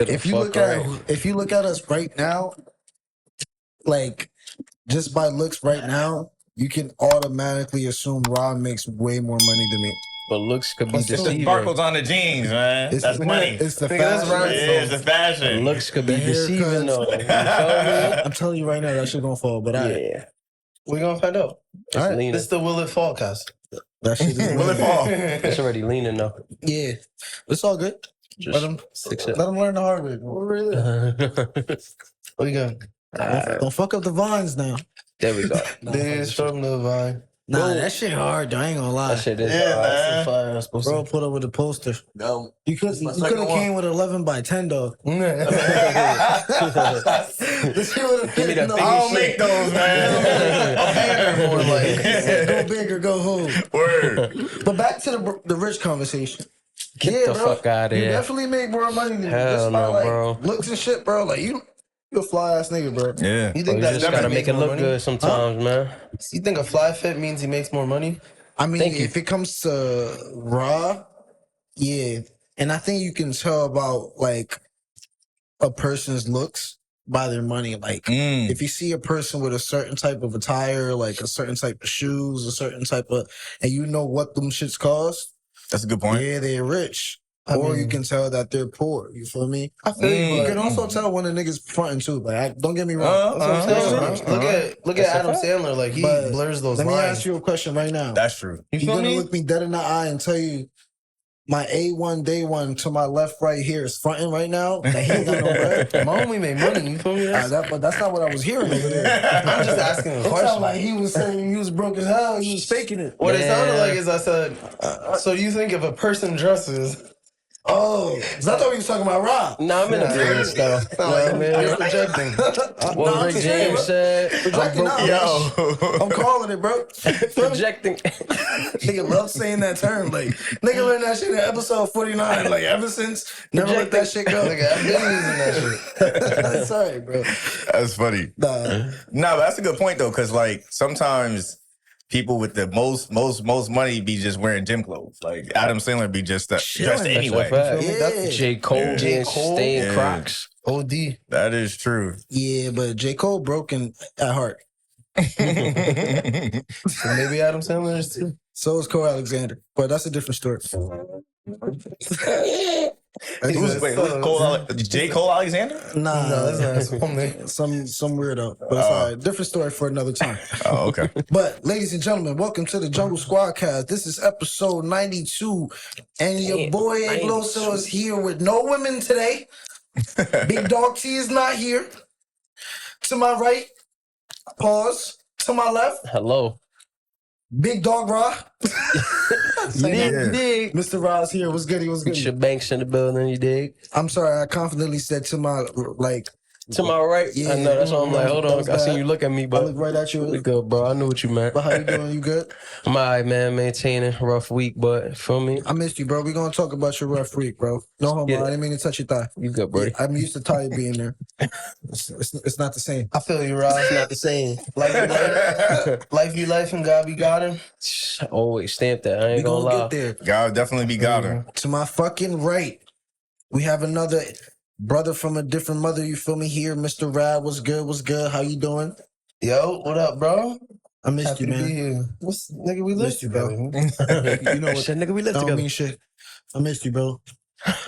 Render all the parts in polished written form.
If you look at us right now, like just by looks right now, you can automatically assume Rob makes way more money than me. But looks could be It's the deceiving. sparkles on the jeans, man. That's money. It's the Nigga, fashion. it's the fashion. Looks could be The deceiving though. You feel me? I'm telling you right now, that shit gonna fall. But Yeah. We're gonna find out. It's All right. leaning. This is the Will It Fall cast. that shit is Will it fall? It's already leaning though. Yeah, it's all good. Just Let them six let them learn the hard way. What you got? Don't fuck up the vines now. There we go. Then show them the vine. Nah, that shit hard. Though. I ain't gonna lie. That shit is Yeah, man. Bro, put up with the poster. No. You could have came with 11 by 10 though. Give me that big I don't make those, man. I'm bigger more like. Go big or go home. Word. But back to the rich conversation. Get the fuck out of You here. definitely make more money than me. Hell Just by, no, like, bro. looks and shit, bro. Like you a fly ass nigga, bro. Yeah. You Bro, think you that just gotta make it look good sometimes, man. You think a fly fit means he makes more money? I mean, Thank you. if it comes to raw, yeah. And I think you can tell about like a person's looks by their money. Like if you see a person with a certain type of attire, like a certain type of shoes, a certain type of, and you know what them shits cost, That's a good point. yeah, they're rich. I Or mean- you can tell that they're poor. You feel me? I feel you, You but can also tell when a nigga's fronting too. Like, don't get me wrong. that's what I'm saying. Look at Adam Sandler. Like he But blurs those Let me lines. ask you a question right now. That's true. You You're feel gonna me? look me dead in the eye and tell you my A1 day one to my left right here is fronting right now. That he ain't got no bread. My homie made money. You feel me? But that's not what I was hearing over there. I'm just asking a It sounded question. like he was saying he was broke as hell. He was faking it. What it sounded Yeah. like is I said, so you think if a person dresses, Oh, 'cause I thought he was talking about Rob. Nah, I'm in agreement though. you're projecting. What I'm Rick just saying, James bro. said. Projecting out, bitch. I'm calling it, bro. Projecting. Nigga love saying that term. Like, nigga learned that shit in episode 49. Like, ever since, never let that shit go. Nigga, I've been using that shit. Sorry, bro. That's funny. Nah. No, but that's a good point though, because like sometimes people with the most money be just wearing gym clothes. Like Adam Sandler be just dressed Chilling. anyway. Yeah. J. Cole Yeah. being staying Yeah. Crocs. OD. That is true. Yeah, but J. Cole broken at heart. So maybe Adam Sandler is too. So is Cole Alexander. But that's a different story. Who's Cole? J. Cole Alexander? Nah, No, that's not his whole name. some weirdo. But it's all right. Different story for another time. Oh, okay. But ladies and gentlemen, welcome to the Jungle Squad Cast. This is episode 92. And your boy Loso is here with no women today. Big Dog T is not here. To my right, pause. To my left, Hello. Big Dog Ra. Yeah. Dig. Mr. Ra's here. What's good? What's Get your good? banks in the building, you dig? I'm sorry, I confidently said to my like To my right. Yeah. I know, that's why I'm like, hold That was on. I seen bad. you look at me, I but look right at we you. good, bro. I knew what you meant. But how you doing? You good? I'm all right, man. Maintaining. Rough week, but feel me? I missed you, bro. We're gonna talk about your rough week, bro. No homo. Yeah. I didn't mean to touch your thigh. You good, buddy. I'm used to Thalia being there. It's not the same. I feel you, Rob. It's not the same. Life be life and God be God him. Always stamp that. I We ain't gonna gonna lie. get there. God definitely be God. To my fucking right, we have another brother from a different mother. You feel me? Here, Mr. Rad. What's good? What's good? How you doing? Yo, what up, bro? I missed Happy you, to be man. here. What's nigga? We live Missed you, bro. together. You know what? Shit, nigga, we live I don't together. mean shit. I missed you, bro.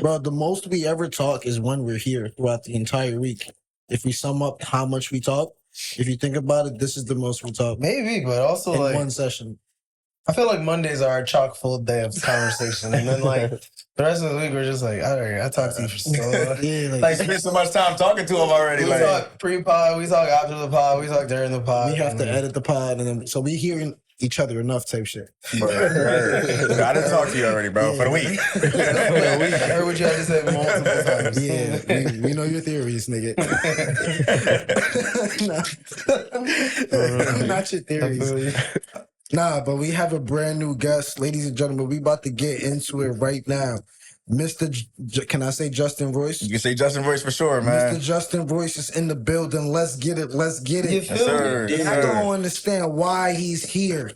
Bro, the most we ever talk is when we're here throughout the entire week. If we sum up how much we talk, if you think about it, this is the most we talk Maybe, but also in like one session. I feel like Mondays are a chock full day of conversation, and then like the rest of the week we're just like, all right, I talked to you for so long. Yeah, Like like spent so much time talking to him already. We Like talk pre-pod, we talk after the pod, we talk during the pod. we have to and- edit the pod, and then so we hearing each other enough type shit. I didn't talk to you already, bro, for the week. I heard what you had to say multiple times. Yeah, we know your theories, nigga. Not your I feel theories. you. Nah, but we have a brand new guest, ladies and gentlemen. We about to get into it right now. Mr. Can I say Justin Royce? You can say Justin Royce for sure, Mr. man. Justin Royce is in the building. Let's get it. Let's get You it. feel Yes, sir. me? Yes, I sir. don't understand why he's here.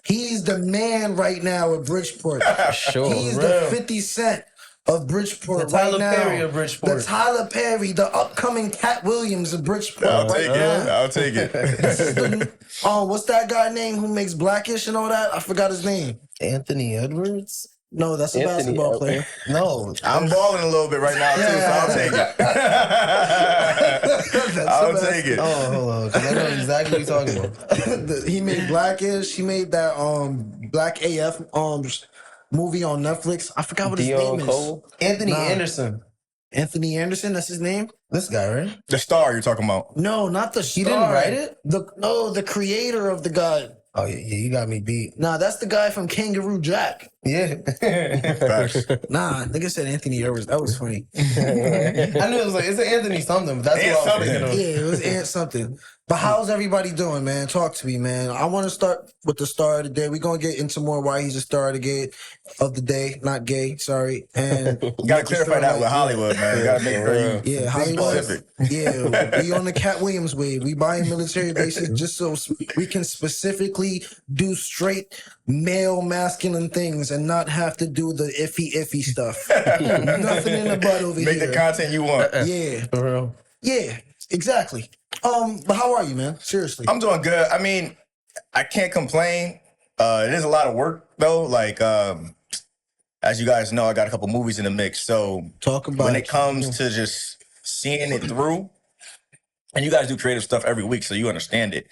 He's the man right now at Bridgeport. Sure. He's real. the 50 Cent of Bridgeport The Tyler right now. Perry of Bridgeport. The Tyler Perry, the upcoming Katt Williams of Bridgeport I'll right take it. now. I'll take it. What's that guy name who makes Blackish and all that? I forgot his name. Anthony Edwards? No, that's a Anthony basketball Edwards. player. No. I'm balling a little bit right now too, so I'll take it. I'll take it. Oh, hold on. 'Cause I know exactly what you're talking about. He made Blackish. He made that Black AF movie on Netflix. I forgot what his Dion name is. Cole. Anthony Nah. Anderson. Anthony Anderson, that's his name? This guy, right? The star you're talking about. No, not the star. He didn't write it? The creator of the guy. Oh, yeah, you got me beat. Nah, that's the guy from Kangaroo Jack. Yeah. Facts. Nah, nigga said Anthony Edwards. That was funny. I knew it was like, it's an Anthony something, but that's Ant what I was something. thinking of. Yeah, it was Ant something. But how's everybody doing, man? Talk to me, man. I want to start with the star of the day. We're going to get into more why he's a star of the day. Not gay, sorry. And You gotta clarify that with Hollywood, man. You gotta make it very Yeah, be Hollywood. specific. Yeah, we on the Katt Williams wave. We buying military bases just so we can specifically do straight male masculine things and not have to do the iffy stuff. Nothing in the butt over Make here. the content you want. Yeah, For real. yeah, exactly. But how are you, man? Seriously. I'm doing good. I mean, I can't complain. It is a lot of work though. Like, as you guys know, I got a couple movies in the mix. So Talk about when it comes to just seeing it through, and you guys do creative stuff every week, so you understand it.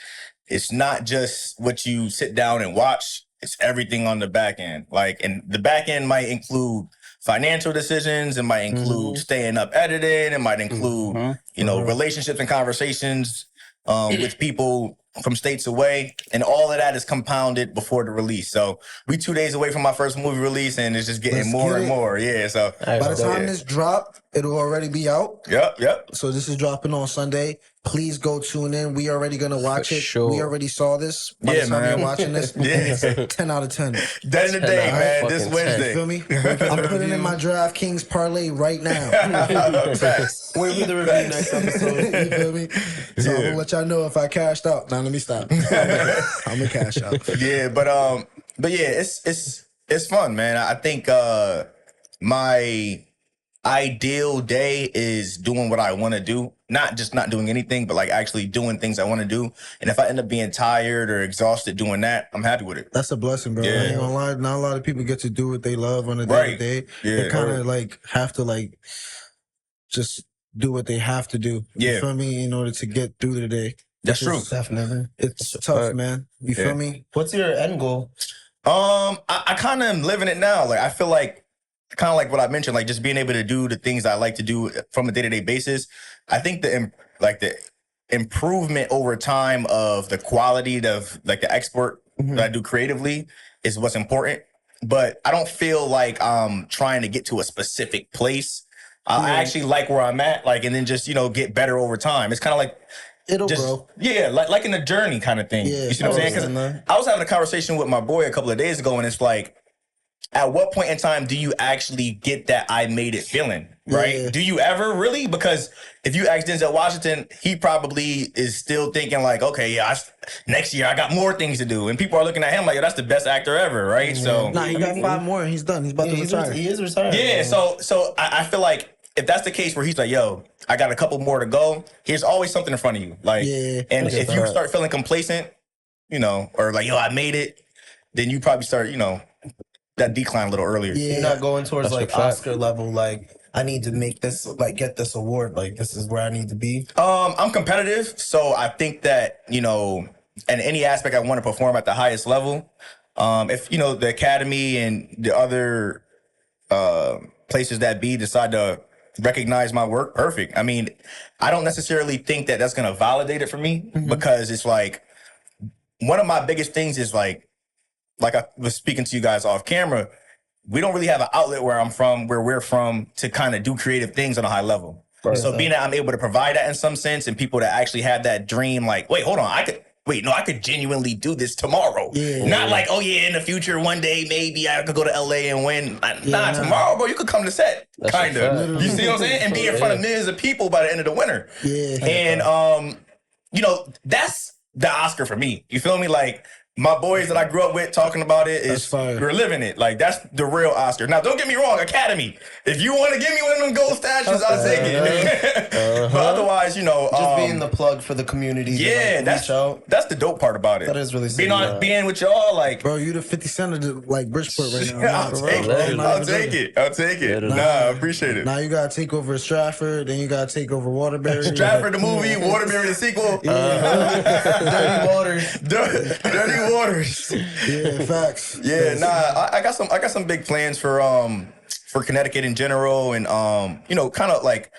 It's not just what you sit down and watch. It's everything on the back end. Like, and the back end might include financial decisions. It might include staying up editing. It might include, you know, relationships and conversations with people from states away. And all of that is compounded before the release. So we 2 days away from my first movie release, and it's just getting Let's more get and it. more. Yeah. So by the time yeah. this drop, it'll already be out. Yep. So this is dropping on Sunday. Please go tune in. We already gonna watch For it. sure. We already saw this. By Yeah, the time man. you're watching this, Yeah. 10 out of 10. Dead in the day, out man. of This fucking 10. Wednesday. Feel me? I'm putting in my DraftKings parlay right now. Facts. Wait for the review next episode. You feel me? So I'm gonna let y'all know if I cashed out. Now let me stop. I'm gonna cash out. Yeah, but yeah, it's fun, man. I think my ideal day is doing what I want to do, not just not doing anything, but like actually doing things I want to do. And if I end up being tired or exhausted doing that, I'm happy with it. That's a blessing, bro. I Yeah. ain't gonna lie. Not a lot of people get to do what they love on a day Right. to day. Yeah. They kind of like have to like just do what they have to do. Yeah. You feel me? In order to get through the day. That's true. Definitely. It's That's a tough, fact. man. You Yeah. feel me? What's your end goal? I kind of am living it now. Like I feel like kind of like what I mentioned, like just being able to do the things I like to do from a day-to-day basis. I think the improvement over time of the quality of like the export that I do creatively is what's important. But I don't feel like I'm trying to get to a specific place. I actually like where I'm at, like, and then just, you know, get better over time. It's kind of like It'll just, grow. yeah, like in a journey kind of thing. Yeah, You see what I'm saying? totally. Because I was having a conversation with my boy a couple of days ago, and it's like, at what point in time do you actually get that I made it feeling, right? Yeah. Do you ever really? Because if you ask Denzel Washington, he probably is still thinking like, okay, yeah, next year I got more things to do. And people are looking at him like, that's the best actor ever, right? So, Nah, he got 5 more and he's done. He's about to retire. He is retired. yeah, so I feel like if that's the case where he's like, yo, I got a couple more to go, there's always something in front of you. Like, Yeah, and I get if you that. start feeling complacent, you know, or like, yo, I made it, then you probably start, you know, that decline a little earlier. Yeah. You're not going towards That's like a fact. Oscar level, like I need to make this, like get this award, like this is where I need to be. I'm competitive, so I think that, you know, in any aspect I want to perform at the highest level. If, you know, the Academy and the other places that be decide to recognize my work, perfect. I mean, I don't necessarily think that that's going to validate it for me because it's like, one of my biggest things is like I was speaking to you guys off camera, we don't really have an outlet where we're from to kind of do creative things on a high level. Right. So being that I'm able to provide that in some sense, and people that actually have that dream, like, wait, hold on, I could genuinely do this tomorrow. Yeah. Not like, oh yeah, in the future, one day, maybe I could go to LA and win. nah. Tomorrow, bro, you could come to set, That's a kind of. fact. You see what I'm saying? And be in front of millions of people by the end of the winter. Yeah. And, you know, that's the Oscar for me. You feel me? Like, my boys that I grew up with talking about it That's is fire. we're living it. Like that's the real Oscar. Now, don't get me wrong, Academy. If you want to give me one of them gold statues, I'll take it. But otherwise, you know, Just being the plug for the community. yeah, to, like, reach out. that's the dope part about it. That is really sick. Being with y'all, like, Bro, you the 50 Cent of the, like Bridgeport right now. I'll take it. I'll take it. I'll take it. Nah, I appreciate it. Now you gotta take over Stratford, then you gotta take over Waterbury. Stratford the movie, Waterbury the sequel. Dirty Waters. Dirty Waters. Yeah, facts. Yeah, nah, I got some big plans for Connecticut in general, and you know, kind of like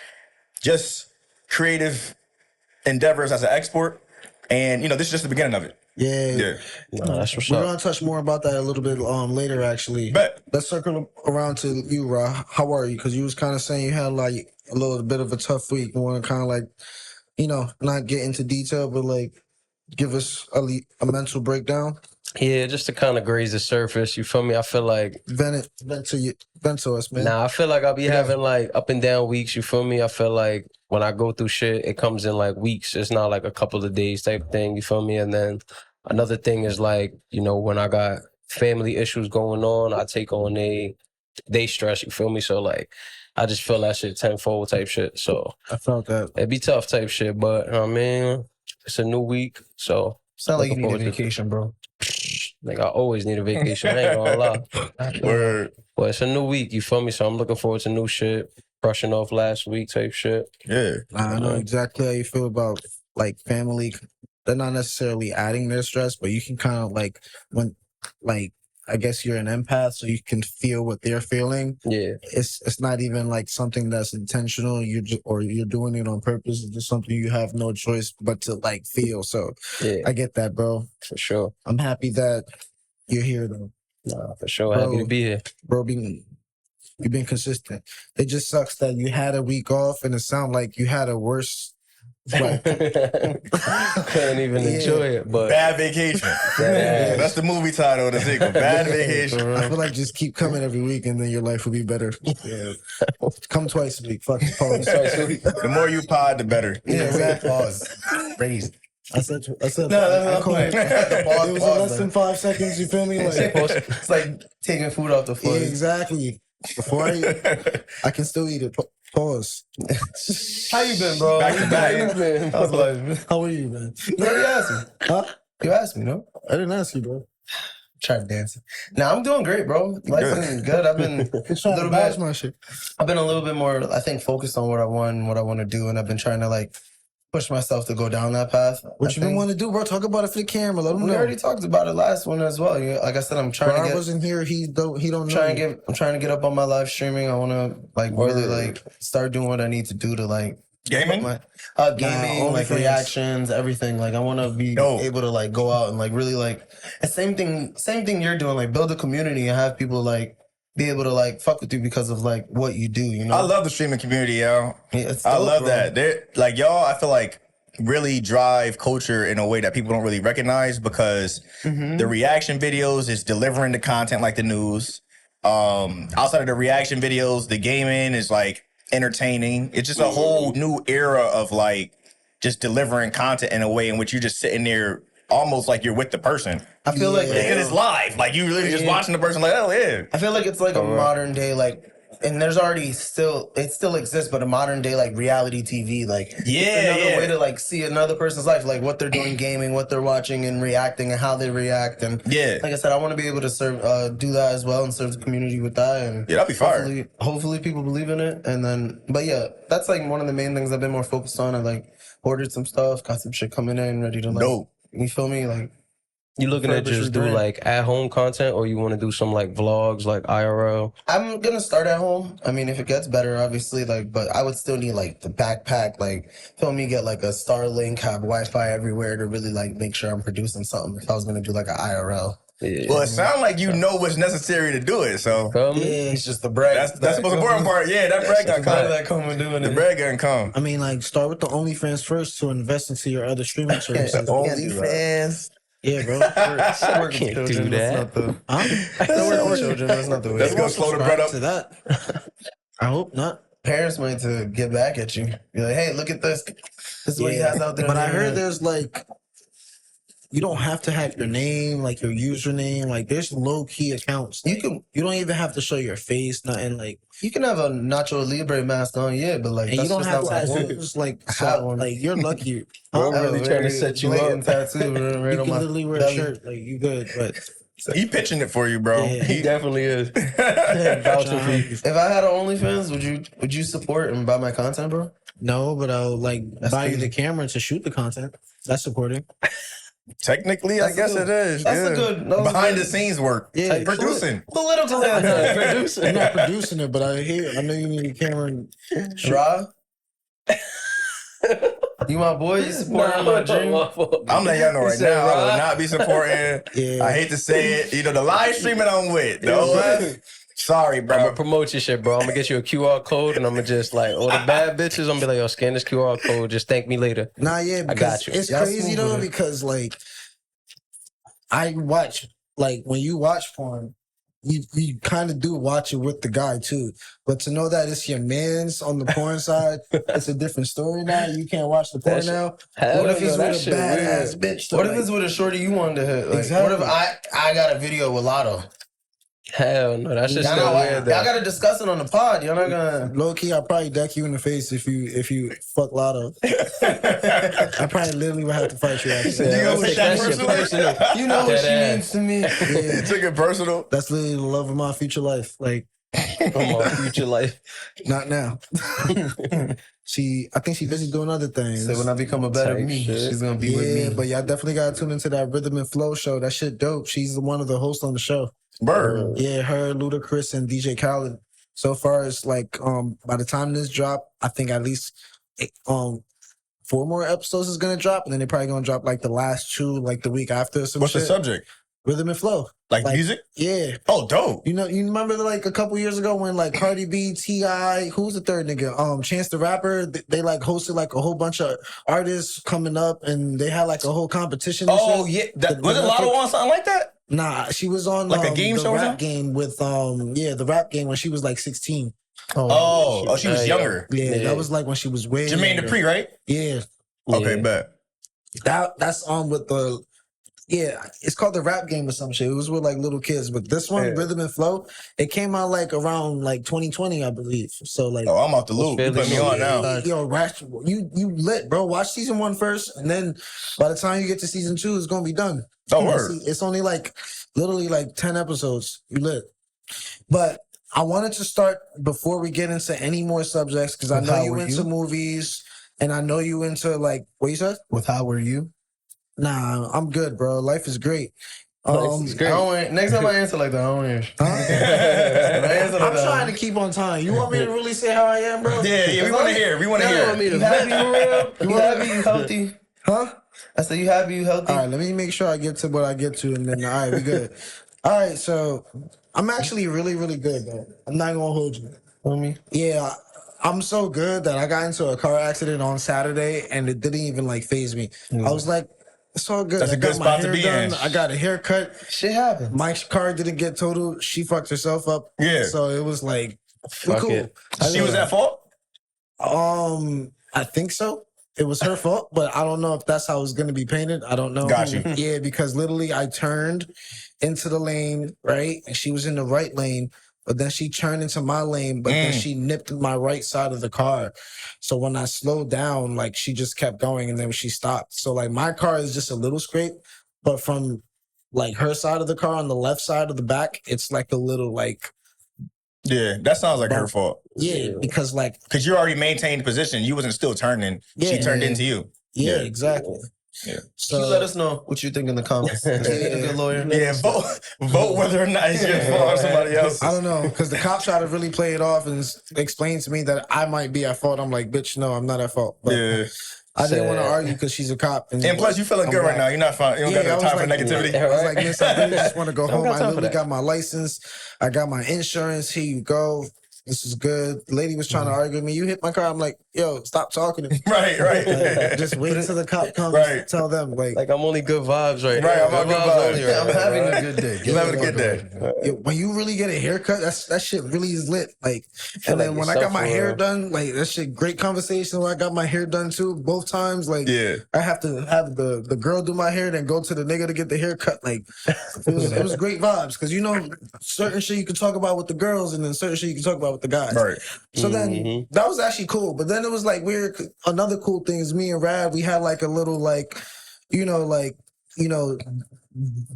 just creative endeavors as an export, and you know, this is just the beginning of it. Yeah. Nah, that's what's We're up. gonna touch more about that a little bit later, actually. Bet. Let's circle around to you, Ra. How are you? Because you was kind of saying you had like a little bit of a tough week. You want to kind of like, you know, not get into detail, but like give us a mental breakdown. Yeah, just to kind of graze the surface. You feel me? I feel like Vent to us, man. I feel like I'll be having like up and down weeks. You feel me? I feel like when I go through shit, it comes in like weeks. It's not like a couple of days type thing. You feel me? And then another thing is like, you know, when I got family issues going on, I take on they stress. You feel me? So like, I just feel that shit tenfold type shit. So I felt that. it'd be tough type shit. But I mean, it's a new week, so Sound like you looking need a forward to- vacation, bro. Like I always need a vacation. I ain't gonna lie. Word. But it's a new week, you feel me? So I'm looking forward to new shit. Brushing off last week type shit. Yeah. I know exactly how you feel about like family. They're not necessarily adding their stress, but you can kind of like when like I guess you're an empath, so you can feel what they're feeling. Yeah. It's not even like something that's intentional. You're doing it on purpose. It's just something you have no choice but to like feel. So Yeah, I get that, bro. for sure. I'm happy that you're here, though, Nah, for sure. Bro. Happy to be here. bro. You've been consistent. It just sucks that you had a week off, and it sounds like you had a worse. Like, Couldn't even Yeah. enjoy it, but Bad Vacation. Yeah. That's the movie title of the sequel. Bad Vacation. I feel like just keep coming every week, and then your life will be better. Yeah, come twice a week. Fuck pause. The more you pod, the better. Yeah, exactly. Pause. Crazy. I said. No, I called it. The pause, It was pause, less than 5 seconds. You feel me? Like, It's like taking food off the yeah, foot. exactly. Before I can still eat it. Pause. How you been, bro? Back to back. How you been? I was like, How are you, man? you already asked me. Huh? You asked me, no? I didn't ask you, bro. Try dancing. Now I'm doing great, bro. Life's been good. I've been Just trying to Little bash bit. my shit. a little bit more, I think, focused on what I want to do, and I've been trying to like push myself to go down that path. What you been wanting to do, bro? Talk about it for the camera. Let them We know. already talked about it last one as well. Yeah, like I said, I'm trying Bro, to I get. wasn't here. He don't know. I'm trying to get up on my live streaming. I want to like really like start doing what I need to do to like Gaming? my gaming, like OnlyFans. reactions, everything. Like I want to be Dope. able to like go out and like really like the same thing you're doing. Like build a community and have people like be able to like fuck with you because of like what you do. You know, I love the streaming community, yo. Yeah, it's I dope, love bro. that. They're like y'all, I feel like really drive culture in a way that people don't really recognize because the reaction videos is delivering the content like the news. Outside of the reaction videos, the gaming is like entertaining. It's just a whole new era of like just delivering content in a way in which you're just sitting there almost like you're with the person. I feel like And it's live. Like you really just watching the person like, oh yeah. I feel like it's like a modern day like. And there's already it still exists, but a modern day like reality TV, like another way to like see another person's life, like what they're doing gaming, what they're watching and reacting and how they react. And like I said, I want to be able to serve, do that as well and serve the community with that. And Yeah, that'd be fire. hopefully people believe in it. And then, but yeah, that's like one of the main things I've been more focused on. I like ordered some stuff, got some shit coming in, ready to like, Dope. you feel me? Like, You looking to Refurbish just your do brand. like at home content, or you want to do some like vlogs, like IRL? I'm gonna start at home. I mean, if it gets better, obviously, like, but I would still need like the backpack, like, feel me, get like a Starlink, have Wi-Fi everywhere to really like make sure I'm producing something. If I was gonna do like an IRL, Yeah. Well, it sounds like you know what's necessary to do it. So Feel me? it's just the bread. that's the most important part. Yeah, that bread gonna Part of come. that coming doing The it. bread gonna come. I mean, like, start with the OnlyFans first to invest into your other streaming services. OnlyFans. Yeah, bro. I can't do that. Children, that's not the way. That's gonna slow the bread up. To that. I hope not. Parents might to get back at you. Be like, hey, look at this. This is what he has out there. But I heard there's like you don't have to have your name, like your username. Like there's low key accounts. Like, you don't even have to show your face, nothing. Like you can have a Nacho Libre mask on, yeah, but like and that's you don't just have not what I want. tattoos. Like you're lucky. Bro, I'm really trying to set you up. Tattoo right You on can my literally wear belly. a shirt, like you good. But He pitching it for you, bro. Yeah. He definitely is. Vouching for you. If I had an OnlyFans, would you support and buy my content, bro? no, but I'll like buy you crazy. the camera to shoot the content. That's supporting. Technically, I That's guess good. it is. That's yeah. a good- that was behind good. the scenes work. Yeah. Like, producing. Political I'm Producer. not producing it, but I know you need a camera. And Rob, you my boy. You supporting my dream? I'm letting y'all know right said, now, I will "Right." not be supporting. Yeah. I hate to say it. You know, the live streaming I'm with. The OS, sorry, I'm gonna bro. promote your shit, bro. I'm gonna get you a QR code, and I'm gonna just like all the bad bitches. I'm gonna be like, yo, scan this QR code. Just thank me later. Nah, yeah, because got you. it's Y'all crazy smooth though, with it. because like I watch, like when you watch porn, you kind of do watch it with the guy too. But to know that it's your man's on the porn side, it's a different story now. You can't watch the porn That shit- now. Hell What if no, it's that with a shit badass weird. bitch? What if it's with a shorty you wanted to hit? Like, Exactly. What if I got a video with Lotto? Hell no, that's just Y'all, so not, weird. y'all Though. gotta discuss it on the pod. You're not gonna. Low key, I'll probably deck you in the face if you fuck Lotto. I probably literally would have to fight you after You that. gonna take that shit personal? You know what she Dead means to me. You took it personal. That's literally the love of my future life. Like, Come on, future life. not now. I think she's busy doing other things. So when I become a better Type me, shit. she's gonna be with Yeah, me. but y'all definitely gotta tune into that Rhythm and Flow show. That shit dope. She's one of the hosts on the show. Bird. Yeah, her, Ludacris, and DJ Khaled. So far, it's like by the time this drop, I think at least 4 more episodes is gonna drop, and then they're probably gonna drop like the last 2 like the week after. Some What's the shit. subject? Rhythm and Flow. Like music? Yeah. Oh, dope. You know, you remember like a couple years ago when like Cardi B, T.I., who's the third nigga? Chance the Rapper, they like hosted like a whole bunch of artists coming up, and they had like a whole competition. and Oh, shit. yeah. Was it The Lotto Netflix- on something like that? Nah, she was on Like a game the show or rap something? game with the rap game when she was like 16. Oh, she was Yeah. younger. Yeah, Yeah. that was like when she was way Jermaine younger. Dupri, right? Yeah, Okay, Yeah. bet. that's with the it's called the rap game or some shit. It was with like little kids, but this one, Yeah. Rhythm and Flow, it came out like around like 2020, I believe. So like, Oh, I'm off the loop. You fairly put me new, on yeah. now. yo, Rash, you lit, bro. Watch season 1 first, and then by the time you get to season 2, it's gonna be done. Oh, word. It's only like literally like 10 episodes. You lit. But I wanted to start before we get into any more subjects because I With know How you Were into You? movies and I know you into like what you said? With How Were You? Nah, I'm good, bro. Life is great. Life is I great. don't want, next time I answer like that, I don't want to hear. Huh? When I answer like I'm that, trying to keep on time. You want me to really say how I am, bro? Yeah, we want to hear. We want to No, hear. you happy, Morayo? You happy? You healthy? Huh? I said, you happy? You healthy? All right, let me make sure I get to what I get to, and then all right, we good. All right, so I'm actually really, really good, though. I'm not gonna hold you. For me? Yeah, I'm so good that I got into a car accident on Saturday, and it didn't even like phase me. I was like, it's all good. That's I a good got my spot to hair be done. in. I got a haircut. Shit happens. My car didn't get totaled. She fucked herself up. Yeah. So it was like, Fuck cool. it. She was at fault? I think so. It was her fault, but I don't know if that's how it's going to be painted. I don't know. Got you. Yeah, because literally I turned into the lane, right? And she was in the right lane, but then she turned into my lane, but then she nipped my right side of the car. So when I slowed down, like she just kept going and then she stopped. So like my car is just a little scrape, but from like her side of the car on the left side of the back, it's like a little like, Yeah, that sounds like her fault. yeah, because like, Because you already maintained position. You wasn't still turning. She Yeah. turned into you. yeah, Yeah. exactly. Yeah. So You let us know what you think in the comments. Is he a good lawyer? Yeah, vote whether or not it's your fault or somebody else. I don't know, because the cop tried to really play it off and explain to me that I might be at fault. I'm like, bitch, no, I'm not at fault. But Yeah. I didn't want to Sad. argue because she's a cop. And plus, you feeling I'm good right black. now. You're not fine. You don't Yeah, got I no was time for like- negativity. I was like, miss, I really just want to go Don't home. got I time for literally that. got my license. I got my insurance. Here you go. This is good. The lady was trying to argue with me. You hit my car. I'm like, yo, stop talking to me. Right. Just wait until the cop comes. Right. Tell them Like I'm only good vibes right Right, now. I'm on good vibes. only Yeah, I'm right now, having right? a good day. You having a good day. yo, when you really get a haircut, that shit really is lit. Like, Feel and then like when I got yourself my for hair real. done, like that shit, great conversation. When I got my hair done too, both times. Like, Yeah. I have to have the girl do my hair, then go to the nigga to get the haircut. Like, it was great vibes because you know certain shit you can talk about with the girls, and then certain shit you can talk about with the guys. Right. So then that was actually cool. But then it was like weird. Another cool thing is me and Rad, we had like a little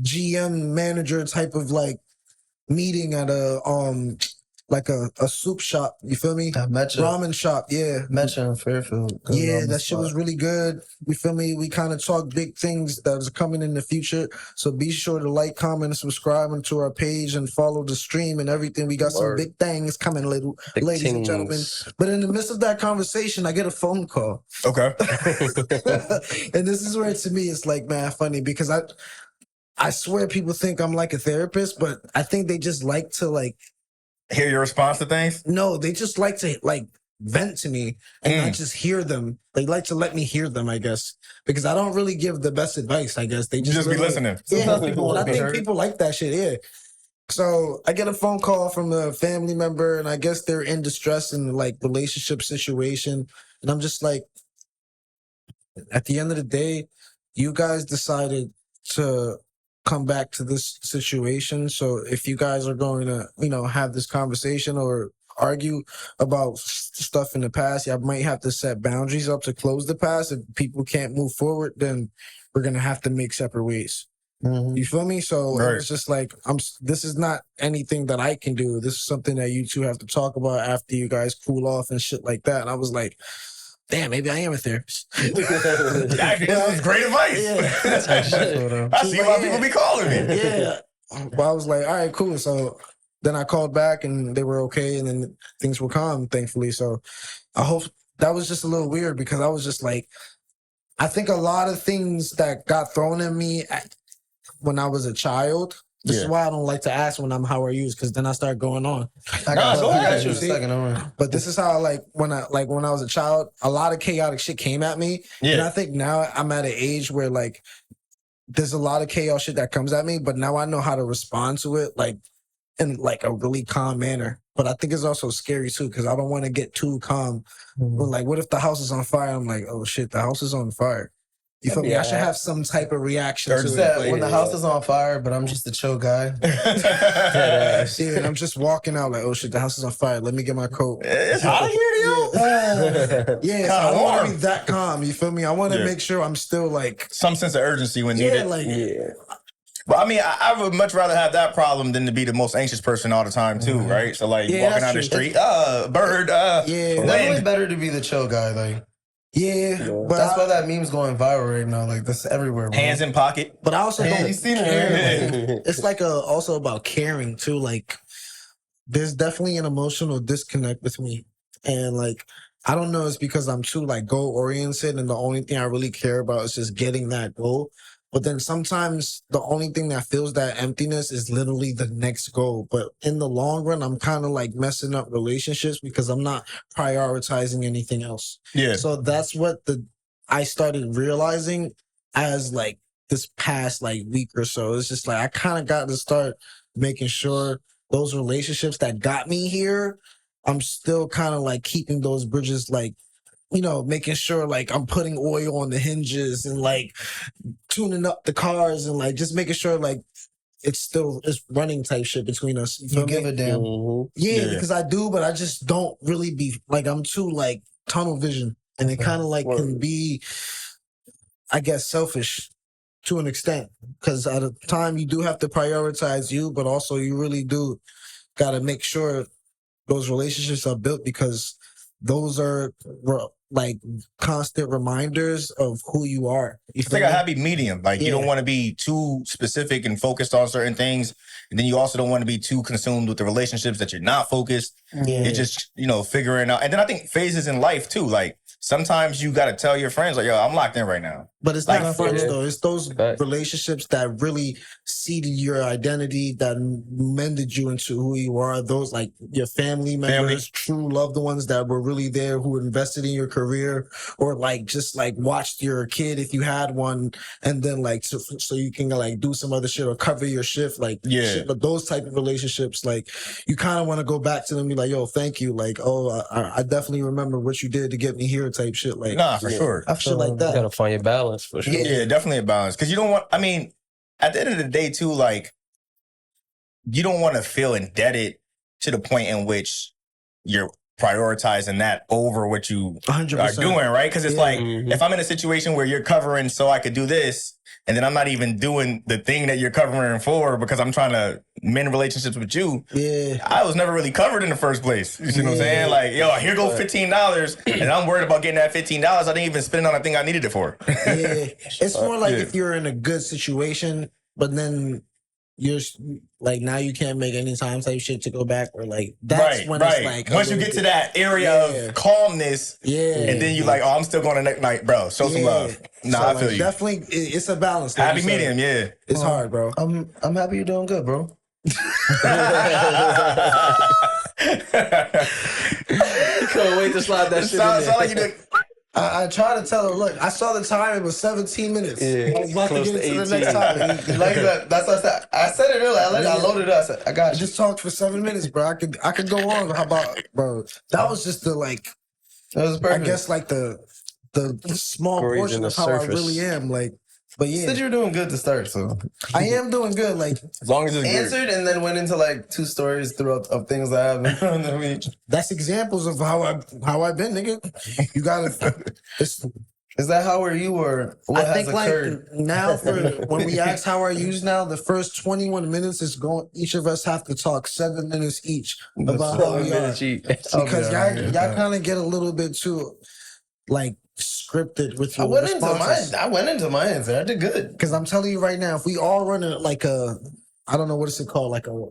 GM manager type of like meeting at a soup shop. You feel me? I met you. Ramen shop. Yeah. Met you in Fairfield. Yeah, that shit was really good. You feel me? We kind of talk big things that is coming in the future. So be sure to like, comment, and subscribe to our page and follow the stream and everything. We got some Word. big things coming, Big ladies and gentlemen. things. But in the midst of that conversation, I get a phone call. Okay. And this is where to me it's like, man, funny because I swear people think I'm like a therapist, but I think they just like to like, Hear your response to things? no, they just like to like vent to me and not just hear them. They like to let me hear them, I guess, because I don't really give the best advice. I guess they You just just be really- listening. Yeah, Sometimes people and I wanna be think heard. people like that shit. Yeah. So I get a phone call from a family member, and I guess they're in distress in like relationship situation, and I'm just like, at the end of the day, you guys decided to come back to this situation. So if you guys are going to, have this conversation or argue about stuff in the past, y'all might have to set boundaries up to close the past. If people can't move forward, then we're gonna have to make separate ways. You feel me? So Right. it's just like this is not anything that I can do. This is something that you two have to talk about after you guys cool off and shit like that. And I was like, damn, maybe I am a therapist. Actually, that was great advice. Yeah. I see why people be calling me. Yeah. But I was like, all right, cool. So then I called back and they were okay, and then things were calm, thankfully. So I hope that was just a little weird because I was just like, I think a lot of things that got thrown at me when I was a child. This is why I don't like to ask when I'm how are you, because then I start going on. I got go ahead. you in a second. All right. But this is how when I was a child, a lot of chaotic shit came at me. And I think now I'm at an age where like there's a lot of chaos shit that comes at me, but now I know how to respond to it like in like a really calm manner. But I think it's also scary too, because I don't want to get too calm. But like, what if the house is on fire? I'm like, oh shit, the house is on fire. You feel me? I should have some type of reaction to it. When the house is on fire, but I'm just a chill guy. Yeah, and I'm just walking out like, oh shit, the house is on fire. Let me get my coat. It's hot here to you. Yeah, so I don't want to be that calm. You feel me? I want to make sure I'm still like Some sense of urgency when needed. But I mean, I would much rather have that problem than to be the most anxious person all the time too, right? So like Yeah, walking that's down the true. street, bird, Yeah. Definitely wind. better to be the chill guy. Like but that's why that meme's going viral right now. Like that's everywhere. Bro. Hands in pocket. But I also Yeah, don't you seen it, care. right? It's like also about caring too. Like there's definitely an emotional disconnect with me, and like I don't know, it's because I'm too like goal oriented, and the only thing I really care about is just getting that goal. But then sometimes the only thing that fills that emptiness is literally the next goal. But in the long run, I'm kind of like messing up relationships because I'm not prioritizing anything else. Yeah. So that's what I started realizing as like this past like week or so. It's just like I kind of got to start making sure those relationships that got me here, I'm still kind of like keeping those bridges like, making sure like I'm putting oil on the hinges and like tuning up the cars and like just making sure like it's running type shit between us. You You give a damn. Yeah, because I do, but I just don't really be like I'm too like tunnel vision, and it kind of like can be, I guess, selfish to an extent. Because at a time you do have to prioritize you, but also you really do got to make sure those relationships are built because those are like constant reminders of who you are. It's like a happy medium. Like you don't want to be too specific and focused on certain things. And then you also don't want to be too consumed with the relationships that you're not focused. Yeah. You're just, figuring out. And then I think phases in life too. Like sometimes you got to tell your friends, like, yo, I'm locked in right now. But it's Like, not friends yeah. though. It's those Right. relationships that really seeded your identity, that mended you into who you are. Those like your family members, true loved ones that were really there, who invested in your career, or like just like watched your kid if you had one, and then like so you can like do some other shit or cover your shift. Like shit, but those type of relationships, like you kind of want to go back to them and be like, yo, thank you. Like, oh, I definitely remember what you did to get me here. Type shit. Like, nah, for sure. Shit like that. You gotta find your balance for sure. Yeah, definitely a balance. Because you don't want, I mean, at the end of the day, too, like, you don't want to feel indebted to the point in which you're prioritizing that over what you 100%. are doing, right? Because it's like, Mhm. if I'm in a situation where you're covering so I could do this, and then I'm not even doing the thing that you're covering for because I'm trying to mend relationships with you, Yeah. I was never really covered in the first place. You see what I'm saying? Like, yo, here goes $15, and I'm worried about getting that $15. I didn't even spend it on the thing I needed it for. Yeah. It's more like if you're in a good situation, but then you're like, now you can't make any time type shit to go back, or like that's when it's like once you get to that area of calmness, and then you like, oh, I'm still going to next night, bro. Show some love. Nah, so I feel like, you. definitely, it's a balance. like Happy you said. medium, yeah. It's hard, bro. I'm happy you're doing good, bro. You couldn't wait to slide that shit in Sound there. like you did. I tried to tell her, look, I saw the time, it was 17 minutes. Yeah, I was about to close get to into the 18. next topic. Like that. That's what I said. I said it earlier. I loaded it up. I said, I I got you. just talked for 7 minutes, bro. I could go on. How about, bro? That was just the like, That was I perfect. guess like the small Grazing portion the of how surface. I really am. Like, but You yeah, said you were doing good to start, so I am doing good. Like, As long as it's good. answered and then went into like 2 stories throughout of things that happened on the week. that's examples of how I've been, nigga. You gotta. It's, Is that how are you or what I has think occurred? like now for when we ask how are yous now, the first 21 minutes is going. Each of us have to talk 7 minutes each about how we are, because y'all kind of get a little bit too like scripted with your responses. I went into my answer. I did good. Because I'm telling you right now, if we all run like I don't know what is it called, like a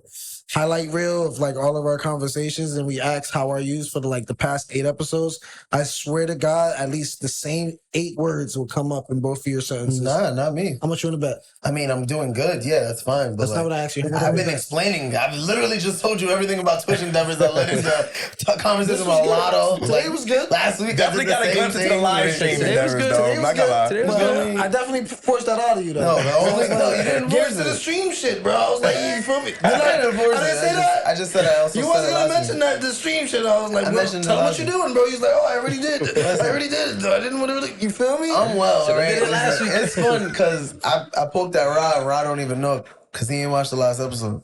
highlight reel of like all of our conversations, and we ask how are yous for the past 8 episodes, I swear to God, at least the same 8 words will come up in both of your sentences. Nah, not me. How much you want to bet? I mean, I'm doing good. Yeah, that's fine. But That's not what I asked you. I've been explaining. I've literally just told you everything about Twitch endeavors that led into conversation about Lotto. Today was good. Last week, Definitely got a glimpse into the live stream. Today was good. Today Today was good. Today was good. I definitely forced that out of you, though. No, you didn't Get force to the it. stream shit, bro. I was like, you feel me? I didn't force I it. didn't say that. I just said I also You said wasn't it gonna last mention week. that the stream shit. I was like, I well, mentioned it tell him what last you week. doing, bro. He's like, oh, I already did. I already did it, though. I didn't want to really. You feel me? I'm well, So all right. did it last week. It's fun because I poked at Rod and Rod don't even know because he didn't watch the last episode.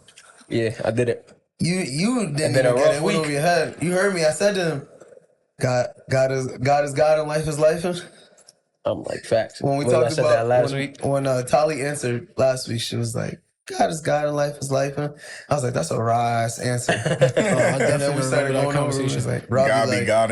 Yeah, I did it. You didn't been even a get rough it. Went week. over your head. You heard me. I said to him, God is God and life is life. I'm like, facts. When we When I talked said about that last when, week, when Thalia answered last week, she was like, God is God and life is life. I was like, that's a raw ass answer. And then we started going over. It was like, God be Robbie God.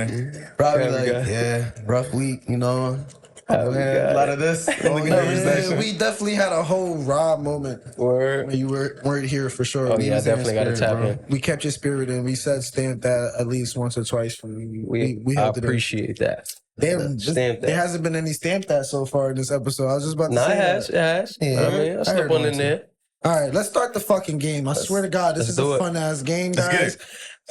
Robbie God be God. yeah, rough week, you know. God be Man, a God. lot of this in the Yeah, conversation. we definitely had a whole raw moment word. when you weren't here for sure. Oh We yeah, I was in definitely got to spirit, tap bro. in. We kept your spirit in. We said stamp that at least once or twice from you. We I held it in. appreciate that. Damn, Stamp that. there hasn't been any stamp that so far in this episode. I was just about to Nah, say it has. that. It has. Yeah, I mean, I I slipped heard one one in too. there. All right, let's start the fucking game. I swear to God, this let's is a do it. fun ass game, Let's get guys. it.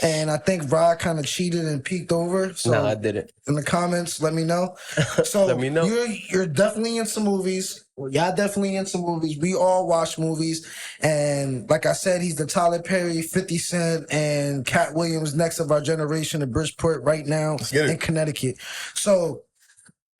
And I think Rod kind of cheated and peeked over. So Nah, I did it. in the comments, let me know. So Let me know. You're definitely into movies. Well, y'all definitely into movies. We all watch movies. And like I said, he's the Tyler Perry, 50 Cent, and Katt Williams next of our generation in Bridgeport right now get it. in Connecticut. So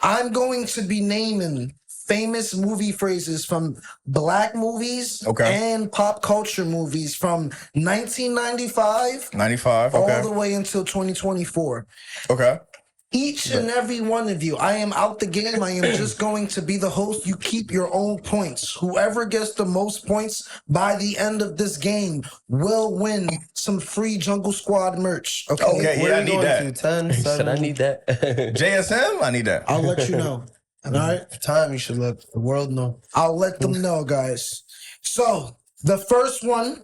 I'm going to be naming famous movie phrases from Black movies and pop culture movies from 1995 95. all Okay. the way until 2024. Okay. Each and every one of you, I am out the game. I am just going to be the host. You keep your own points. Whoever gets the most points by the end of this game will win some free Jungle Squad merch. Okay. Okay. What Yeah, are I we need going that. to? 10, He said, 7? I need that. JSM. I need that. I'll let you know. All right. For time, you should let the world know. I'll let them know, guys. So the first one,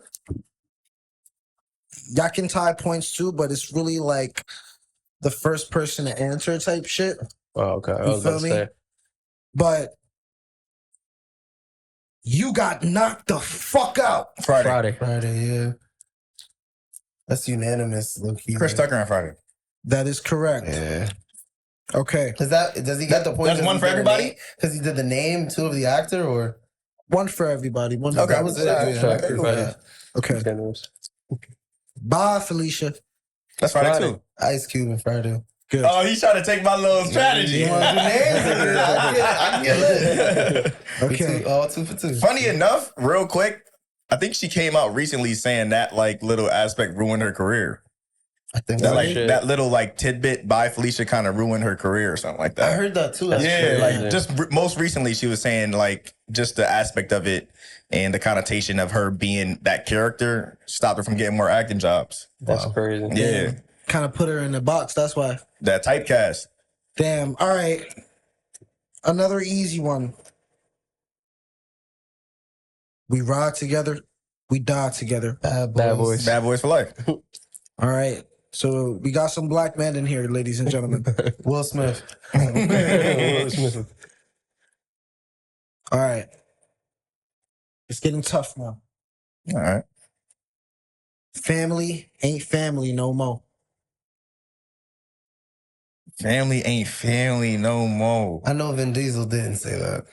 y'all can tie points too, but it's really like the first person to answer type shit. Oh, okay. I You was about feel to me? say. But you got knocked the fuck out. Friday. Yeah. That's unanimous, low-key. Chris Tucker on Friday. That is correct. Yeah. Okay. Does he get the point? That's one for everybody? Because he did the name too of the actor, or One for everybody. One for Okay. that was it? everybody. Yeah, I go with that. Okay. Bye, Felicia. That's Friday too. Ice Cube and Friday. Good. Oh, he's trying to take my little strategy. You want to do names? I can get it. Okay. All 2 for 2. Funny enough, real quick, I think she came out recently saying that like little aspect ruined her career. I think That Really? like that little like tidbit by Felicia kind of ruined her career or something like that. I heard that too. That's Yeah, crazy. like just most recently she was saying like just the aspect of it and the connotation of her being that character stopped her from getting more acting jobs. That's crazy. Yeah, Kind of put her in the box. That's why. that typecast. Damn. All right. Another easy one. We ride together. We die together. Bad Bad boys. Bad boys for life. All right. So we got some black men in here, ladies and gentlemen. Will Smith. All right. It's getting tough now. All right. Family ain't family no more. Family ain't family no more. I know Vin Diesel didn't say that.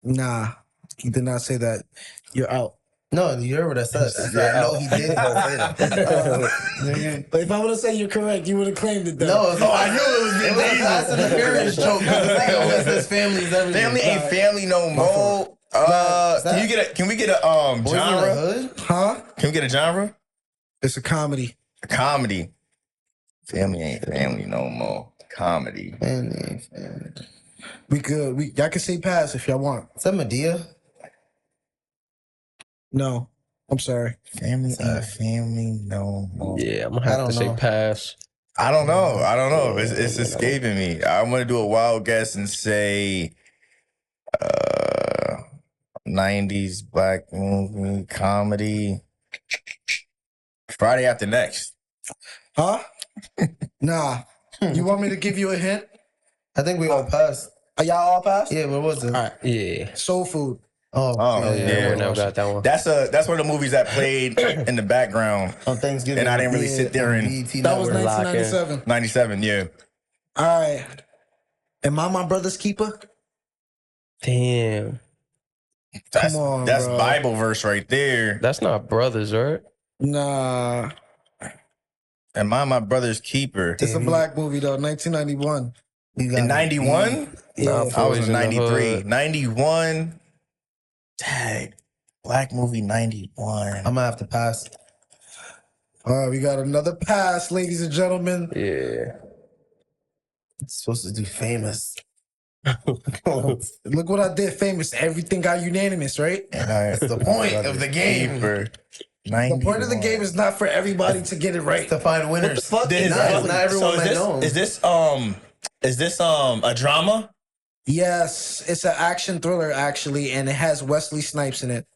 Nah, he did not say that. You're out. No, you heard what I said. I know he did not say that. But if I would have said you're correct, you would have claimed it. Though. No, I knew it was Vin it was a Diesel. Fast and the Furious joke. Because his family is everything. Family ain't family no more. Can we get a Boys in the genre? Hood? Huh? Can we get a genre? It's a comedy. A comedy. Family ain't family no more. Comedy. Family ain't family. Y'all can say pass if y'all want. Is that Medea? No, I'm sorry. Family ain't family no more. Yeah, I'm gonna I have don't to say know. pass. I don't know. It's escaping me. I'm gonna do a wild guess and say 90s black movie comedy. Friday After Next. Huh? Nah. You want me to give you a hint? I think we all passed. Are y'all all passed? Yeah, what was it? All right. Yeah. Soul Food. Oh, Yeah, we never got that one. That's one of the movies that played in the background. On Thanksgiving. And I didn't really sit there and- BET That was Network. 1997. 97, yeah. All right. Am I my brother's keeper? Damn. That's, Come on, that's bro. Bible verse right there. That's not brothers, right? Nah. Am I my brother's keeper? It's a black movie though. 1991. You got In it. 91? Yeah. I was Boys in in the 93. Hood. 91. Dang. Black movie 91. I'm gonna have to pass. All right, we got another pass, ladies and gentlemen. Yeah. It's supposed to do famous. Look what I did. Famous. Everything got unanimous, right? That's the point of the game. The point of the game is not for everybody to get it right. To find winners. Fuck Not everyone might know. Is this a drama? Yes, it's an action thriller actually, and it has Wesley Snipes in it.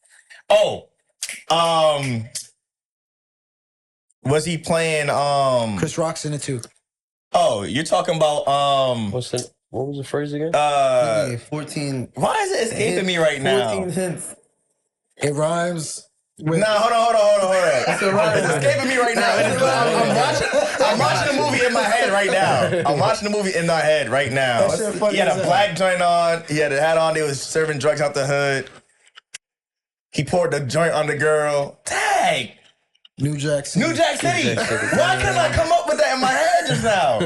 Oh, was he playing Chris Rock's in it too. Oh, you're talking about What was the phrase again? Yeah, 14. Why is it escaping me right now? 14 hints. It rhymes with Nah, hold on. It's a rhyme. It's escaping me right now. I'm watching the movie in my head right now. I'm watching the movie in my head right now. That shit funny He had as a hell. black joint on. He had a hat on. They was serving drugs out the hood. He poured the joint on the girl. Dang. New Jack City. New Jack City. New Jack City. Why couldn't I come up with that in my head just now?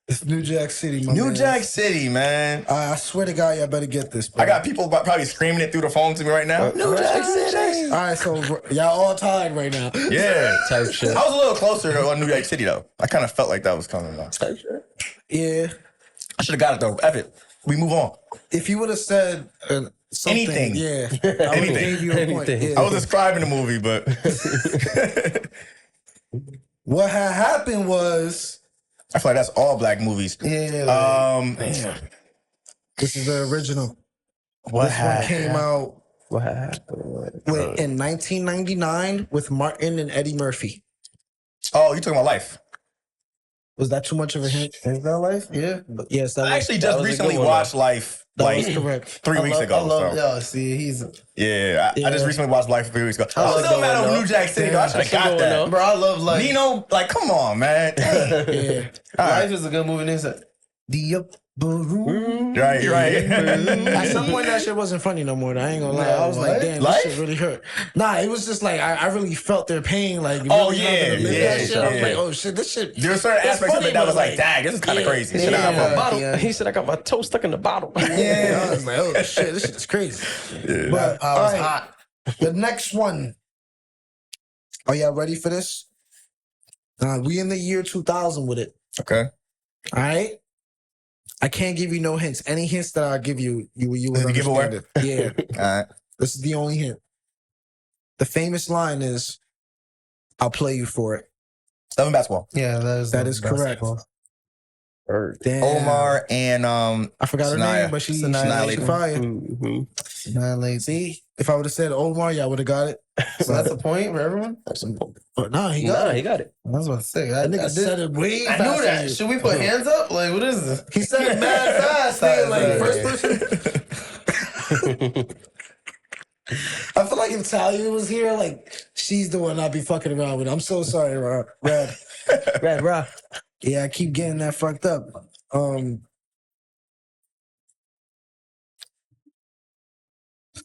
It's New Jack City, my New man. Jack City, man. I swear to God, y'all better get this, bro. I got people probably screaming it through the phone to me right now. New Jack City. All right, so y'all all tied right now. Yeah. Type shit. I was a little closer to New York City, though. I kind of felt like that was coming though. Type shit. Yeah. I should have got it, though. F it. We move on. If you would have said something, Anything. yeah, I would have Anything. gave you a point. Anything. Yeah. I was describing the movie, but What had happened was I feel like that's all black movies. Yeah. this is the original. What This one came out What happened? in 1999 with Martin and Eddie Murphy. Oh, you talking about Life? Was that too much of a hint? Is that life? Yeah. But yes, that I was, actually that just was a recently good one, watched Life that was like correct. 3 weeks ago. I love, so. yo, see, he's... Yeah, I just recently watched Life 3 weeks ago. I I was like still that mad one, over though. New Jack City, though. I should have got That's a good one, that. though. Bro, I love Life. Nino, like, come on, man. Dang. Yeah. All right. Life is a good movie. It's like, the upper room. Right. At some point, that shit wasn't funny no more. I ain't gonna lie. I was like, What? damn, Life? this shit really hurt. Nah, it was just like I really felt their pain. Like, Oh, really yeah, having to live that yeah, shit. I was yeah. like, oh shit, this shit. There were certain It's aspects of funny, it that was but, like, dang, this is kind of yeah, crazy. yeah, Shit, I The bottle. Yeah. He said, I got my toe stuck in the bottle. Yeah, I was like, oh shit, this shit is crazy. But I all was right, hot. the next one. Are y'all ready for this? We in the year 2000 with it. Okay. All right. I can't give you no hints. Any hints that I give you, you Is will it a giveaway? understand it. Yeah, All right. this is the only hint. The famous line is, "I'll play you for it." Seven basketball. Yeah, That is correct. Damn. Omar and I forgot her Sanaya. name, but she Sanaya. fire. Mm-hmm. Annihilate. See, if I would have said Omar, y'all would have got it. So that's a point for everyone? But nah, he got Nah, it. he got it. I was about to say. That nigga said it way I faster knew than that. you. Should we put hands up? Like, what is this? He said it mad fast, nigga. Like Sorry. first person. I feel like if Thalia was here, like she's the one I'd be fucking around with. I'm so sorry, Red. Red, raw. Yeah, I keep getting that fucked up. All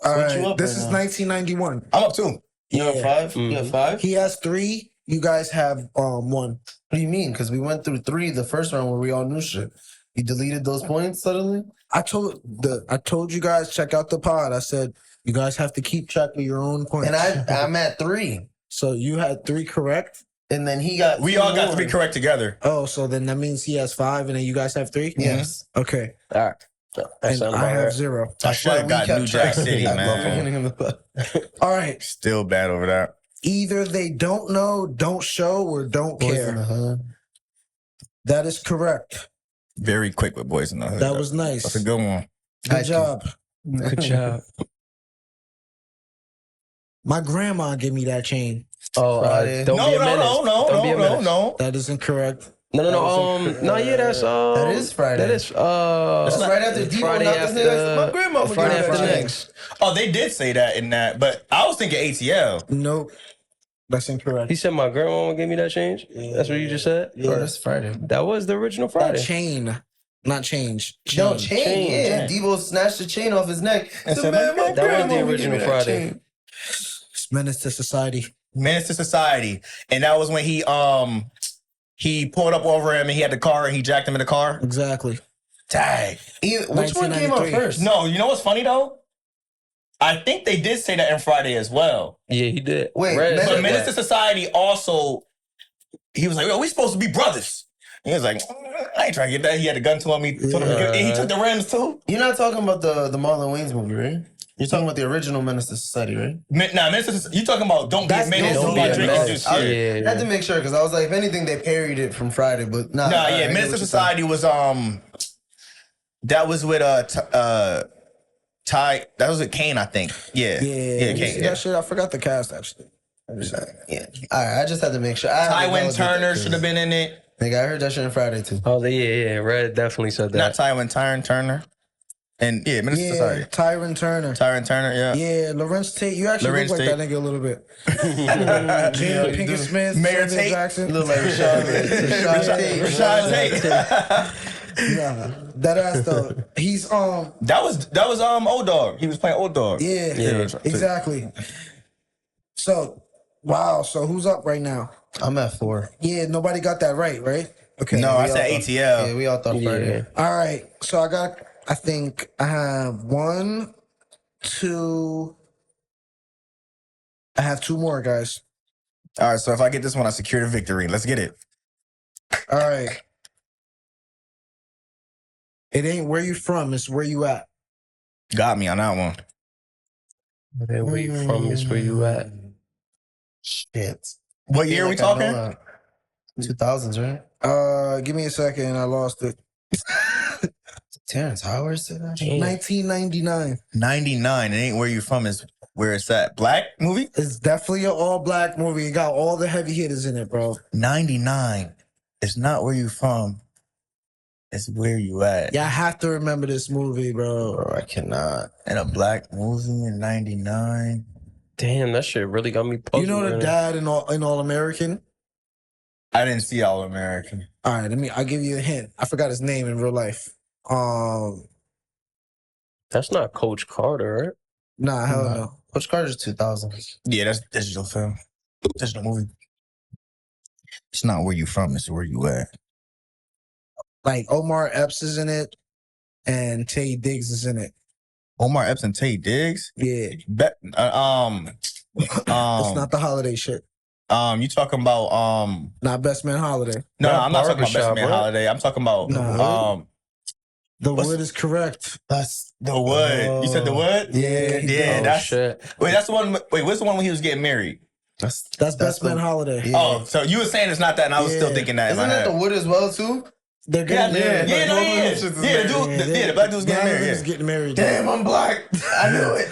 What you right, up this right is now? 1991. I'm up too. You have five? You have five? He has 3. You guys have 1. What do you mean? Because we went through 3 the first round where we all knew shit. You deleted those points suddenly? I told you guys check out the pod. I said you guys have to keep track of your own points. And I'm at 3. So you had 3 correct. And then he got We 2 all got more. 3 correct together. Oh, so then that means he has 5, and then you guys have 3. Yes. Okay. All right. That And sounds I about have right. 0. I should have got New Jack City, man. All right. Still bad over that. Either they don't know, don't show, or don't Boys in care. the Hood. That is correct. Very quick with Boys in the Hood. That was nice. That's a good one. Good job. Good job. My grandma gave me that chain. Oh, Friday. don't be a menace. Don't be a menace. no. That is incorrect. No. No, yeah, that's That is Friday. That is That's right after Devo Friday knocked his nigga. after My grandma would Friday give me after that next. Oh, they did say that in that, but I was thinking ATL. Nope. That's incorrect. He said my grandma gave me that change. That's what you just said. Oh, that's Friday. That was the original That Friday. chain, not change. No, Chain. chain. Yeah, Devo snatched the chain off his neck. And So, said, man, my that was the grandma would give original me that Friday. chain. It's menace to society. Menace to Society. And that was when he pulled up over him and he had the car and he jacked him in the car. Exactly. Dang. Which one came out 1993. first? No, you know what's funny though? I think they did say that in Friday as well. Yeah, he did. Wait, Red Menace- But said Menace to that. Society also, he was like, "Yo, we supposed to be brothers." He was like, "I ain't trying to get that." He had a gun to him. He took the rims too. You're not talking about the Marlon Wayans movie, right? You're talking about the original Menace to Society, right? Nah, Menace to Society, you talking about don't That's get menace Don't by Be a drinking Menace. juice. I Yeah. had to make sure because I was like, if anything, they parried it from Friday, but nah. Nah, I yeah, get Menace to what you're Society was that was with Ty. That was with Kane, I think. Yeah, Yeah. Kane. See Yeah. that shit? I forgot the cast actually. saying. Yeah. All right, I just had to make sure. I had to Tywin validate Turner that, should have been in it. Nigga, I heard that shit on Friday too. Oh, yeah. Red definitely said Not that. Tywin Turner. And yeah, Menace to Yeah, Society. Tyron Turner. Tyron Turner, yeah. Yeah, Lorenz Tate. You actually Lorenz look like Tate. that nigga a little bit. Gina Pinkett Smith, Mayor Samuel Tate. Jackson. Look like Rashad Tate. Nah, that ass though. He's That was Old Dog. He was playing Old Dog. yeah, Rashad Tate. exactly. So wow, so who's up right now? I'm at 4. Yeah, nobody got that right? Okay. No, I We all said thought- ATL. Yeah, we all thought Friday. Yeah. All right. So I think I have 1, 2. I have 2 more, guys. All right, so if I get this one, I secure the victory. Let's get it. All right. It ain't where you from, it's where you at. Got me on that one. Where you from is where you at. Shit. What year are we talking? 2000s, right? Give me a second. I lost it. Terrence Howard said that shit? Damn. 1999. 99. It ain't where you from is where it's at. Black movie? It's definitely an all black movie. It got all the heavy hitters in it, bro. 99. It's not where you from. It's where you at. Y'all have to remember this movie, bro. Bro, I cannot. In a black movie in '99. Damn, that shit really got me puzzled. You know the man. dad in All American? I didn't see All American. All right, I'll give you a hint. I forgot his name in real life. That's not Coach Carter, right? Nah, hell no. Coach Carter's 2000. Yeah, that's digital film. Digital movie. It's not where you from, it's where you at. Like Omar Epps is in it, and Tay Diggs is in it. Omar Epps and Tay Diggs? Yeah. It's It's not the holiday shit. You talking about Not Best Man Holiday. No, I'm not talking about Best Barbershop, Man bro. Holiday. I'm talking about The what's- Wood is correct. that's the Wood. You said the Wood? Yeah, Oh, that's shit. wait, that's the one. Wait, what's the one when he was getting married? That's Best Man Holiday. Yeah. Oh, so you were saying it's not that, and I was still Yeah. thinking that. in Isn't my that head. the Wood as well, too? They're Yeah, getting married. yeah, no, yeah, the black dude's getting married. Is Yeah, getting married. Damn, I'm black. I knew it.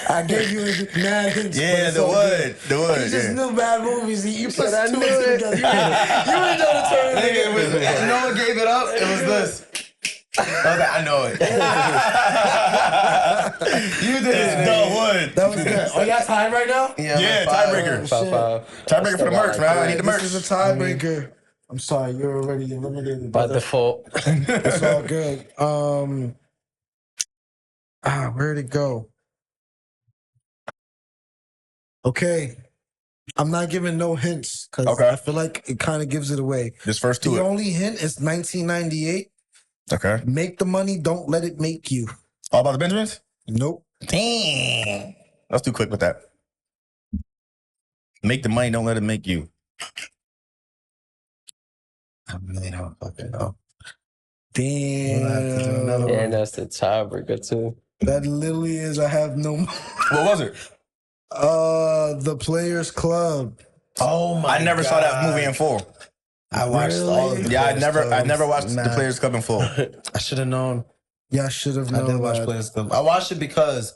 I gave you mad hints. but yeah, it's the all good. Wood, the Wood. You just Yeah. knew bad movies. You put said I two knew and two it. together. You ain't know the turn. Nigga, it was, no one gave it up. It was this. I was like, I know it. You did It's it. the nigga. Wood. That was good. Oh, y'all tied right now? Yeah, five. tiebreaker. Oh, shit. 5-5. Tiebreaker for the merch, man. I need the merch. This is a tiebreaker. I'm sorry, you're already eliminated. By brother. default. It's all good. Where'd it go? Okay. I'm not giving no hints because Okay. I feel like it kind of gives it away. This first The to it. only hint is 1998. Okay. Make the money, don't let it make you. All about the Benjamins? Nope. Damn. That's too quick with that. Make the money, don't let it make you. I really don't fucking know. Damn. We'll have to do another one. And that's the tiebreaker, too. That literally is I have no What was it? The Players Club. Oh my I never saw that movie in full. I watched Really? all of the Yeah, I Players never Clubs. watched the Nah, Players Club in full. I should have known. Y'all should have I known. did watch that. Players Club. I watched it because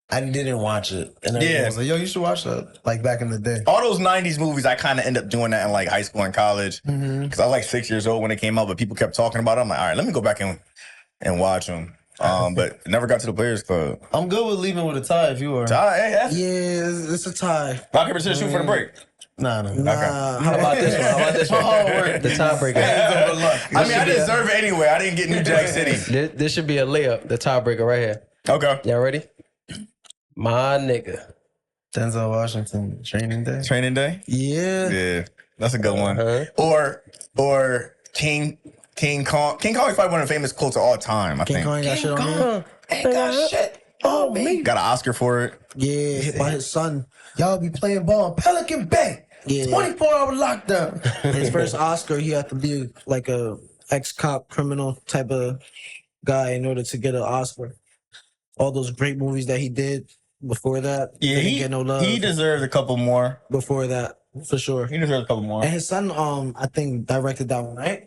I didn't watch it. And everyone was like, yo, you should watch that. Like back in the day. All those 90s movies, I kind of end up doing that in like high school and college. Mm-hmm. Because I was like 6 years old when it came out, but people kept talking about it. I'm like, all right, let me go back and watch them. But never got to the Players Club. I'm good with leaving with a tie if you are. Hey, Yeah, it's a tie. rock, paper, scissors, shoot for the break. Nah. Nah, How about this one? How about this one? The tiebreaker. I mean, I deserve it anyway. I didn't get New Jack City. This should be a layup. The tiebreaker right here. Okay. Y'all ready? My nigga. Denzel Washington, Training Day. Training Day? Yeah. Yeah, that's a good one. Uh-huh. Or King Kong. King Kong is probably one of the famous quotes of all time, I King think. Kong got shit on here. Ain't got shit on me. Got an Oscar for it. Yeah, hit by his son. Y'all be playing ball in Pelican Bay. Yeah. 24-hour lockdown. His first Oscar, he had to be like a ex-cop criminal type of guy in order to get an Oscar. All those great movies that he did before that, Yeah, didn't get no love. he deserved a couple more. Before that, for sure. He deserved a couple more. And his son, I think directed that one, right?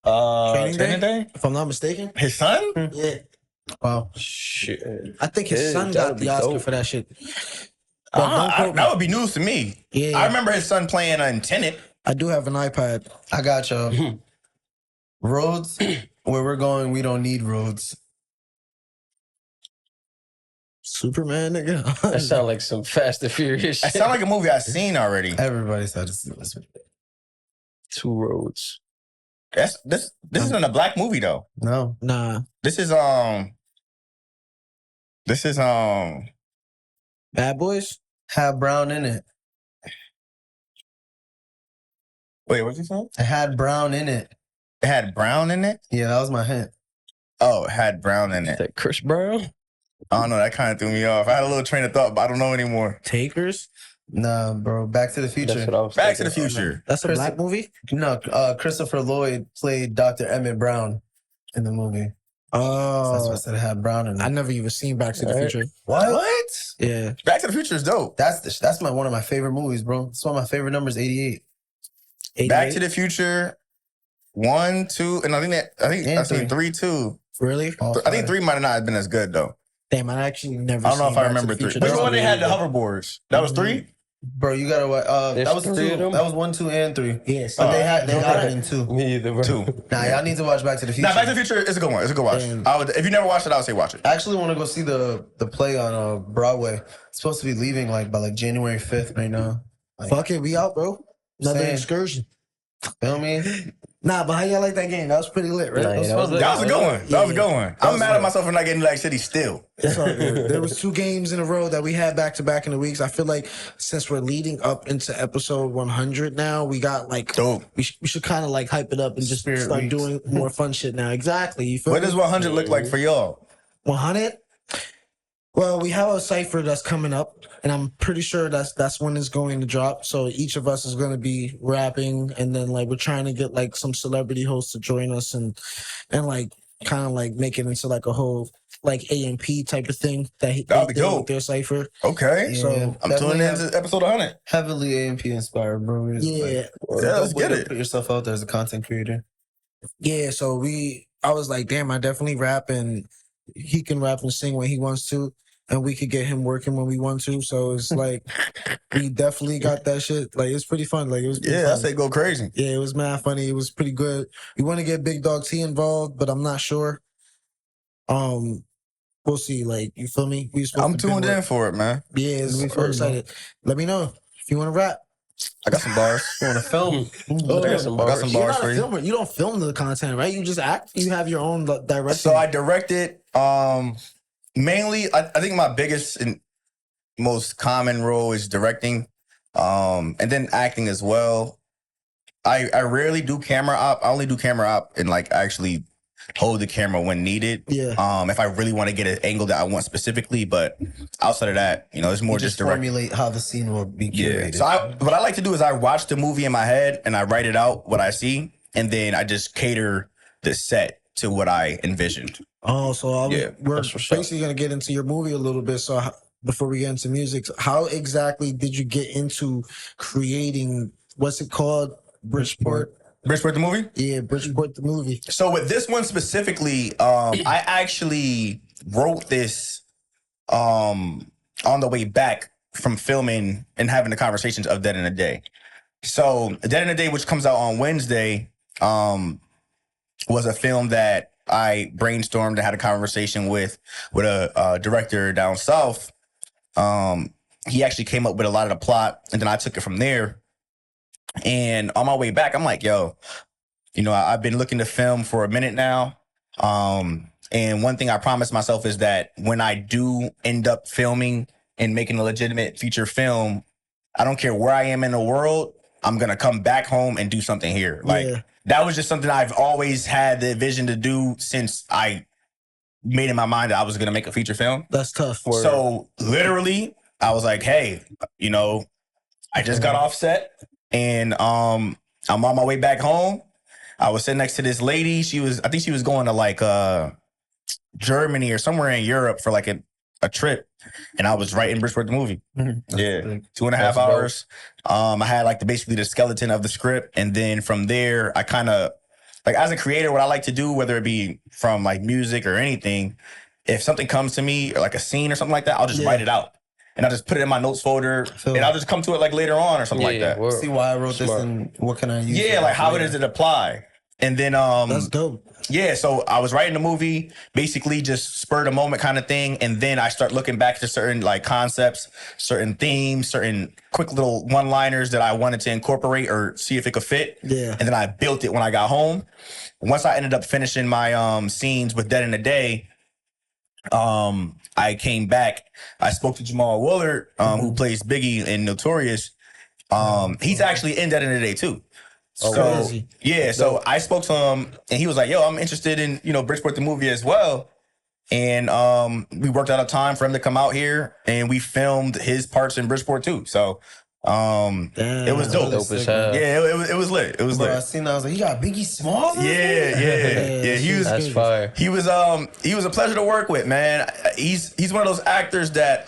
Training Day? If I'm not mistaken. His son? Yeah, Wow. Shit. I think his Yeah, son that'd got be the Oscar dope. for that shit. But don't quote me. That would be news to me. Yeah. I remember his son playing in Tenet. I do have an iPad. I got y'all. Roads, where we're going, we don't need roads. Superman, nigga. That sound like some Fast and Furious That shit. sounds like a movie I've seen already. Everybody said this. Two roads. This isn't a black movie though. No. Nah, This is Bad Boys. Had Brown in it. wait, what's he saying? It had Brown in it. It had Brown in it? Yeah, that was my hint. Oh, it had Brown in it. That Chris Brown? I don't know, that kind of threw me off. I had a little train of thought, but I don't know anymore. Takers. Nah, bro. Back to the That's Future. what I was Back to the thinking. Future. That's a black movie. No, Christopher Lloyd played Dr. Emmett Brown in the movie. That's why I Oh, said it had Brown in I it. never even seen Back to the Alright. Future. What? Yeah, Back to the Future is dope. That's one of my favorite movies, bro. It's one of my favorite numbers, 88. 88? Back to the Future 1, 2, and I think And I've seen 3 too. Really? All I think five. 3 might have not been as good though. Damn, I actually never. I don't know seen if I Back to remember the 3. Future. Which That's one they had the really hoverboards? That was 3? Bro, you gotta watch. There's That was 3 of them? That was 1, 2, and 3. Yes. But they got it in 2. Me either, bro. 2. Nah, y'all need to watch Back to the Future. Nah, Back to the Future is a good one. It's a good watch. If you never watched it, I would say watch it. I actually want to go see the play on Broadway. It's supposed to be leaving by January 5th right now. Fuck it, we out, bro. Another Same. excursion. Feel me? Nah, but how y'all like that game? That was pretty lit, right? Nah, yeah, that was lit. That was a good one. That was a good one. I'm mad at myself for not getting like City still. It's all good. There was 2 games in a row that we had back to back in the weeks. I feel like since we're leading up into episode 100 now, we got like Dope. we should kind of like hype it up and just Spirit start weeks. doing more fun shit now. Exactly. You feel What me? does 100 look like for y'all? 100? Well, we have a cipher that's coming up, and I'm pretty sure that's when it's going to drop. So each of us is going to be rapping, and then like we're trying to get like some celebrity hosts to join us and like kind of like make it into like a whole like A&P type of thing that That'd be they do dope. with their cipher. Okay. So I'm Definitely tuning into episode 100. Heavily A&P inspired, bro. It's yeah, it's a Yeah, let's dope way get to it. Put yourself out there as a content creator. yeah. So I was like, damn, I definitely rap, and he can rap and sing when he wants to. And we could get him working when we want to. So it's like, we definitely got that shit. Like, it's pretty fun. Like, it was pretty Yeah, I fun. say go crazy. Yeah, it was mad funny. It was pretty good. We want to get Big Dog T involved, but I'm not sure. We'll see. Like, you feel me? I'm tuned in for it, man. Yeah, It'll be we're fun, excited. Let me know if you want to rap. I got some bars. You want to film? Oh, I got some I got bars. some You're bars not for a you. filmer. You don't film the content, right? You just act. You have your own direction. So I directed. Mainly, I think my biggest and most common role is directing, and then acting as well. I rarely do camera op. I only do camera op and like actually hold the camera when needed. Yeah. If I really want to get an angle that I want specifically, but outside of that, it's more You just just direct. formulate how the scene will be Yeah. curated. So what I like to do is I watch the movie in my head and I write it out what I see, and then I just cater the set to what I envisioned. Oh, so Yeah, we're that's what's up. basically gonna get into your movie a little bit. So before we get into music, how exactly did you get into creating? What's it called? Bridgeport. Bridgeport the Movie. Yeah, Bridgeport the movie. So with this one specifically, I actually wrote this on the way back from filming and having the conversations of Dead in a Day. So Dead in a Day, which comes out on Wednesday, was a film that I brainstormed and had a conversation with a director down south. He actually came up with a lot of the plot, and then I took it from there. And on my way back, I'm like, yo, I've been looking to film for a minute now. And one thing I promised myself is that when I do end up filming and making a legitimate feature film, I don't care where I am in the world, I'm going to come back home and do something here. Like, that was just something I've always had the vision to do since I made in my mind that I was going to make a feature film. That's tough. So literally, I was like, hey, I just got off set and I'm on my way back home. I was sitting next to this lady. I think she was going to like Germany or somewhere in Europe for like a trip. And I was right in Bridgeport the Movie. Yeah. 2.5 hours. I had like basically the skeleton of the script. And then from there, I kind of like, as a creator, what I like to do, whether it be from like music or anything, if something comes to me or like a scene or something like that, I'll just write it out. And I'll just put it in my notes folder, and I'll just come to it like later on or something like that. See why I wrote this and what can I use? Yeah, like how does it apply? And then that's dope. Yeah, so I was writing the movie, basically just spurred a moment kind of thing, and then I start looking back to certain like concepts, certain themes, certain quick little one-liners that I wanted to incorporate or see if it could fit. Yeah. And then I built it when I got home. Once I ended up finishing my scenes with Dead in the Day, I came back. I spoke to Jamal Willard, who plays Biggie in Notorious. He's actually in Dead in the Day too. So crazy. yeah, so I spoke to him and he was like, yo, I'm interested in, Bridgeport the Movie as well. And we worked out a time for him to come out here and we filmed his parts in Bridgeport too. So it was dope. Dope as hell. Yeah, it was lit. It was Bro, I lit. seen that. I was like, you got Biggie Small? Yeah. That's fire. He was a pleasure to work with, man. He's one of those actors that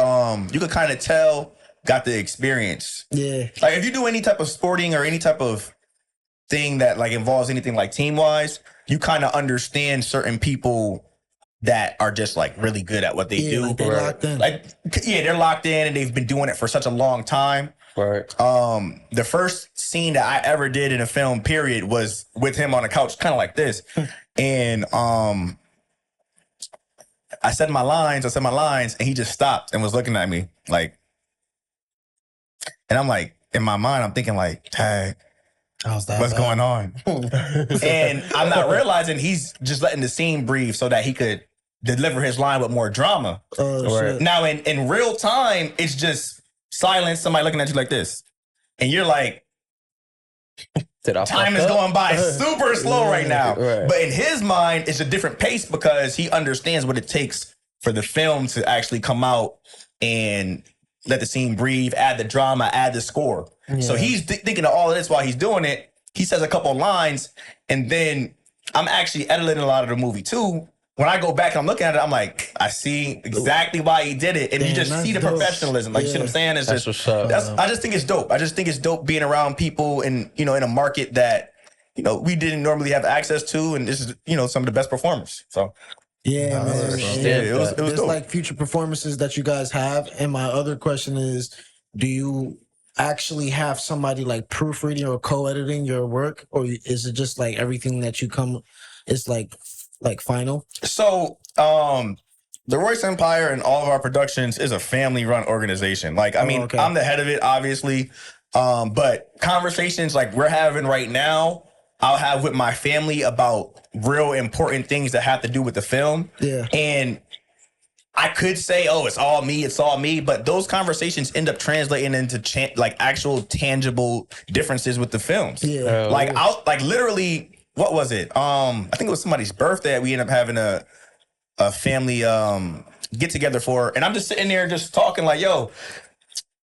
you could kind of tell got the experience. Yeah. Like if you do any type of sporting or any type of thing that like involves anything like team wise, you kind of understand certain people that are just like really good at what they do. Like they're locked in. Like, yeah, they're locked in and they've been doing it for such a long time. Right. The first scene that I ever did in a film, period, was with him on a couch, kind of like this. And I said my lines, and he just stopped and was looking at me like, and I'm like, in my mind, I'm thinking like, hey, what's going on? And I'm not realizing he's just letting the scene breathe so that he could deliver his line with more drama. Shit. Now, in real time, it's just silence, somebody looking at you like this. And you're like, time is going by super slow right now. Right. But in his mind, it's a different pace because he understands what it takes for the film to actually come out and let the scene breathe, add the drama, add the score. Yeah. So he's thinking of all of this while he's doing it. He says a couple of lines, and then I'm actually editing a lot of the movie too. When I go back and I'm looking at it, I'm like, I see exactly why he did it. And you just see the professionalism. Like, you see what I'm saying? It's that's just, what's up. I just think it's dope. I just think it's dope being around people and, in a market that, we didn't normally have access to. And this is, some of the best performers. So. Yeah, man. It was There's dope. like future performances that you guys have. And my other question is, do you actually have somebody like proofreading or co-editing your work? Or is it just like everything that you come is like final? So, the Royce Empire and all of our productions is a family-run organization. Like, I mean, I'm the head of it, obviously. But conversations like we're having right now, I'll have with my family about real important things that have to do with the film. Yeah. And I could say, it's all me, but those conversations end up translating into actual tangible differences with the films. Yeah. Like literally, what was it? I think it was somebody's birthday. We ended up having a family get together for, and I'm just sitting there just talking like, yo,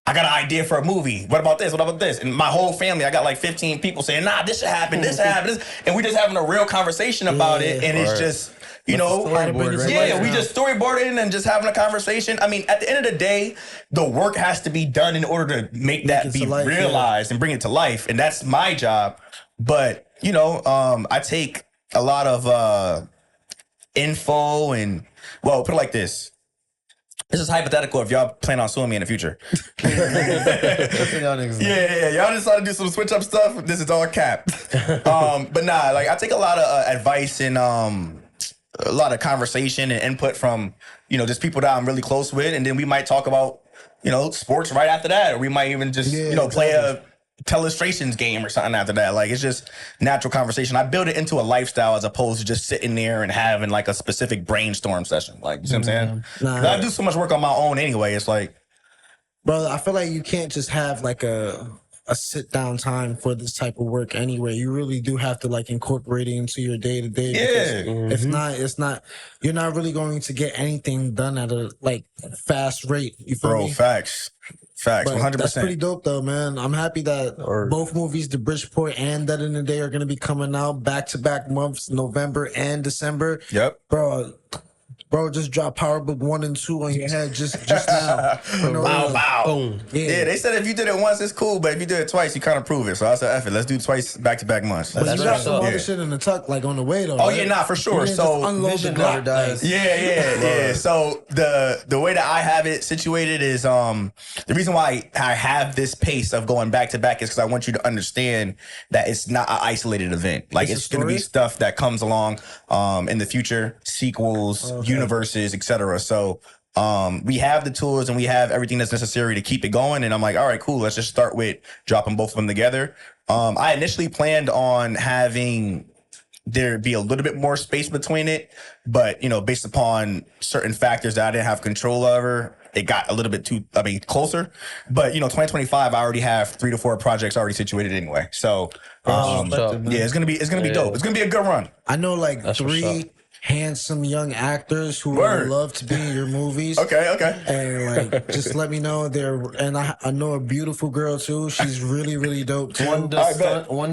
I got an idea for a movie. What about this? What about this? And my whole family, I got like 15 people saying, nah, this should happen, this should happen. And we just having a real conversation about it. And it's just, we just storyboarding and just having a conversation. I mean, at the end of the day, the work has to be done in order to make that be realized and bring it to life. And that's my job. But, I take a lot of info and, put it like this. This is hypothetical if y'all plan on suing me in the future. Yeah. Y'all decide to do some switch up stuff. This is all cap. But nah, like I take a lot of advice and a lot of conversation and input from, just people that I'm really close with. And then we might talk about, sports right after that. Or we might even just, play a illustrations game or something after that. Like, it's just natural conversation. I build it into a lifestyle as opposed to just sitting there and having like a specific brainstorm session. Like, you see what I'm saying? I do so much work on my own anyway. It's like, brother, I feel like you can't just have like a sit down time for this type of work anyway. You really do have to like incorporate it into your day to day. Yeah. If not, you're not really going to get anything done at a like fast rate. You feel me? Facts. Facts, 100%. That's pretty dope, though, man. I'm happy that both movies, The Bridgeport and Dead in the Day, are going to be coming out back-to-back months, November and December. Yep. Bro, just drop Power Book 1 and 2 on your head just now. Wow. Boom. Yeah, they said if you did it once, it's cool, but if you do it twice, you kind of prove it. So I said, F it, let's do twice back-to-back months. But you got some other shit in the tuck, like on the way, though. Oh, right? yeah, nah, for sure. So unload the never dies. Yeah. So the way that I have it situated is the reason why I have this pace of going back to back is because I want you to understand that it's not an isolated event. Like, it's going to be stuff that comes along in the future, sequels, universes, etc. So we have the tools and we have everything that's necessary to keep it going. And I'm like, all right, cool. Let's just start with dropping both of them together. I initially planned on having there be a little bit more space between it, but based upon certain factors that I didn't have control over, it got a little bit closer. But 2025, I already have 3 to 4 projects already situated anyway. So it's gonna be dope. It's gonna be a good run. I know like 3 handsome young actors who would love to be in your movies. Okay. And like, just let me know and I know a beautiful girl too. She's really, really dope too. One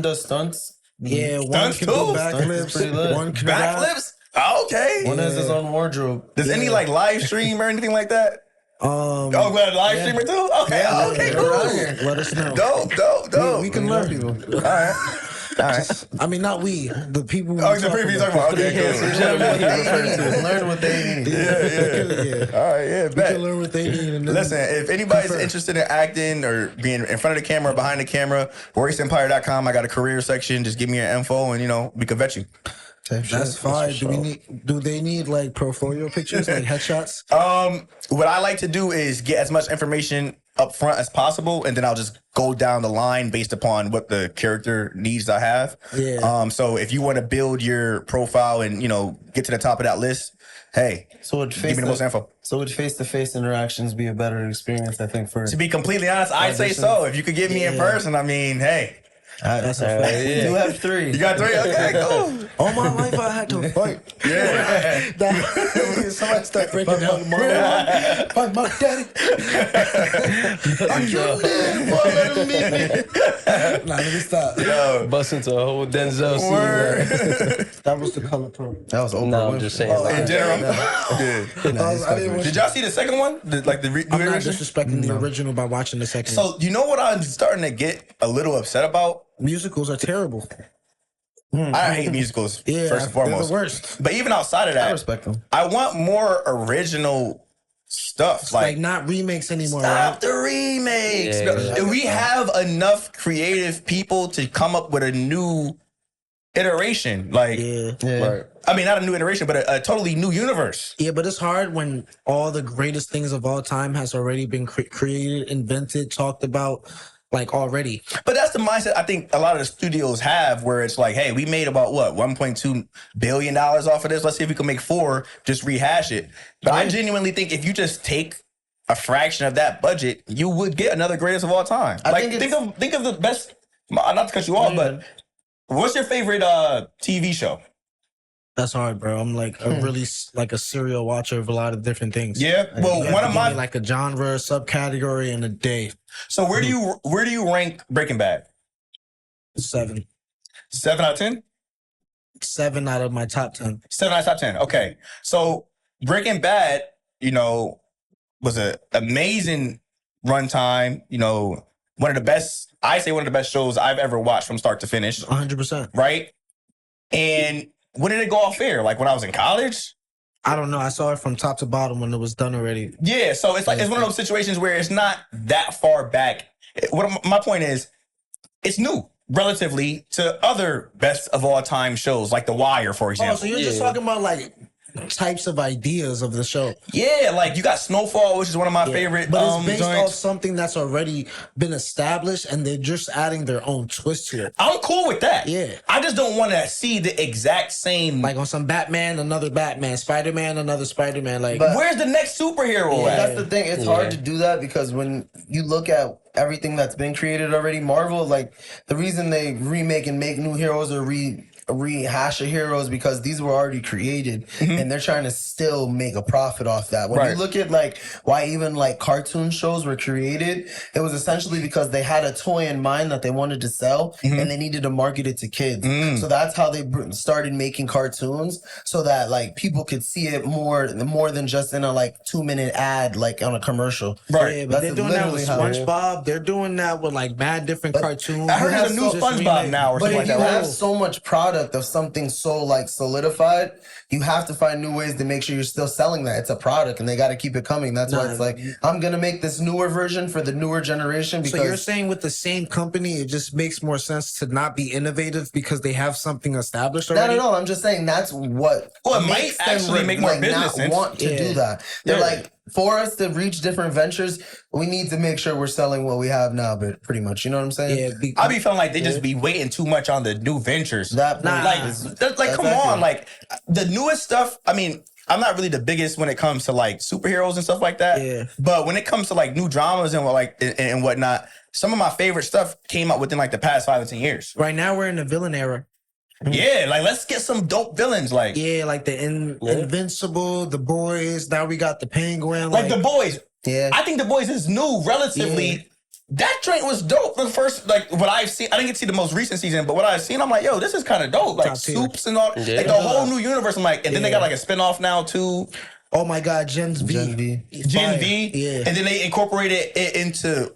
does stunts. Yeah, one Stunts can too? do backflips. One can Backflips? Oh, okay. One has his own wardrobe. Does any like live stream or anything like that? Live streamer too? Okay, cool. Let us know. Dope. We can learn people. All right. All right. I mean, not we, the people. Oh, the people you talking about. Okay, cool. Learn what they need. Yeah. All right, yeah, We bet. can learn what they need. And then Listen, if anybody's interested in acting or being in front of the camera, behind the camera, WarriorEmpire.com. I got a career section. Just give me your info and, we can vet you. that's fine. Do they need like portfolio pictures, like headshots? What I like to do is get as much information up front as possible, and then I'll just go down the line based upon what the character needs I have. Yeah. So if you want to build your profile and, get to the top of that list, hey, give me the most info. So would face-to-face interactions be a better experience, I think, for... To be completely honest, I'd say so. If you could get me in person, I mean, hey. That's a fact. You have 3. You got 3? Okay, cool. All my life I had to fight. Yeah. Somebody start breaking down the mom. Fight my daddy. I'm your man. Boy, let him beat me. Nah, let me stop. Yo. Bust into a whole Denzel scene. Word. That was the color pro. That was Oprah. No, I'm just saying. In general. Yeah. Did y'all see the second one? I'm not disrespecting the original by watching the second. So, you know what I'm starting to get a little upset about? Musicals are terrible. I hate musicals, Yeah, first and foremost. they're the worst. But even outside of that, I respect them. I want more original stuff. Like not remakes anymore. Stop Right? the remakes. Yeah. We have enough creative people to come up with a new iteration. Like, Yeah. Right. I mean, not a new iteration, but a totally new universe. Yeah, but it's hard when all the greatest things of all time has already been created, invented, talked about, like already. But that's the mindset I think a lot of the studios have, where it's like, hey, we made about what, $1.2 billion off of this. Let's see if we can make 4, just rehash it. But I genuinely think if you just take a fraction of that budget, you would get another greatest of all time. Think of the best, not to cut you off, but what's your favorite TV show? That's hard, bro. I'm like a really like a serial watcher of a lot of different things. Yeah. Well, You have one to of give my me, like a genre, subcategory, in a day. So where do you rank Breaking Bad? 7. 7 out of 10? 7 out of my top 10. 7 out of top 10. Okay. So Breaking Bad, was an amazing runtime. One of the best shows I've ever watched from start to finish. 100%. Right? And when did it go off air? Like when I was in college? I don't know. I saw it from top to bottom when it was done already. Yeah. So it's like it's one of those situations where it's not that far back. My point is, it's new relatively to other best of all time shows like The Wire, for example. Oh, so you're just talking about like types of ideas of the show. Yeah, like you got Snowfall, which is one of my favorite. But it's based joints. off something that's already been established, and they're just adding their own twist to it. I'm cool with that. Yeah. I just don't want to see the exact same. Like on some Batman, another Batman, Spider-Man, another Spider-Man. Like, where's the next superhero at? That's the thing. It's hard to do that because when you look at everything that's been created already, Marvel, like the reason they remake and make new heroes or rehash of heroes because these were already created and they're trying to still make a profit off that. When you look at like why even like cartoon shows were created, it was essentially because they had a toy in mind that they wanted to sell and they needed to market it to kids. So that's how they started making cartoons so that like people could see it more than just in a like 2-minute ad like on a commercial. Right. yeah, but they're doing that with SpongeBob. They're doing that with like mad different cartoons. I heard there's a new SpongeBob now or But something if like you that. have so much product of something so like solidified, you have to find new ways to make sure you're still selling that. It's a product and they got to keep it coming. That's why it's like, I'm going to make this newer version for the newer generation. Because So you're saying with the same company, it just makes more sense to not be innovative because they have something established already? Not at all. I'm just saying that's what Well, it might makes them actually make more business not sense. want to do that. They're like, for us to reach different ventures, we need to make sure we're selling what we have now, but pretty much, you know what I'm saying? Yeah. I be feeling like they just be waiting too much on the new ventures. That Come on, like the newest stuff. I mean, I'm not really the biggest when it comes to like superheroes and stuff like that. Yeah. But when it comes to like new dramas and and whatnot, some of my favorite stuff came out within like the past 5 to 10 years. Right now we're in the villain era. Yeah, like let's get some dope villains. Like like the Invincible, the Boys. Now we got the Penguin. like the Boys. Yeah. I think the Boys is new relatively. Yeah. That joint was dope. The first, like what I've seen, I didn't get to see the most recent season, but what I've seen, I'm like, yo, this is kind of dope. Like Top tier. Soups and all, like the whole new universe. I'm like, and then they got like a spinoff now too. Oh my God, Gen V. Gen V, yeah. and then they incorporated it into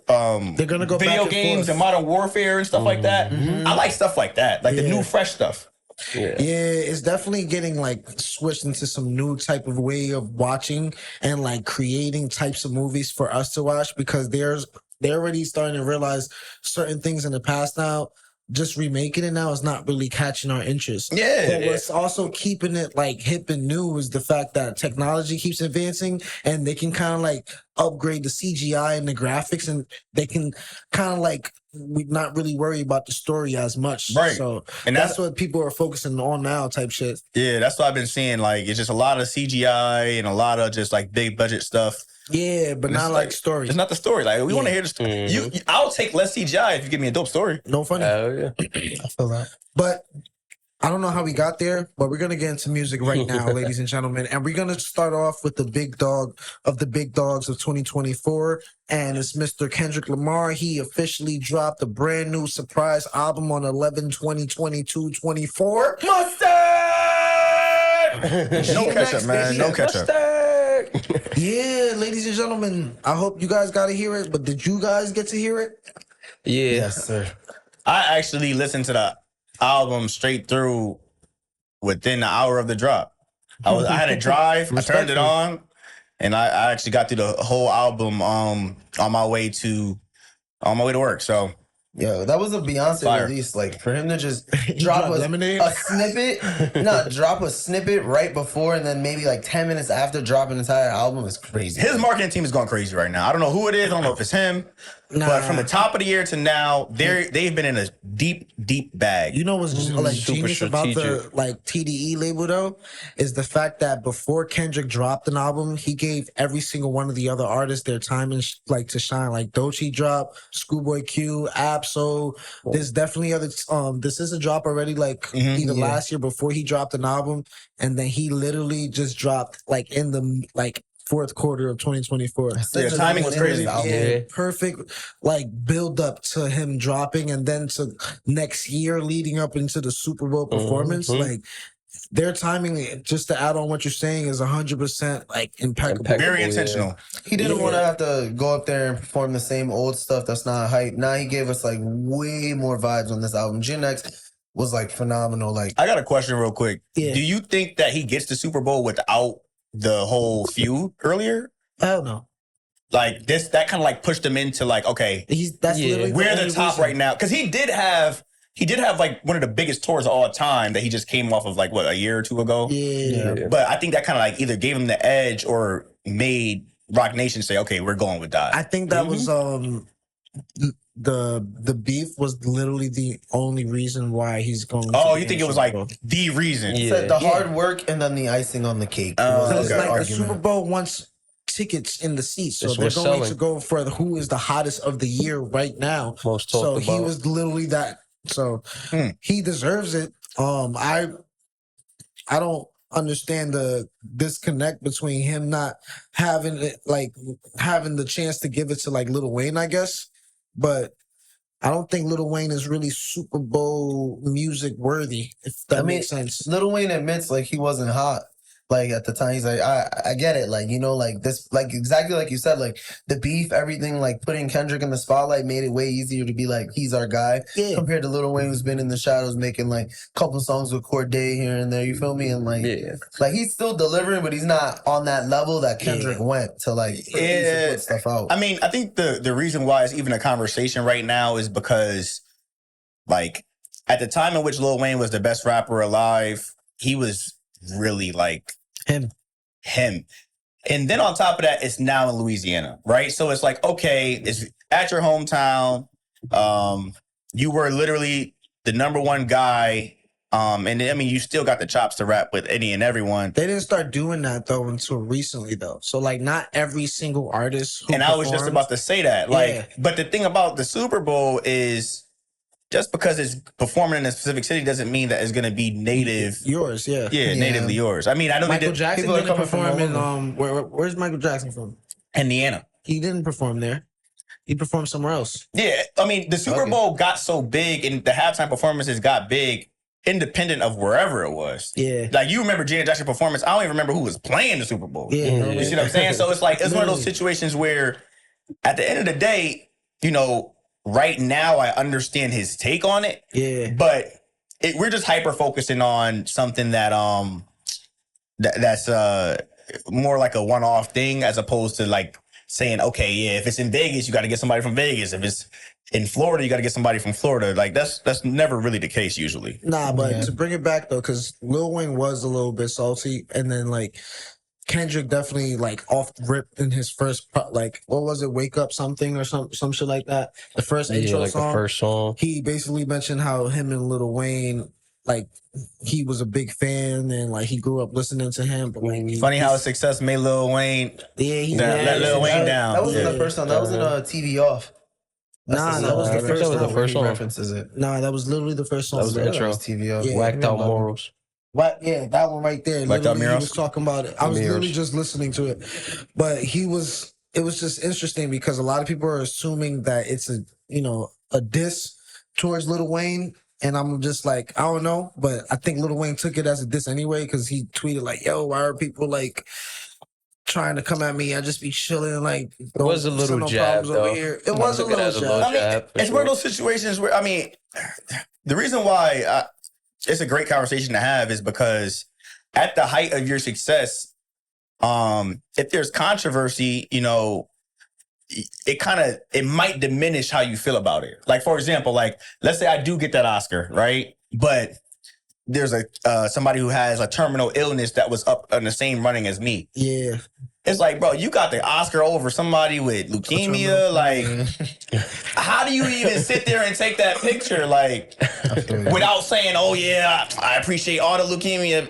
They're gonna go video back and games forth. and Modern Warfare and stuff like that. I like stuff like that, like the new fresh stuff. Yeah. It's definitely getting like switched into some new type of way of watching and like creating types of movies for us to watch, because they're already starting to realize certain things in the past now. Just remaking it now is not really catching our interest. Yeah. But what's also keeping it like hip and new is the fact that technology keeps advancing, and they can kind of like upgrade the CGI and the graphics, and they can kind of like we not really worry about the story as much. Right. So And that's what people are focusing on now, type shit. Yeah, that's what I've been seeing. Like, it's just a lot of CGI and a lot of just like big budget stuff. Yeah, but And not it's like story. It's not the story. Like, we want to hear the story. I'll take less CGI if you give me a dope story. No funny. Yeah. I feel that. But I don't know how we got there, but we're gonna get into music right now, ladies and gentlemen, and we're gonna start off with the big dog of the big dogs of 2024, and it's Mr. Kendrick Lamar. He officially dropped a brand new surprise album on 11/20/22/24. No ketchup, man. No ketchup. Yeah, ladies and gentlemen, I hope you guys got to hear it, but did you guys get to hear it? Yeah. Yes, sir. I actually listened to the album straight through within the hour of the drop. I had a drive, I turned it on, and I actually got through the whole album on my way to work. So Yo, that was a Beyonce Fire. release. Like, for him to just drop dropped Lemonade? a snippet, drop a snippet right before, and then maybe like 10 minutes after dropping an entire album is crazy. his marketing team is going crazy right now. I don't know who it is. I don't know if it's him. But from the top of the year to now, they've been in a deep bag. You know what's like Super genius about the strategic. like TDE label though is the fact that before Kendrick dropped an album, he gave every single one of the other artists their time and like to shine. Like Doechii dropped, Schoolboy Q, Absol. There's definitely other. This is a drop already. Like either last year before he dropped an album, and then he literally just dropped like in the like fourth quarter of 2024. Yeah, timing was crazy. Yeah, perfect like build up to him dropping, and then to next year leading up into the Super Bowl performance. Like their timing, just to add on what you're saying, is 100% like impeccable. Very intentional. He didn't want to have to go up there and perform the same old stuff that's not hype. Now he gave us like way more vibes on this album. GNX was like phenomenal. Like, I got a question real quick. Yeah. Do you think that he gets the Super Bowl without the whole feud earlier? Hell no. Like that kind of like pushed him into like, okay, That's Yeah. literally we're only the top reason. right now. Because he did have like one of the biggest tours of all time that he just came off of like what, a year or two ago. Yeah. But I think that kind of like either gave him the edge or made Rock Nation say, okay, we're going with that. I think that was the beef was literally the only reason why he's going. Oh, to you the think it was Super like Bowl. the reason? Yeah. said the hard work and then the icing on the cake. Oh, was okay. It's the like the argument. Super Bowl wants tickets in the seats, so It's they're what's going selling. to go for who is the hottest of the year right now. Most So talked he about. was literally that. So he deserves it. I don't understand the disconnect between him not having it, like having the chance to give it to like Lil Wayne, I guess, but I don't think Lil Wayne is really Super Bowl music worthy, if that makes sense. Lil Wayne admits like he wasn't hot. Like at the time, he's like, I get it. Like, you know, like this, like exactly like you said, like the beef, everything, like putting Kendrick in the spotlight made it way easier to be like, he's our guy. Yeah. Compared to Lil Wayne, who's been in the shadows making like a couple songs with Corday here and there. You feel me? And like, like he's still delivering, but he's not on that level that Kendrick went to like put stuff out. I mean, I think the reason why it's even a conversation right now is because, like, at the time in which Lil Wayne was the best rapper alive, he was really like Him. And then on top of that, it's now in Louisiana, right? So it's like, okay, it's at your hometown. You were literally the number one guy. And I mean, you still got the chops to rap with any and everyone. They didn't start doing that though until recently though. So like not every single artist who And I was just performed- about to say that. Like, Yeah. but the thing about the Super Bowl is just because it's performing in a specific city doesn't mean that it's going to be native. yours, yeah. Yeah, natively yours. I mean, I know they Michael did Jackson people are didn't coming from perform all in where's Michael Jackson from? Indiana. He didn't perform there. He performed somewhere else. Yeah, I mean, the Super Okay. Bowl got so big and the halftime performances got big independent of wherever it was. Yeah. Like you remember Janet Jackson's performance. I don't even remember who was playing the Super Bowl. Yeah. You see what I'm saying? So it's like, it's one of those situations where at the end of the day, you know, right now I understand his take on it. Yeah. But we're just hyper focusing on something that that's more like a one-off thing as opposed to like saying, okay, yeah, if it's in Vegas, you got to get somebody from Vegas. If it's in Florida, you got to get somebody from Florida. Like that's never really the case usually. Nah, but to bring it back though, because Lil Wayne was a little bit salty, and then like Kendrick definitely like off rip in his first like what was it, Wake Up something or some shit like that. The first intro like song. the first song. He basically mentioned how him and Lil Wayne, like he was a big fan and like he grew up listening to him. But like, Funny how his success made Lil Wayne let Lil Wayne down. That wasn't the first song. That was in TV Off. Nah, that was the first that was the song. first song. References it. Nah, that was literally the first song. That was the intro. TV Off. Yeah. Whacked Out Morals. What? Yeah, that one right there. Like that Literally, he Miros? was talking about it. I was literally just listening to it, but it was just interesting because a lot of people are assuming that it's a diss towards Lil Wayne, and I'm just like, I don't know, but I think Lil Wayne took it as a diss anyway because he tweeted like, "Yo, why are people like trying to come at me? I just be chilling." Like, it was a little jab, though. It was a little jab. I mean, it's one of those situations where, I mean, the reason why it's a great conversation to have is because at the height of your success, if there's controversy, you know, it might diminish how you feel about it. Like, for example, like, let's say I do get that Oscar, right? But there's somebody who has a terminal illness that was up in the same running as me. Yeah. It's like, bro, you got the Oscar over somebody with leukemia. Like, how do you even sit there and take that picture, like, without saying, "Oh yeah, I appreciate all the leukemia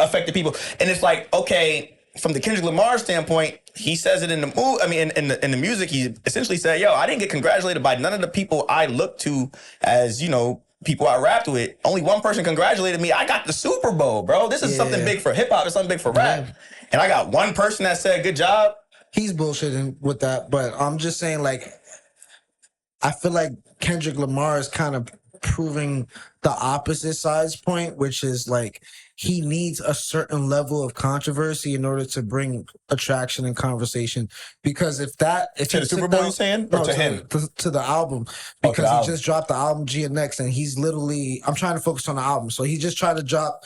affected people"? And it's like, okay, from the Kendrick Lamar standpoint, he says it in the movie. I mean, in the music, he essentially said, "Yo, I didn't get congratulated by none of the people I look to as, you know, people I rapped with. Only one person congratulated me. I got the Super Bowl, bro. This is something big for hip hop. It's something big for rap." And I got one person that said, "Good job." He's bullshitting with that, but I'm just saying, like, I feel like Kendrick Lamar is kind of proving the opposite side's point, which is like he needs a certain level of controversy in order to bring attraction and conversation. Because if to the Super Bowl, you saying, or to him, to the album, because he just dropped the album GNX, and he's literally, I'm trying to focus on the album, so he just tried to drop.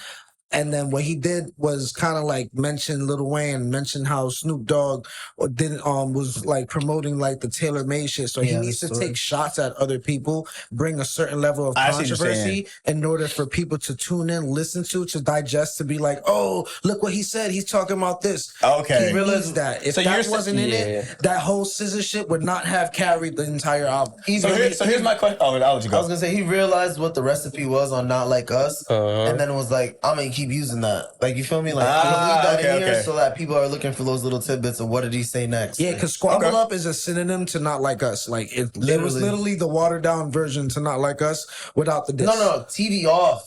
And then what he did was kind of like mention Lil Wayne, mention how Snoop Dogg was like promoting like the tailor-made shit. So he needs to take shots at other people, bring a certain level of controversy in order for people to tune in, listen to digest, to be like, "Oh, look what he said. He's talking about this." Okay. He realized that. If that wasn't in it, that whole scissor shit would not have carried the entire album. So here's my question. Oh, I'll let you go. I was gonna say he realized what the recipe was on Not Like Us, and then it was like, I'm gonna keep using that. Like, you feel me? Like, I'm gonna leave that in here so that people are looking for those little tidbits of what did he say next. Yeah, because Squabble Up is a synonym to Not Like Us. Like, it was literally the watered down version to Not Like Us without the diss. No. TV Off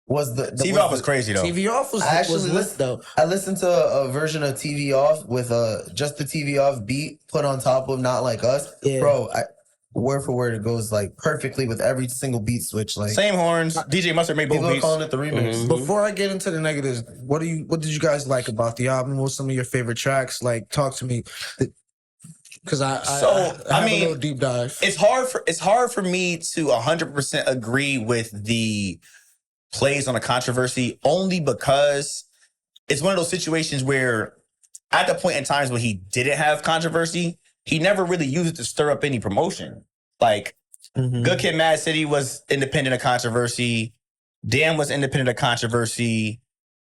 was the TV Off was crazy though. TV Off was lit though. I listened to a version of TV Off with just the TV Off beat put on top of Not Like Us. Yeah. Bro, word for word, it goes like perfectly with every single beat switch. Like, same horns. DJ Mustard made both beats. People are calling it the remix. Before I get into the negatives, what did you guys like about the album? What's some of your favorite tracks? Like, talk to me. Because I have a little deep dive. It's hard for me to 100% agree with the plays on a controversy, only because it's one of those situations where at the point in times when he didn't have controversy, he never really used it to stir up any promotion. Like, Good Kid, Mad City was independent of controversy. Damn was independent of controversy.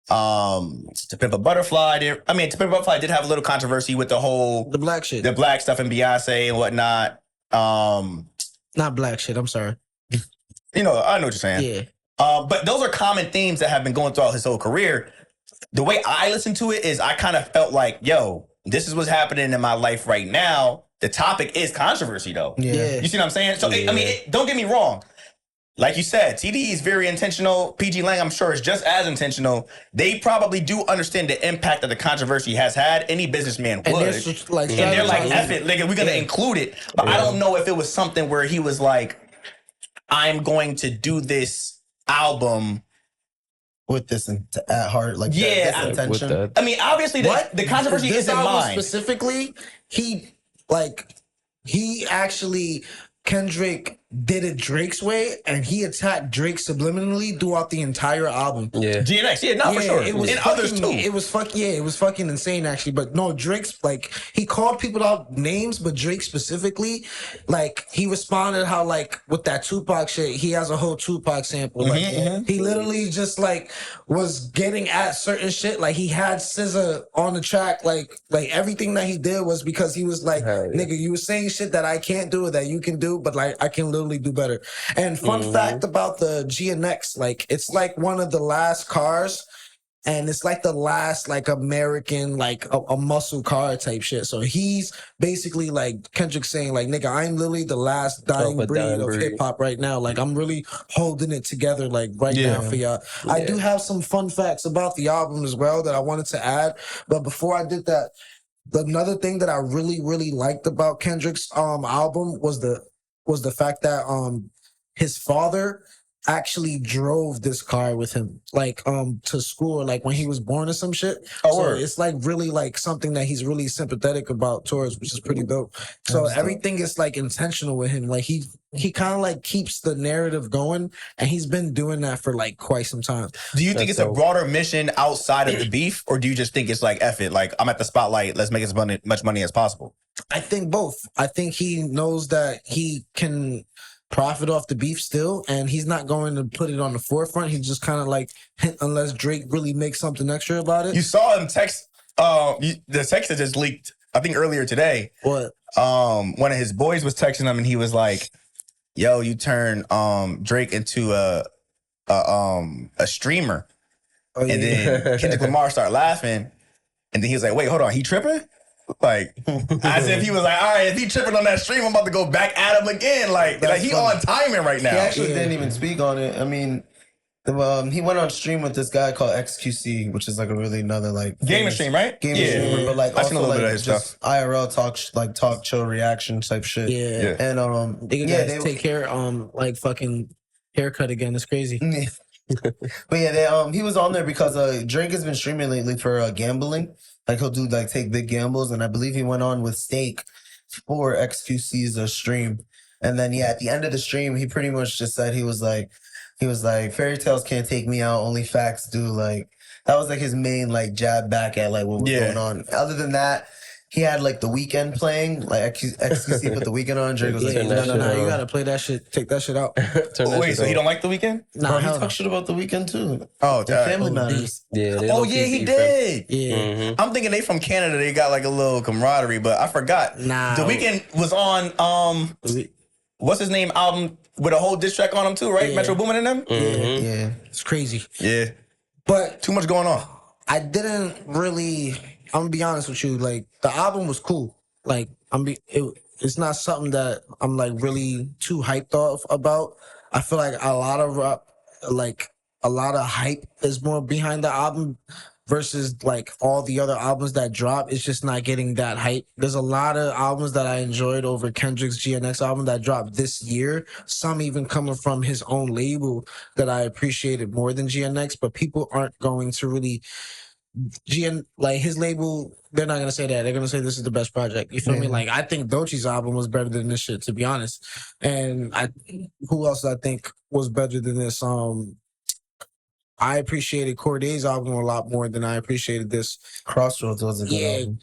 To Pimp a Butterfly To Pimp a Butterfly did have a little controversy with the black shit, the black stuff in Beyonce and whatnot. Not black shit. I'm sorry. You know, I know what you're saying. Yeah. But those are common themes that have been going throughout his whole career. The way I listen to it is I kind of felt like, yo, this is what's happening in my life right now. The topic is controversy, though. Yeah. You see what I'm saying? So, don't get me wrong. Like you said, TDE is very intentional. PG Lang, I'm sure, is just as intentional. They probably do understand the impact that the controversy has had. Any businessman would. And they're like, F it, nigga, we're going to include it. But I don't know if it was something where he was like, I'm going to do this album with this at heart, like Yeah, this I- With intention. that. I mean, obviously, the controversy This isn't album mine. specifically, he actually Kendrick did it Drake's way, and he attacked Drake subliminally throughout the entire album. Yeah. GNX, for sure. It was and fucking, others too. It was fucking insane actually. But no, Drake's like he called people out names, but Drake specifically, like he responded how like with that Tupac shit, he has a whole Tupac sample. Like he literally just like was getting at certain shit. Like he had SZA on the track. Like everything that he did was because he was like, nigga, you were saying shit that I can't do that you can do, but like I can literally do better. And fun fact about the GNX, like it's like one of the last cars, and it's like the last like American like a muscle car type shit. So he's basically like Kendrick saying like, nigga, I'm literally the last dying breed of hip hop right now. Like I'm really holding it together like right now for y'all. I do have some fun facts about the album as well that I wanted to add, but before I did that, another thing that I really liked about Kendrick's album was the fact that his father actually drove this car with him, like to school, like when he was born or some shit. It's like really like something that he's really sympathetic about towards, which is pretty dope. So everything is like intentional with him. Like he kind of like keeps the narrative going, and he's been doing that for like quite some time. Do you think it's a broader mission outside of the beef, or do you just think it's like, F it, like I'm at the spotlight, let's make as much money as possible? I think both. I think he knows that he can profit off the beef still, and he's not going to put it on the forefront. He's just kind of like, unless Drake really makes something extra about it. You saw him text the text that just leaked, I think earlier today. What? One of his boys was texting him, and he was like, yo, you turn Drake into a streamer. And then Kendrick Lamar started laughing, and then he was like, wait, hold on, he tripping? Like, as if he was like, all right, if he tripping on that stream, I'm about to go back at him again. Like he funny. on timing right now. He actually didn't even speak on it. I mean, he went on stream with this guy called XQC, which is like a really another like Gaming stream, right? Gaming streamer, but like I've seen a also little bit like of his just stuff. IRL talk show reaction type shit. Yeah. And they take care like fucking haircut again. It's crazy. But yeah, he was on there because Drake has been streaming lately for gambling. Like he'll do like take big gambles, and I believe he went on with Stake for XQC's stream. And then at the end of the stream, he pretty much just said he was like fairy tales can't take me out, only facts do. Like that was like his main like jab back at like what was going on. Other than that, he had like The Weeknd playing, like XQC put The Weeknd on. Drake was like, no, you gotta play that shit. Take that shit out. Wait, so he don't like The Weeknd? Nah, he talked shit about The Weeknd too. Oh, Family Matters. Yeah. He did. Yeah. I'm thinking they from Canada. They got like a little camaraderie, but I forgot. Nah. The Weeknd was on what's his name album with a whole diss track on him too, right? Metro Boomin and them. Yeah, It's crazy. Yeah, But too much going on. I didn't really. I'm gonna be honest with you. Like the album was cool. Like it's not something that I'm like really too hyped off about. I feel like a lot of hype is more behind the album versus like all the other albums that drop. It's just not getting that hype. There's a lot of albums that I enjoyed over Kendrick's GNX album that dropped this year. Some even coming from his own label that I appreciated more than GNX, but people aren't going to really like his label, they're not gonna say that. They're gonna say this is the best project. You feel me? Like I think Doechie's album was better than this shit, to be honest. And who else I think was better than this? I appreciated Corday's album a lot more than I appreciated this. Crossroads was a good album.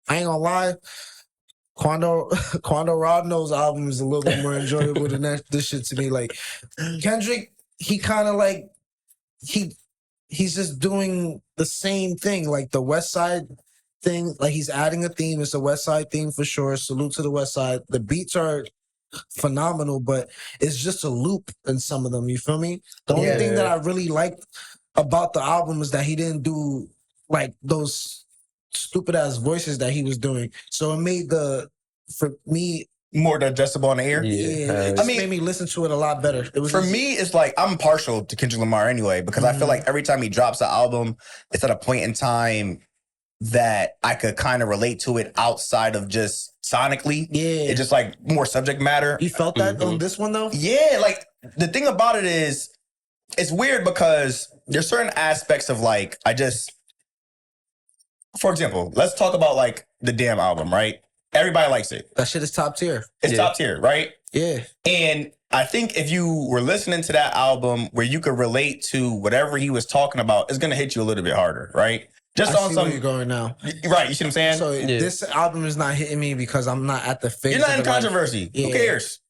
I ain't gonna lie. Quando Rodno's album is a little bit more enjoyable than this shit to me. Like Kendrick, he kind of like he's just doing the same thing, like the West Side thing. Like he's adding a theme. It's a West Side theme for sure. Salute to the West Side. The beats are phenomenal, but it's just a loop in some of them. You feel me? The only thing that I really liked about the album is that he didn't do like those stupid ass voices that he was doing. So it made for me more digestible on the ear. It just made me listen to it a lot better. It was me, it's like I'm partial to Kendrick Lamar anyway, because I feel like every time he drops an album, it's at a point in time that I could kind of relate to it outside of just sonically. Yeah. It's just like more subject matter. You felt that on this one though? Yeah, like the thing about it is it's weird because there's certain aspects of like for example, let's talk about like the Damn album, right? Everybody likes it. That shit is top tier. It's top tier, right? Yeah. And I think if you were listening to that album where you could relate to whatever he was talking about, it's gonna hit you a little bit harder, right? Just I on see some where you're going now. Right, you see what I'm saying? So this album is not hitting me because I'm not at the phase. You're not in of it, like, controversy. Who cares?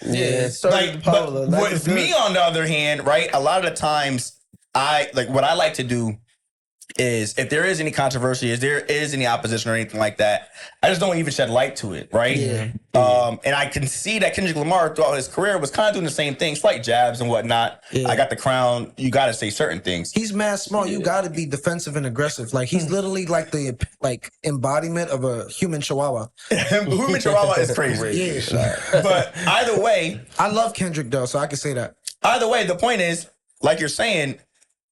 Yeah. Like, but with me on the other hand, right? A lot of the times, what I like to do is if there is any controversy, if there is any opposition or anything like that, I just don't even shed light to it, right? Yeah. And I can see that Kendrick Lamar throughout his career was kind of doing the same thing, slight jabs and whatnot. Yeah. I got the crown. You got to say certain things. He's mad smart. You got to be defensive and aggressive. Like he's literally like the embodiment of a human chihuahua. Human Chihuahua is crazy. Yeah. But either way, I love Kendrick though, so I can say that. either way, the point is, like you're saying,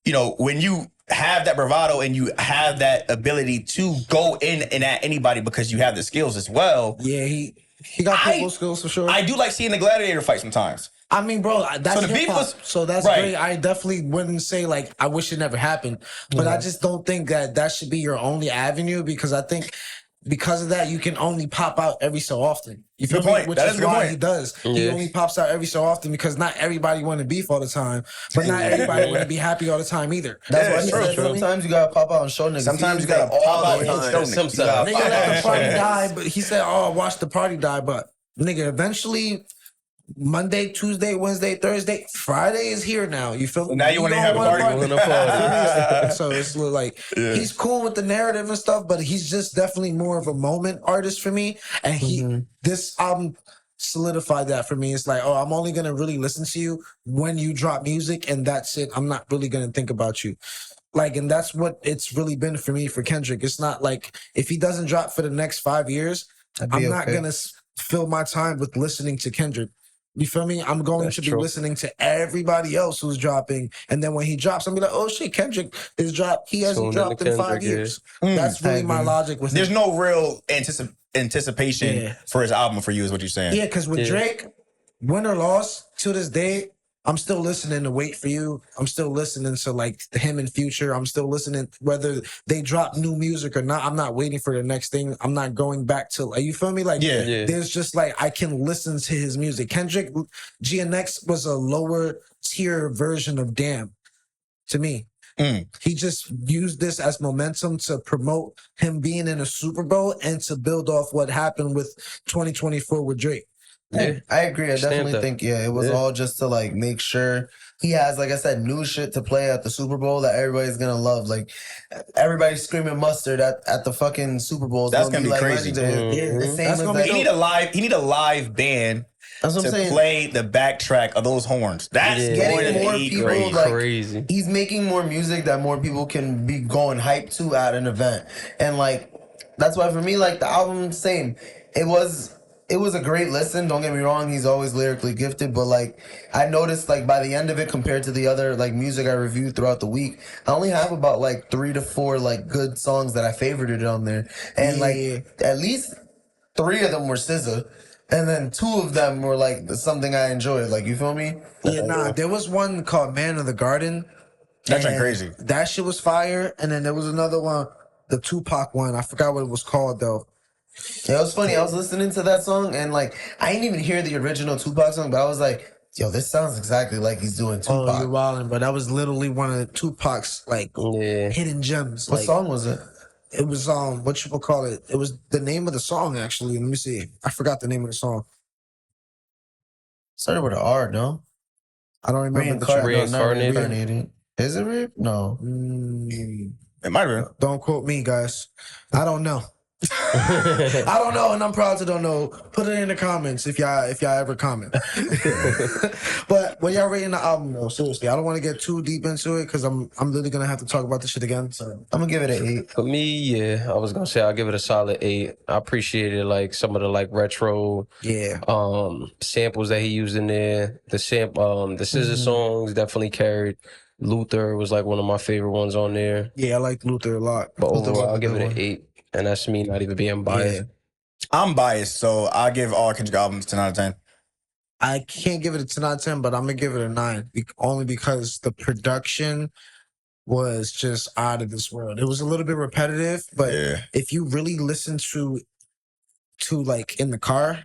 you know, when you have that bravado and you have that ability to go in and at anybody because you have the skills as well. Yeah, he got football skills for sure. I do like seeing the gladiator fight sometimes. I mean, bro, that's So the beef hip-hop, was- so that's right. great. I definitely wouldn't say like I wish it never happened, but I just don't think that should be your only avenue because I think because of that you can only pop out every so often. You feel Good me? point. Which That is is a good why point. he does. He Yeah. only pops out every so often because not everybody want to beef all the time, but not everybody want to be happy all the time either. That's Yeah, why I true, said true. sometimes you gotta pop out and show niggas. Sometimes He's you gotta like pop all out the and time. show niggas. Sometimes. You gotta Nigga pop let out. the party die, but he said, "Oh, watch the party die." But nigga, eventually, Monday, Tuesday, Wednesday, Thursday, Friday is here now. You feel? Now you wanna don't have a wanna party. So it's like he's cool with the narrative and stuff, but he's just definitely more of a moment artist for me. And this album solidified that for me. It's like, oh, I'm only gonna really listen to you when you drop music, and that's it. I'm not really gonna think about you. Like, and that's what it's really been for me for Kendrick. It's not like if he doesn't drop for the next 5 years, I'm not okay. gonna fill my time with listening to Kendrick. You feel me? I'm going That's to true. be listening to everybody else who's dropping, and then when he drops, I'm be like, "Oh shit, Kendrick is dropped. He hasn't Tune dropped into in 5 Kendrick, yeah. years." That's really my logic with There's him. no real anticipation Yeah. for his album for you, is what you're saying. Yeah, because with Yeah. Drake, win or loss, to this day, I'm still listening to Wait For You. I'm still listening to like him and Future. I'm still listening whether they drop new music or not. I'm not waiting for the next thing. I'm not going back to like, you feel me? Like Yeah. Yeah. there's just like I can listen to his music. Kendrick GNX was a lower tier version of Damn to me. He just used this as momentum to promote him being in a Super Bowl and to build off what happened with 2024 with Drake. Yeah. I agree. I Stamp definitely that. think, it was Yeah. all just to like make sure he has, like I said, new shit to play at the Super Bowl that everybody's gonna love. Like everybody's screaming mustard at the fucking Super Bowl. It's That's gonna be like crazy. legendary. Yeah, The same that's as gonna that- be He need a live band That's what I'm to saying. play the backtrack of those horns. That's Yeah. going Getting to more be people, crazy. like- Crazy. He's making more music that more people can be going hype to at an event. And like that's why for me, like the album, same. It was a great listen, don't get me wrong, he's always lyrically gifted, but like I noticed like by the end of it compared to the other like music I reviewed throughout the week, I only have about like 3 to 4 like good songs that I favorited on there. And Yeah. like at least 3 of them were SZA. And then 2 of them were like something I enjoyed. Like, you feel me? Yeah, nah, there was one called Man of the Garden. That's and crazy. That shit was fire. And then there was another one, the Tupac one. I forgot what it was called though. Yeah, it was funny. I was listening to that song and like I didn't even hear the original Tupac song, but I was like, yo, this sounds exactly like he's doing Oh, Tupac. you're wildin', but that was literally one of Tupac's like Yeah. hidden gems. What Like, song was it? it was what you would call it? It was the name of the song actually. Let me see. I forgot the name of the song. Started with an R, no? I don't remember the track. Reincarnated. Reincarnated. Is it Re? No. It might have been. Don't quote me, guys. I don't know. I don't know, and I'm proud to don't know. Put it in the comments if y'all ever comment. But when y'all rating the album though, seriously, I don't want to get too deep into it because I'm literally gonna have to talk about this shit again. So I'm gonna give it an 8. For me, yeah, I was gonna say I'll give it a solid 8. I appreciated like some of the like retro yeah, samples that he used in there. The SZA songs definitely carried. Luther was like one of my favorite ones on there. yeah, I like Luther a lot. But Luther overall, was I'll a give good it one. an 8. And that's me not even being biased. I'm biased, so I give all Kendrick albums 10 out of 10. I can't give it a 10 out of 10, but I'm gonna give it a 9, only because the production was just out of this world. It was a little bit repetitive, but if you really listen to like in the car,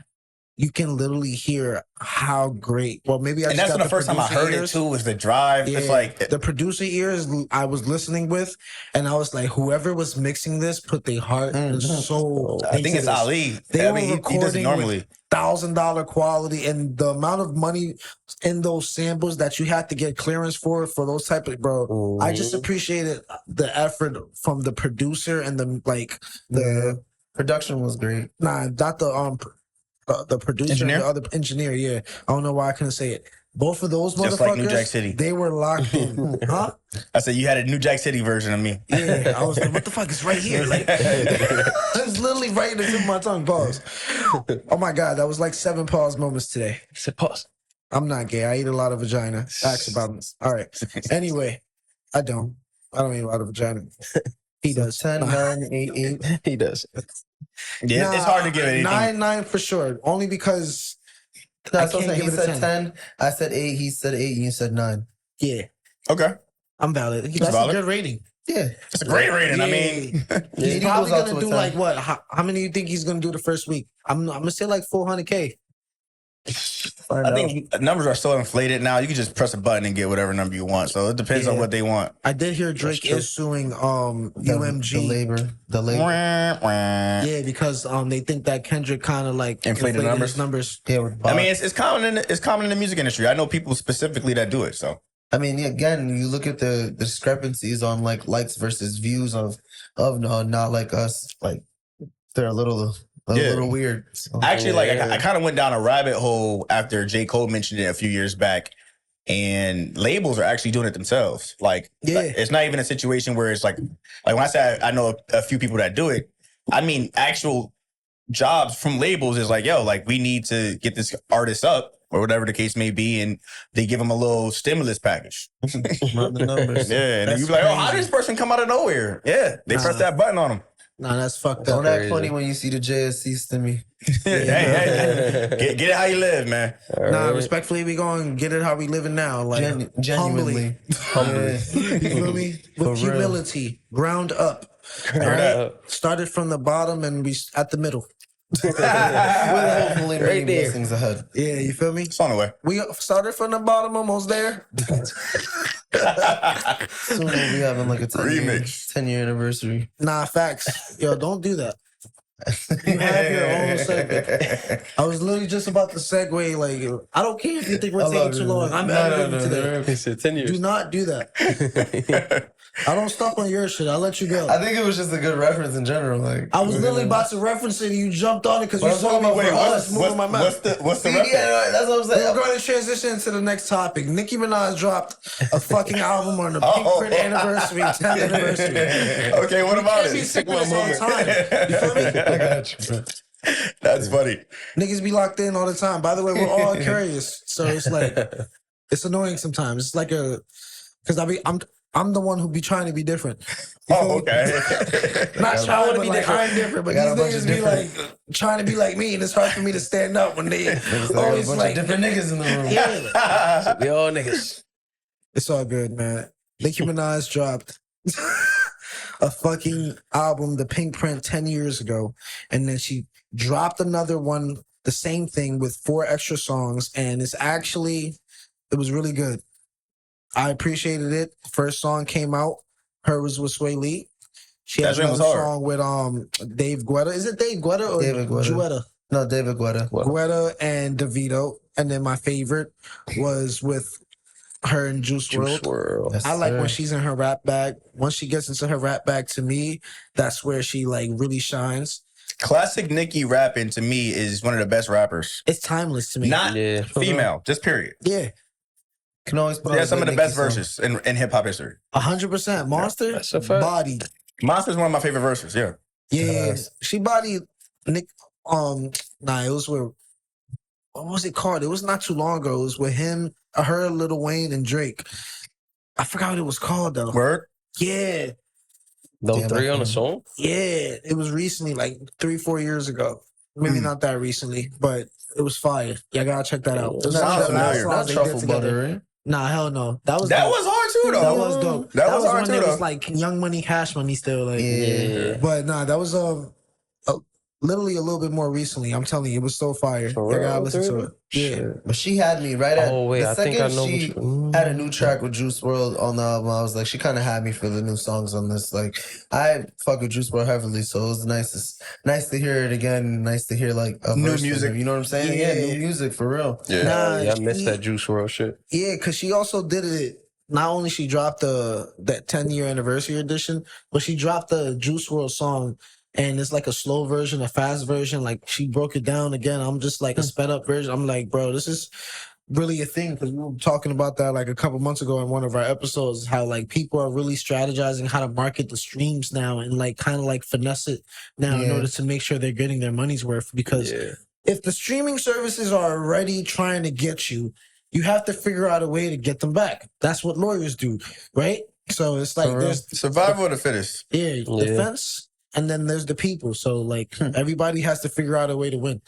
you can literally hear how great. Well, maybe I and just that's got the first time I heard it too. Was the drive? Yeah, it's like the producer ears I was listening with, and I was like, whoever was mixing this put their heart and soul. I think it's this. Ali. They I were mean, he does it recording normally. with $1,000 quality, and the amount of money in those samples that you had to get clearance for those type of bro. I just appreciated the effort from the producer and the production was great. Nah, not the producer Engineer? and the other engineer. Yeah, I don't know why I couldn't say it. Both of those Just motherfuckers, like New Jack City. they were locked in. Huh? I said you had a New Jack City version of me. Yeah, I was like, what the fuck is right here? Like, it's literally right in the tip of my tongue. Pause. Oh my God, that was like 7 pause moments today. Said pause. I'm not gay. I eat a lot of vagina. Facts about this. All right. Anyway, I don't eat a lot of vagina. He does. 10, 9, 8, 8. He does. Yeah, it's hard to give it anything. 9 for sure. Only because That's what I'm can't saying. He give it a said 10. 10. I said 8. He said 8. And you said 9. Yeah, Okay, I'm valid. That's valid. a good rating. Yeah. it's a great rating. I Yeah. mean, He's He probably goes out gonna to a do 10. like what? How many do you think he's gonna do the first week? I'm gonna say like 400K. I think numbers are so inflated now. You can just press a button and get whatever number you want. So it depends on what they want. I did hear Drake is suing UMG. The labor. Yeah, because they think that Kendrick kind of like Inflated his numbers. Yeah, with Bob. I mean, it's common in the music industry. I know people specifically that do it. So I mean, again, you look at the discrepancies on like likes versus views of not like us. Like they're a little weird. So. actually, like I kind of went down a rabbit hole after J. Cole mentioned it a few years back, and labels are actually doing it themselves. Like, it's not even a situation where it's like when I say I know a few people that do it, I mean actual jobs from labels is like, yo, like we need to get this artist up or whatever the case may be, and they give them a little stimulus package. Run the numbers. Yeah, and you be like, oh, how did this person come out of nowhere? Yeah, they press that button on them. Nah, that's fucked up. Don't act funny when you see the JSC stimmy. Hey. Get it how you live, man. Nah, respectfully, we going to get it how we living now. Like, Genuinely. humbly. You feel me? With humility, ground up. All right? Started from the bottom and we at the middle. With hopefully many blessings ahead. Yeah, you feel me? It's on the way. We started from the bottom, almost there. Soon we'll be having like a 10-year anniversary. Nah, facts. Yo, don't do that. You have your own segment. I was literally just about to segue. Like, I don't care if you think we're taking too long. I'm editing today. He said 10 years. Do not do that. I don't stop on your shit. I'll let you go. I think it was just a good reference in general. Like I was literally about to reference it and you jumped on it because you saw me Wait, for us moving my mouth. what's the reference? Yeah, that's what I'm saying. We're going to transition to the next topic. Nicki Minaj dropped a fucking album on the Pinkprint anniversary, 10th anniversary. Okay, what about Can't be it? sick with this all the time. You feel me? I got you. That's funny. Niggas be locked in all the time. By the way, we're all curious, so it's like it's annoying sometimes. It's like because I'm the one who be trying to be different. Oh, okay. Not trying to be different. I'm different, but these niggas be like trying to be like me, and it's hard for me to stand up when they always bunch like of different niggas in the room. Yeah, We all niggas. it's all good, man. Nicki Minaj dropped a fucking album, the Pinkprint, 10 years ago, and then she dropped another one, the same thing with 4 extra songs, and it was really good. I appreciated it. First song came out. Her was with Sway Lee. She has another song with Dave Guetta. Is it Dave Guetta or David Guetta. Guetta? No, David Guetta. Guetta and DeVito. And then my favorite was with her and Juice WRLD. Yes, I like sir. when she's in her rap bag. Once she gets into her rap bag, to me, that's where she like really shines. Classic Nicki rapping to me is one of the best rappers. It's timeless to me. Not female, just period. Yeah, Can always put Yeah, on some of the Nicki best song. verses in hip hop history. 100%. Monster, That's a fact. bodied. Monster's one of my favorite verses. Yeah. Yeah, Yes. she bodied Nick. It was with, what was it called? It was not too long ago. It was with him, her, Lil Wayne, and Drake. I forgot what it was called though. Word. Yeah, No Damn, 3 on I a song? yeah. It was recently, like 3-4 years ago. Maybe not that recently, but it was fire. Y'all gotta check that out. It was Sounds one of the last familiar. songs Not they truffle did together. butter, right? Nah, hell no. That was That dope. was hard too, though. That was dope. That was hard when too, it was though. like Young Money, Cash Money still. Like, Yeah. But nah, that was literally a little bit more recently. I'm telling you, it was so fire. For You real, gotta listen to dude? it. Yeah. Shit. But she had me right at Oh, wait, the I think I second know what she you- had a new track with Juice WRLD on the album. I was like, she kind of had me for the new songs on this. Like, I fuck with Juice WRLD heavily, so it was nice to hear it again. Nice to hear like a New verse from music. him, you know what I'm saying? Yeah, Yeah. new music for real. Yeah. Nah, Yeah, I missed she- that Juice WRLD shit. Yeah, because she also did it. Not only she dropped that 10-year anniversary edition, but she dropped the Juice WRLD song, and it's like a slow version, a fast version. Like she broke it down again. I'm just like a sped up version. I'm like, bro, this is really a thing because we were talking about that like a couple months ago in one of our episodes. How like people are really strategizing how to market the streams now and like kind of like finesse it now in Yeah. order to make sure they're getting their money's worth. Because if the streaming services are already trying to get you, you have to figure out a way to get them back. That's what lawyers do, right? So it's like For real. there's Survival of the fittest. defense, and then there's the people. So like everybody has to figure out a way to win.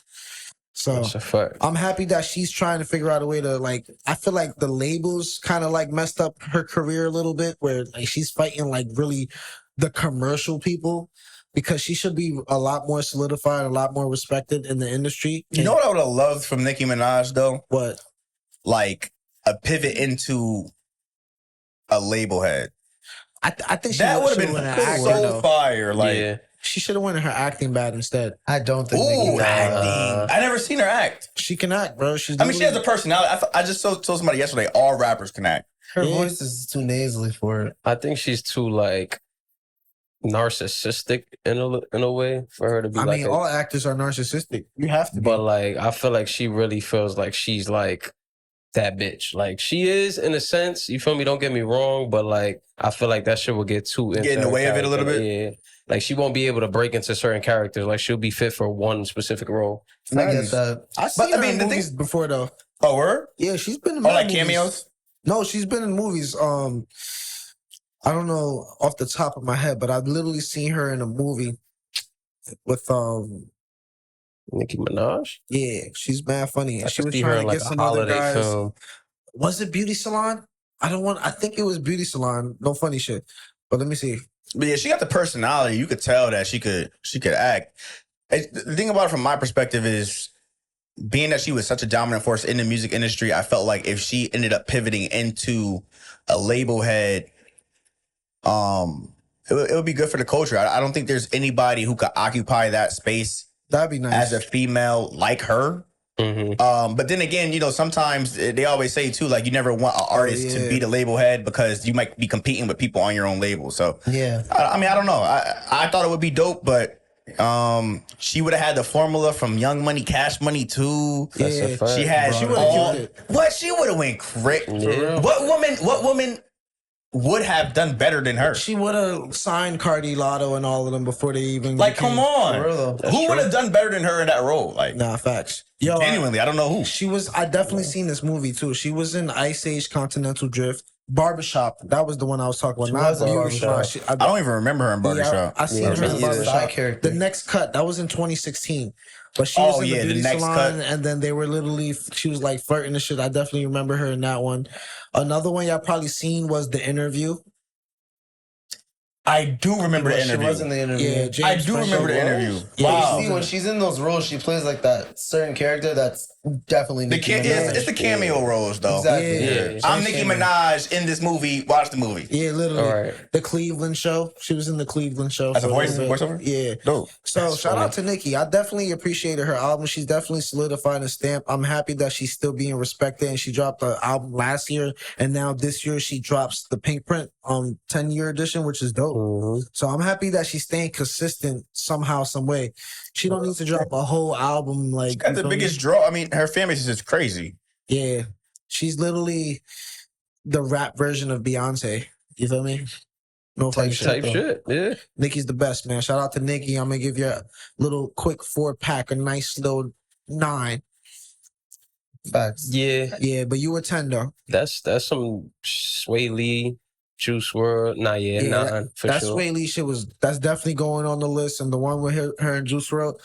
So That's a fact. I'm happy that she's trying to figure out a way to like. I feel like the labels kind of like messed up her career a little bit, where like she's fighting like really the commercial people. Because she should be a lot more solidified, a lot more respected in the industry. You know what I would have loved from Nicki Minaj though? What? Like a pivot into a label head. I think she That would have should've been went her acting, so though. fire. Like, Yeah. She should have went her acting bad instead. I don't think. ooh, Nicki- acting. I never seen her act. She can act, bro. She's I mean, she has a personality. I just told somebody yesterday, all rappers can act. Her Yeah. voice is too nasally for it. I think she's too like narcissistic in a way for her to be I like mean, all actors are narcissistic. You have to be. but like I feel like she really feels like she's like that bitch. Like she is in a sense, you feel me? Don't get me wrong, but like I feel like that shit will get too into Get in the her way of it a little character. bit? Yeah. Like she won't be able to break into certain characters. Like she'll be fit for one specific role. I get that. I've seen But, I her mean, in the movies before, though. Oh, word? Yeah, she's been in Oh, like movies. cameos? No, she's been in movies. I don't know off the top of my head, but I've literally seen her in a movie with Nicki Minaj? yeah, she's mad funny. I And she could was see her trying in to like get a some other holiday guys. film. Was it Beauty Salon? I think it was Beauty Salon. No funny shit. But let me see. But yeah, she got the personality. You could tell that she could act. The thing about it from my perspective is being that she was such a dominant force in the music industry, I felt like if she ended up pivoting into a label head, it would be good for the culture. I don't think there's anybody who could occupy that space That'd be nice. as a female like her. Mm-hmm. But then again, you know, sometimes they always say too, like you never want an artist to yeah. be the label head because you might be competing with people on your own label. So Yeah. I mean, I don't know. I thought it would be dope, but she would have had the formula from Young Money, Cash Money too. That's Yeah. a fact. She had. She She would've all. killed it. What? She would have went crazy. Yeah. What woman would have done better than her? She would have signed Cardi, Lotto, and all of them before they even Like, became- come on. For real, though. That's Who would true. have done better than her in that role? Like, Nah, facts. Yo, genuinely, I don't know who. she was. I definitely seen this movie too. She was in Ice Age, Continental Drift, Barbershop. That was the one I was talking about. She Not was in Beauty Barbershop. Salon. I don't even remember her in Barbershop. I seen Yeah, her me in either. Barbershop. Side character. The Next Cut, that was in 2016. But she Oh, was in yeah, the The beauty Next salon, Cut. and then they were literally, she was like flirting and shit. I definitely remember her in that one. Another one y'all probably seen was The Interview. I do remember the She interview. was in the interview. Yeah, I James do Franco remember the was. interview. Yeah, Wow. See, when she's in those roles, she plays like that certain character that's definitely Nicki Minaj. It's the cameo roles though. Exactly. Yeah. I'm Nicki Minaj in this movie. Watch the movie. Yeah, literally. All right. The Cleveland Show. She was in the Cleveland Show. As a for voice- bit. voiceover? Yeah. Dope. So That's shout funny. out to Nicki. I definitely appreciated her album. She's definitely solidified a stamp. I'm happy that she's still being respected, and she dropped the album last year, and now this year she drops the Pinkprint 10-year edition, which is dope. Mhm. So I'm happy that she's staying consistent somehow, some way. She don't need to drop a whole album like Got you the feel me? biggest draw. I mean, her fan base is just crazy. Yeah, she's literally the rap version of Beyonce. You feel me? No funny shit. Type though. shit. Yeah. Nicki's the best, man. Shout out to Nicki. I'm gonna give you a little quick 4-pack, a nice little 9. Facts. Yeah. Yeah, but you a 10 though. That's some Sway Lee, Juice WRLD. Nah, yeah, Yeah, 9 for That sure. Sway Lee shit that's definitely going on the list, and the one with her and Juice WRLD,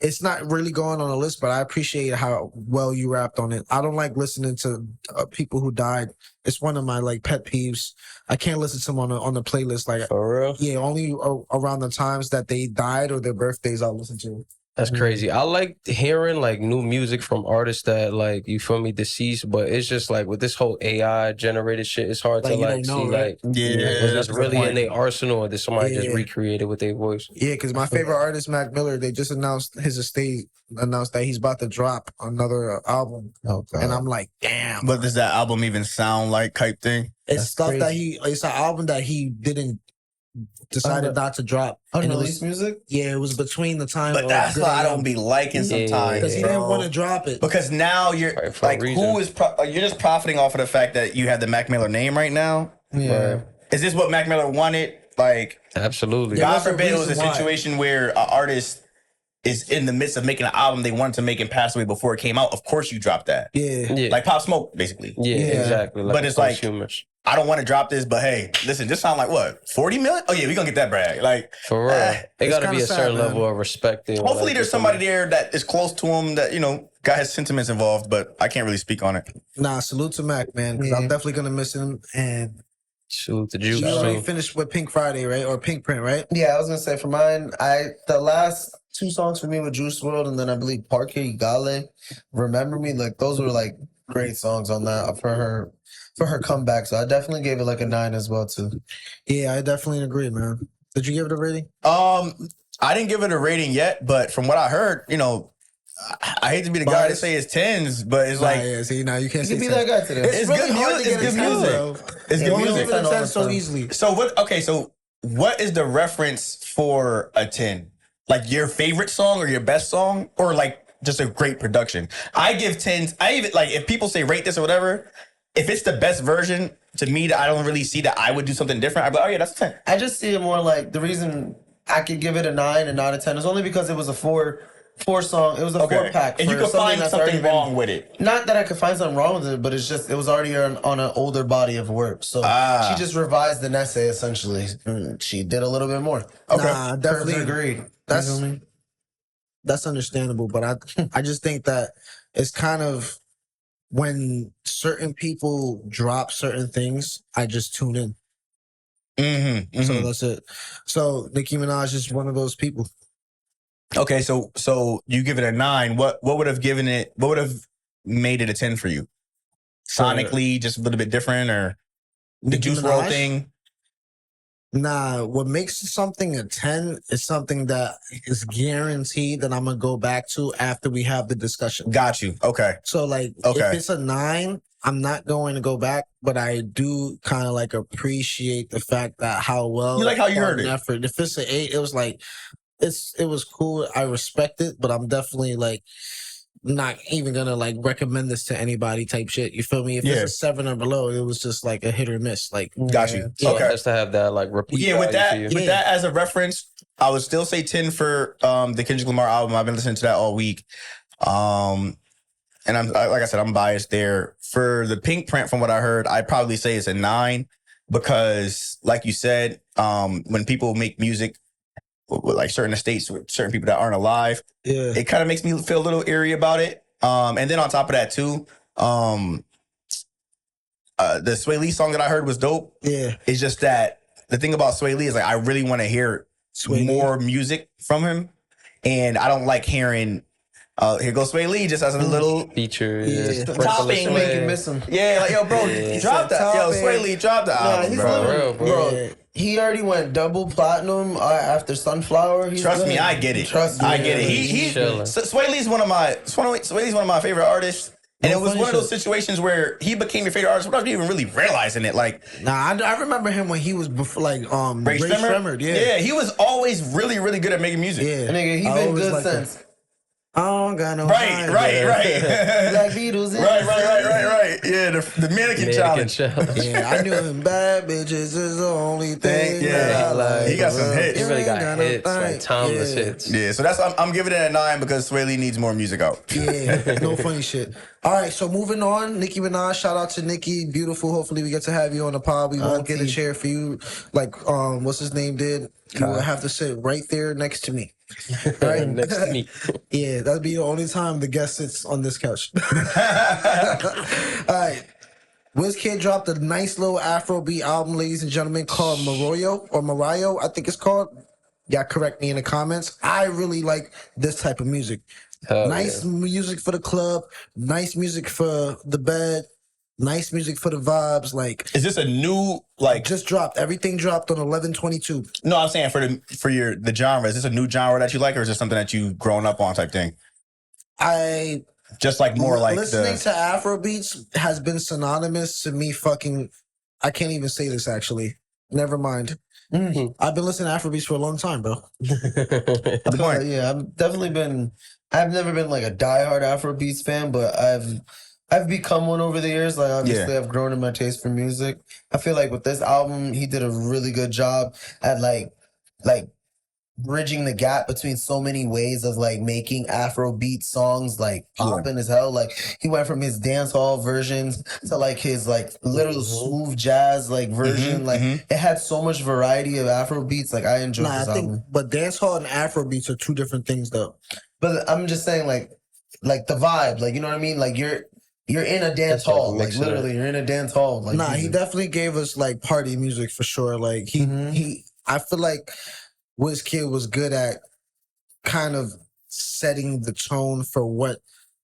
it's not really going on the list, but I appreciate how well you rapped on it. I don't like listening to people who died. It's one of my like pet peeves. I can't listen to them on the playlist. Like, For real? yeah, only around the times that they died or their birthdays I'll listen to. That's crazy. I like hearing like new music from artists that like, you feel me, deceased, but it's just like with this whole AI generated shit, it's hard Like, to you like don't know, see right? like Yeah, was that's this a good really point. in their arsenal or did somebody just Yeah. recreate it with their voice? Yeah, because my favorite artist, Mac Miller, they just announced his estate announced that he's about to drop another album. Oh, God. And I'm like, damn. But does that album even sound like type thing? It's That's stuff that crazy. it's an album that he didn't decided not to drop. And it Unreleased was, music? yeah, it was between the time. But of that's Good what I AM. don't be liking Yeah. sometimes. Because he bro. didn't want to drop it. Because now you're Right, for a like, reason. who is you're just profiting off of the fact that you have the Mac Miller name right now? Yeah. Right. Is this what Mac Miller wanted? Like, Absolutely. Yeah. God what's the forbid it was a reason why? situation where an artist is in the midst of making an album they wanted to make and passed away before it came out. Of course you drop that. Yeah. Yeah. Like Pop Smoke, basically. yeah, Yeah. exactly. But it's like- consumers. I don't want to drop this, but hey, listen, this sound like what? 40 million? Oh yeah, we gonna get that brag. Like, For real. It it's gotta kinda be a sad, certain man. level of respect there. hopefully like, there's with somebody there that is close to him that, got his sentiments involved, but I can't really speak on it. Nah, salute to Mac, man. Because I'm Yeah. definitely going to miss him. And Salute the Juice. you already too. finished with Pink Friday, right? Or Pinkprint, right? Yeah, I was gonna say for mine, the last two songs for me were Juice WRLD and then I believe Parque Gale, Remember Me. Like those were like great songs on that for her comeback. So I definitely gave it like a 9 as well too. Yeah, I definitely agree, man. Did you give it a rating? I didn't give it a rating yet, but from what I heard, I hate to be the guy to Bias. say it's 10s, but it's Nah, like yeah, see, now you can't You say can be that guy today. It's good hard music. to get It's a good 10, music. bro. It's You good only music. give it a 10 so all the time. easily. So what? Okay, so what is the reference for a 10? Like your favorite song or your best song, or like just a great production? I give 10s. I even like if people say rate this or whatever. If it's the best version to me, that I don't really see that I would do something different. I'd be like, oh yeah, that's a 10. I just see it more like the reason I could give it a 9 and not a 10 is only because it was a four song. It was a 4-pack. and you for could find that's already something been- wrong with it. Not that I could find something wrong with it, but it's just it was already on an older body of work. So Ah. she just revised an essay essentially. She did a little bit more. Okay. Nah, definitely Curves agreed. That's You feel me? that's understandable, but I just think that it's kind of when certain people drop certain things, I just tune in. Mm-hmm, So that's it. So Nicki Minaj is one of those people. Okay, so you give it a 9. What would have given it? What would have made it a 10 for you? Sonically, just a little bit different, or the Nicki Juice WRLD Minaj? thing? Nah, what makes something a 10 is something that is guaranteed that I'm gonna go back to after we have the discussion. Got you. Okay. So like Okay. if it's a 9, I'm not going to go back, but I do kind of like appreciate the fact that how well You like how you thought heard and it. effort. If it's an 8, it was like it was cool. I respect it, but I'm definitely like not even gonna like recommend this to anybody type shit. You feel me? If Yeah. it's a 7 or below, it was just like a hit or miss. Like Got you. So Okay. it has to have that like repeat. Yeah, with that value for you. with that as a reference, I would still say 10 for the Kendrick Lamar album. I've been listening to that all week. And like I said, I'm biased there. For the Pinkprint, from what I heard, I'd probably say it's a 9 because, like you said, when people make music with like certain estates with certain people that aren't alive, yeah. it kind of makes me feel a little eerie about it. And then on top of that too, the Sway Lee song that I heard was dope. Yeah. It's just that the thing about Sway Lee is like I really want to hear Sway Lee. more music from him, and I don't like hearing. Here goes Sway Lee just as a little. Feature, Yeah. sprinkle Topping, of Make swag. you miss him. Yeah, like yo, bro, Yeah. drop that. Yo, Topping. Sway Lee, drop the Nah, album, he's bro. living, Real, bro. bro. Yeah. He already went double platinum after Sunflower. He's Trust good. me, I get it. Trust me, I get it. He's chilling. Sway Lee's one of my favorite artists. And No it was funny one of those shit. situations where he became your favorite artist without you even really realizing it. Like Nah, I remember him when he was before, like Ray Ray Shremmer. Shremmer, yeah. He was always really, really good at making music. Yeah. Nigga, he I been always good liked him. since. I don't got no Right, time. right. Black Beatles. Right. Yeah, the mannequin challenge. Yeah, I knew him. Bad bitches is the only thing. Yeah, that I like, he got some hits. He really got Ain't no hits, like thing. timeless Yeah. hits. Yeah, so that's I'm giving it a 9 because Sway Lee needs more music out. Yeah, no funny shit. All right, so moving on, Nicki Minaj. Shout out to Nicki, beautiful. Hopefully, we get to have you on the pod. We won't get a Auntie. chair for you, like what's his name did. You will have to sit right there next to me. Right next to me. Yeah, that'd be the only time the guest sits on this couch. All right. Wiz Kid dropped a nice little Afrobeat album, ladies and gentlemen, called Morayo, I think it's called. Y'all correct me in the comments. I really like this type of music. Nice music for the club, nice music for the bed, nice music for the vibes. Like, is this a new just dropped? Everything dropped on 11/22. No, I'm saying for the genre. Is this a new genre that you like, or is this something that you've grown up on type thing? I just like more like listening to Afrobeats has been synonymous to me fucking. I can't even say this actually. Never mind. Mm-hmm. I've been listening to Afrobeats for a long time, bro. Yeah, I've never been like a diehard Afrobeats fan, but I've become one over the years. Like obviously I've grown in my taste for music. I feel like with this album, he did a really good job at like bridging the gap between so many ways of like making Afrobeat songs like popping as hell. Like he went from his dance hall versions to like his like little smooth jazz like version. It had so much variety of Afrobeats. Like I enjoyed this album. But dance hall and Afrobeats are two different things though. But I'm just saying like the vibe, like you know what I mean? Like you're in a dance hall. Like literally you're in a dance hall. Like he definitely gave us like party music for sure. Like he I feel like Wiz Kid was good at kind of setting the tone for what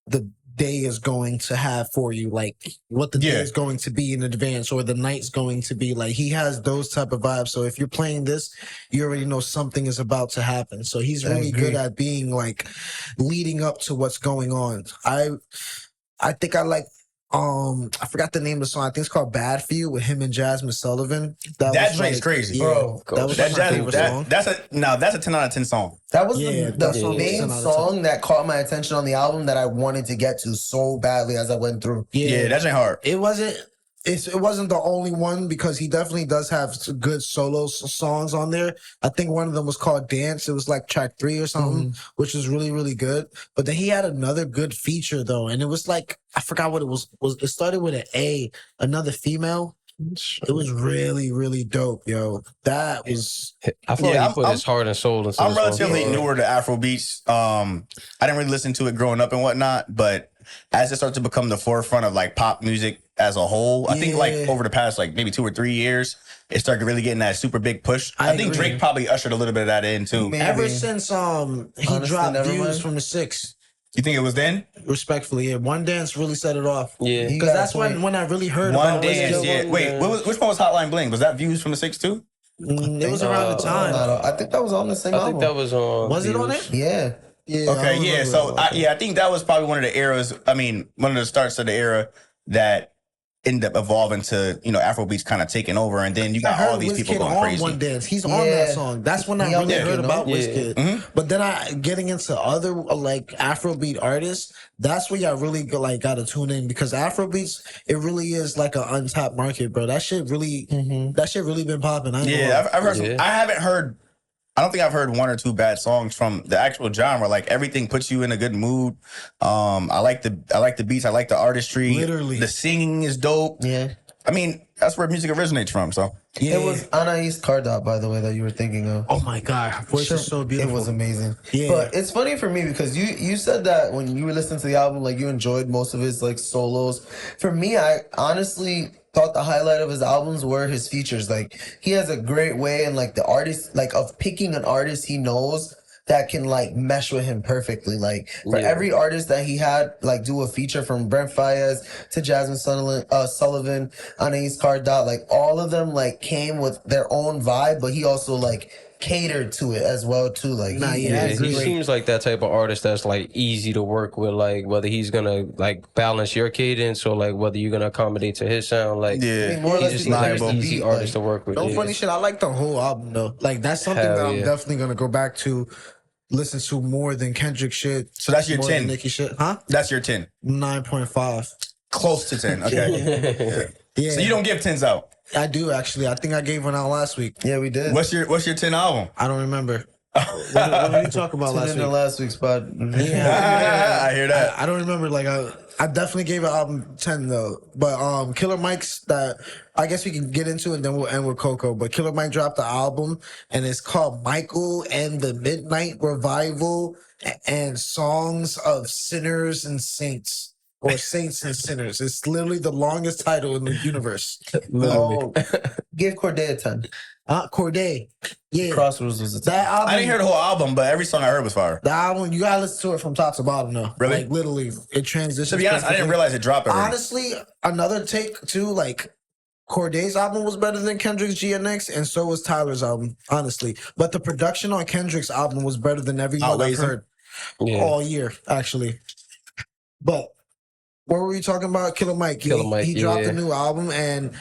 the day is going to have for you, like what the day is going to be in advance or the night's going to be. Like he has those type of vibes. So if you're playing this, you already know something is about to happen. So he's really good at being like leading up to what's going on. I think I like I forgot the name of the song. I think it's called "Bad for You" with him and Jasmine Sullivan. That drink's crazy, bro. That was my favorite song. That's a 10 out of 10 song. That was the main song that caught my attention on the album that I wanted to get to so badly as I went through. Yeah, that ain't hard. It wasn't the only one because he definitely does have some good solo songs on there. I think one of them was called Dance. It was like track 3 or something, which was really, really good. But then he had another good feature though. And it was like, I forgot what it was. It started with an A, another female. It was really, really dope, yo. That was. I feel like he put his heart and soul into I'm relatively newer to Afrobeats. I didn't really listen to it growing up and whatnot, but as it started to become the forefront of like pop music as a whole, I think like over the past like maybe 2 or 3 years, it started really getting that super big push. I think Drake probably ushered a little bit of that in too. Maybe. Ever since he dropped Views from the 6. You think it was then? Respectfully, yeah. One Dance really set it off. Yeah. Because that's when I really heard One about Dance, Wait, which one was Hotline Bling? Was that Views from the 6 too? It was around the time. I think that was on the same album. I think that was on. Was it on it? Yeah. Yeah. Okay, yeah. So I think that was probably one of the eras. I mean, one of the starts of the era that ended up evolving to Afrobeats kind of taking over, and then you got all these people going crazy. One Dance, he's on that song. That's when I really heard about Wizkid. But then getting into other like Afrobeat artists, that's where y'all really got to tune in because Afrobeats, it really is like an untapped market, bro. That shit really been popping. I've heard. I haven't heard. I don't think I've heard 1 or 2 bad songs from the actual genre. Like everything puts you in a good mood. I like the beats. I like the artistry. Literally, the singing is dope. Yeah, I mean that's where music originates from. So it was Anais Cardot, by the way, that you were thinking of. Oh my god, her voice is so beautiful. It was amazing. Yeah, but it's funny for me because you said that when you were listening to the album, like you enjoyed most of his like solos. For me, I honestly thought the highlight of his albums were his features. Like he has a great way and like the artist like of picking an artist he knows that can like mesh with him perfectly. Like for every artist that he had like do a feature from Brent Faiyaz to Jasmine Sullivan, Anais Cardot, like all of them like came with their own vibe, but he also like catered to it as well too. Like he seems like that type of artist that's like easy to work with, like whether he's gonna like balance your cadence or like whether you're gonna accommodate to his sound. Like more or less he's just like an easy artist to work with. No funny shit. I like the whole album though. Like that's something that I'm definitely gonna go back to. Listen to more than Kendrick shit. So that's your 10. Nicki shit, huh? That's your 10. 9.5. Close to 10. Okay. Yeah. So you don't give 10s out. I do actually. I think I gave one out last week. Yeah, we did. What's your 10 album? I don't remember. What did we talk about Tune last into week? last week's pod. Yeah, I hear that. I don't remember. Like, I definitely gave it album 10 though. But Killer Mike's that I guess we can get into, and then we'll end with Coco. But Killer Mike dropped the album, and it's called Michael and the Midnight Revival and Songs of Sinners and Saints. Or Saints and Sinners. It's literally the longest title in the universe. Oh, give Corday a 10. Corday. Yeah. Crossroads was a 10. That album, I didn't hear the whole album, but every song I heard was fire. the album, you gotta listen to it from top to bottom though. Really? Like literally, it transitions. To be honest, I didn't perfectly. realize it dropped already. Honestly, another take too, like Corday's album was better than Kendrick's GNX, and so was Tyler's album, honestly. But the production on Kendrick's album was better than everyone I've Outweighs heard all year, actually. But what were we talking about? Killer Mike. Killer Mike, He dropped yeah. a new album, and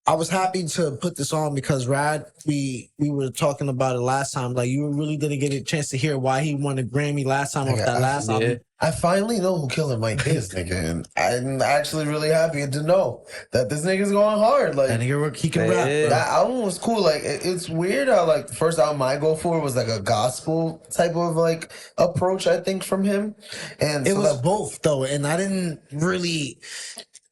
I was happy to put this on because Rad, we were talking about it last time. Like, you really didn't get a chance to hear why he won a Grammy last time off that last album. I finally know who Killer Mike is, nigga. And I'm actually really happy to know that this nigga's going hard. Like, And he can Yeah. rap. bro. that album was cool. Like, it's weird how, like, the first album I go for was, like, a gospel type of, like, approach, I think, from him. And It so was that- both though, and I didn't really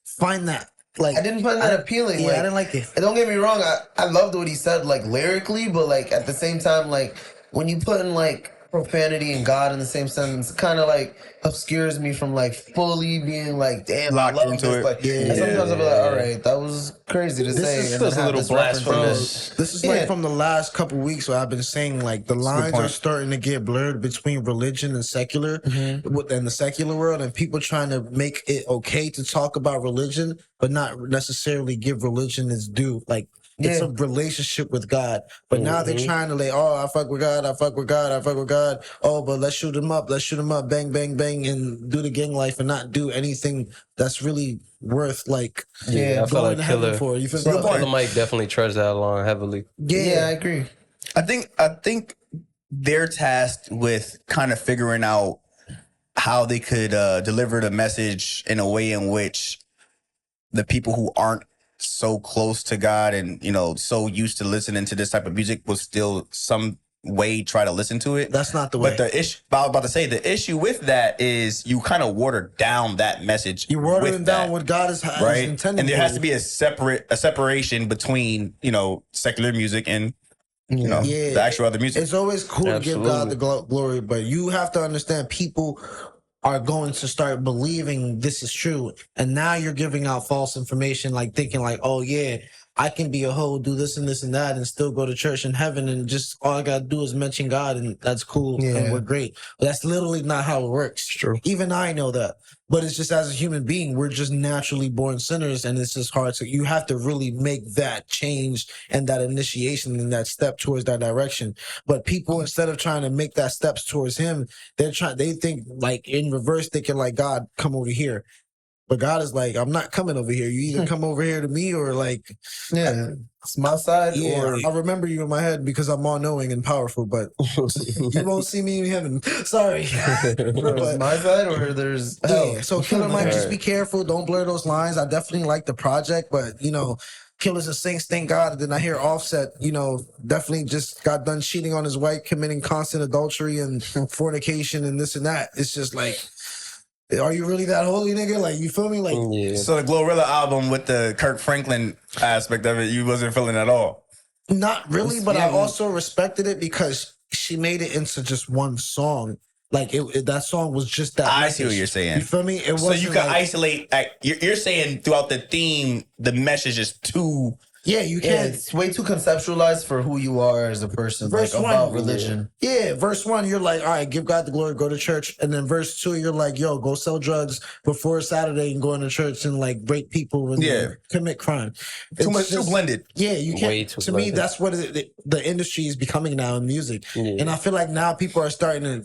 find that. Like, I didn't find that appealing. Yeah, like, I didn't like it. And don't get me wrong, I loved what he said, like, lyrically, but, like, at the same time, like, when you put in, like, profanity and God in the same sentence, kind of, like, obscures me from, like, fully being, like, damn, Locked I love into this. it. Like, Yeah. and sometimes I'll be like, all right, that was crazy to say. is- and feels then a have little this reference from- blasphemous. This is Yeah. like from the last couple weeks where I've been saying like the lines are point. starting to get blurred between religion and secular, and the secular world, and people trying to make it okay to talk about religion, but not necessarily give religion its due. Like, it's Yeah. a relationship with God, but now they're trying to like, oh, I fuck with God, I fuck with God, I fuck with God. Oh, but let's shoot him up, bang, bang, bang, and do the gang life and not do anything that's really worth like Yeah, I feel going like to heaven Killer, for. You feel Good me? point. Killer Mike definitely treads that line heavily. Yeah, I agree. I think they're tasked with kind of figuring out how they could deliver the message in a way in which the people who aren't so close to God and, you know, so used to listening to this type of music will still some way try to listen to it. That's not the way. But the issue, I was about to say, the issue with that is you kind of water down that message. You water with it down that, what God is right? intended. And there for has you. to be a separation between, you know, secular music and, you know, Yeah. the actual other music. It's always cool to give God the glory, but you have to understand people are going to start believing this is true. And now you're giving out false information, like thinking like, oh yeah, I can be a hoe, do this and this and that, and still go to church in heaven, and just all I gotta do is mention God, and that's cool, and we're great. But that's literally not how it works. True. Even I know that. But it's just as a human being, we're just naturally born sinners, and it's just hard. So you have to really make that change and that initiation and that step towards that direction. But people, instead of trying to make that steps towards Him, they think like in reverse, thinking like, God, come over here. But God is like, I'm not coming over here. You either come over here to me or like, Yeah, it's my side. yeah, Or I remember you in my head because I'm all knowing and powerful, but you won't see me in heaven. Sorry. there's my side, or there's hell. Yeah, so Killer Mike, just be careful. Don't blur those lines. I definitely like the project, but you know, Killers and Saints, thank God. And then I hear Offset, you know, definitely just got done cheating on his wife, committing constant adultery and fornication and this and that. It's just like, are you really that holy, nigga? Like, you feel me? Like, Yeah. So the Glorilla album with the Kirk Franklin aspect of it, you wasn't feeling at all. not really, but I also respected it because she made it into just one song. Like that song was just that. I see what message. you're saying. You feel me? It So wasn't you can like, isolate. You're saying throughout the theme, the message is too. yeah, you Yeah, can't. it's way too conceptualized for who you are as a person. Verse like, one, about religion. Yeah, verse 1, you're like, all right, give God the glory, go to church. And then verse 2, you're like, yo, go sell drugs before Saturday and go into church and like rape people and commit crime. Too much, too blended. Yeah, you can't. Way too To me, blended. that's what the industry is becoming now in music. Yeah. And I feel like now people are starting to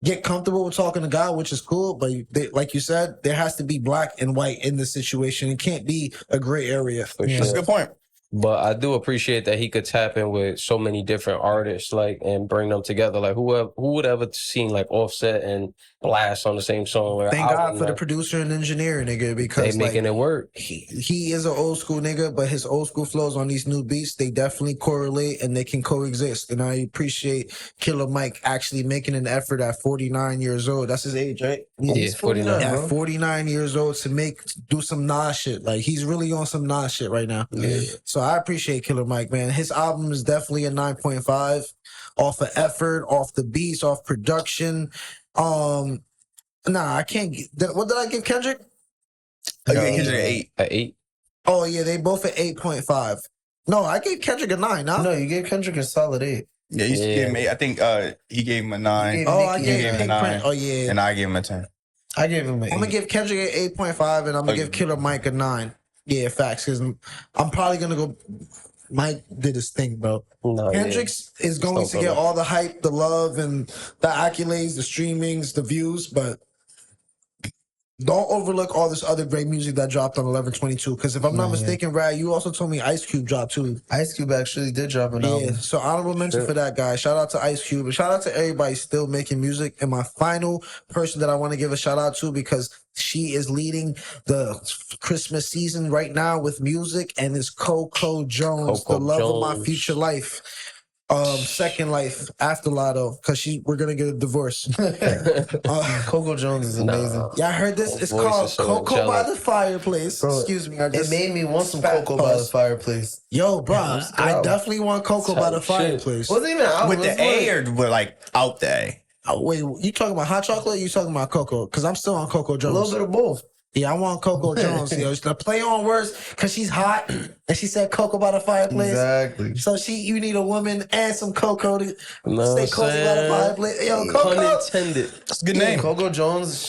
get comfortable with talking to God, which is cool. But like you said, there has to be black and white in the situation. It can't be a gray area. For That's a sure. good point. But I do appreciate that he could tap in with so many different artists, like, and bring them together. Like, who would ever seen like Offset and Blast on the same song? Like, Thank God for the producer and engineer, nigga, because they making it work. He is an old school nigga, but his old school flows on these new beats, they definitely correlate and they can coexist. And I appreciate Killer Mike actually making an effort at 49 years old. That's his age, right? Yeah, He's 49. At 49 years old to do some Nas shit. Like, he's really on some Nas shit right now. Yeah. So I appreciate Killer Mike, man. His album is definitely a 9.5 off of effort, off the beats, off production. Nah, I can't. What did I give Kendrick? I gave Kendrick an 8. An 8. Oh yeah, they both at 8.5. No, I gave Kendrick a 9. Nah? No, you gave Kendrick a solid 8. Yeah, you gave him 8. I think he gave him a 9. I Nicki gave gave him a Pinkprint. 9. Oh yeah, And I gave him a 10. I gave him an 8. I'm gonna give Kendrick an 8.5, and I'm gonna give Killer Mike a 9. Yeah, facts. Because I'm probably gonna go. Mike did his thing, bro. No, Kendrick's is going to get all the hype, the love, and the accolades, the streamings, the views, but don't overlook all this other great music that dropped on 11/22. Because if I'm not mistaken, Rad, you also told me Ice Cube dropped too. Ice Cube actually did drop an album. So honorable mention for that guy. Shout out to Ice Cube, and shout out to everybody still making music. And my final person that I want to give a shout out to, because she is leading the Christmas season right now with music, and it's Coco Jones, Coco the love of my Jones. future life. Second life after Lotto, because we're gonna get a divorce. Coco Jones is amazing. Yeah, I heard this. It's voice called is so Coco by angelic. the Fireplace. Bro, Excuse me. I It just made me want some spat Coco by the pause. Fireplace. Yo, bro, I go. definitely want Coco by the Shit. Fireplace. Wasn't even out. With the A or with like out the A? Oh, wait, you talking about hot chocolate? Or you talking about Coco? Because I'm still on Coco a Jones. little bit of both. Yeah, I want Coco Jones. Yo, the play on words, because she's hot, and she said Coco by the Fireplace. Exactly. So you need a woman and some cocoa to No, stay cozy by the fireplace. Yo, Coco. Pun intended. That's a good name. Coco Jones,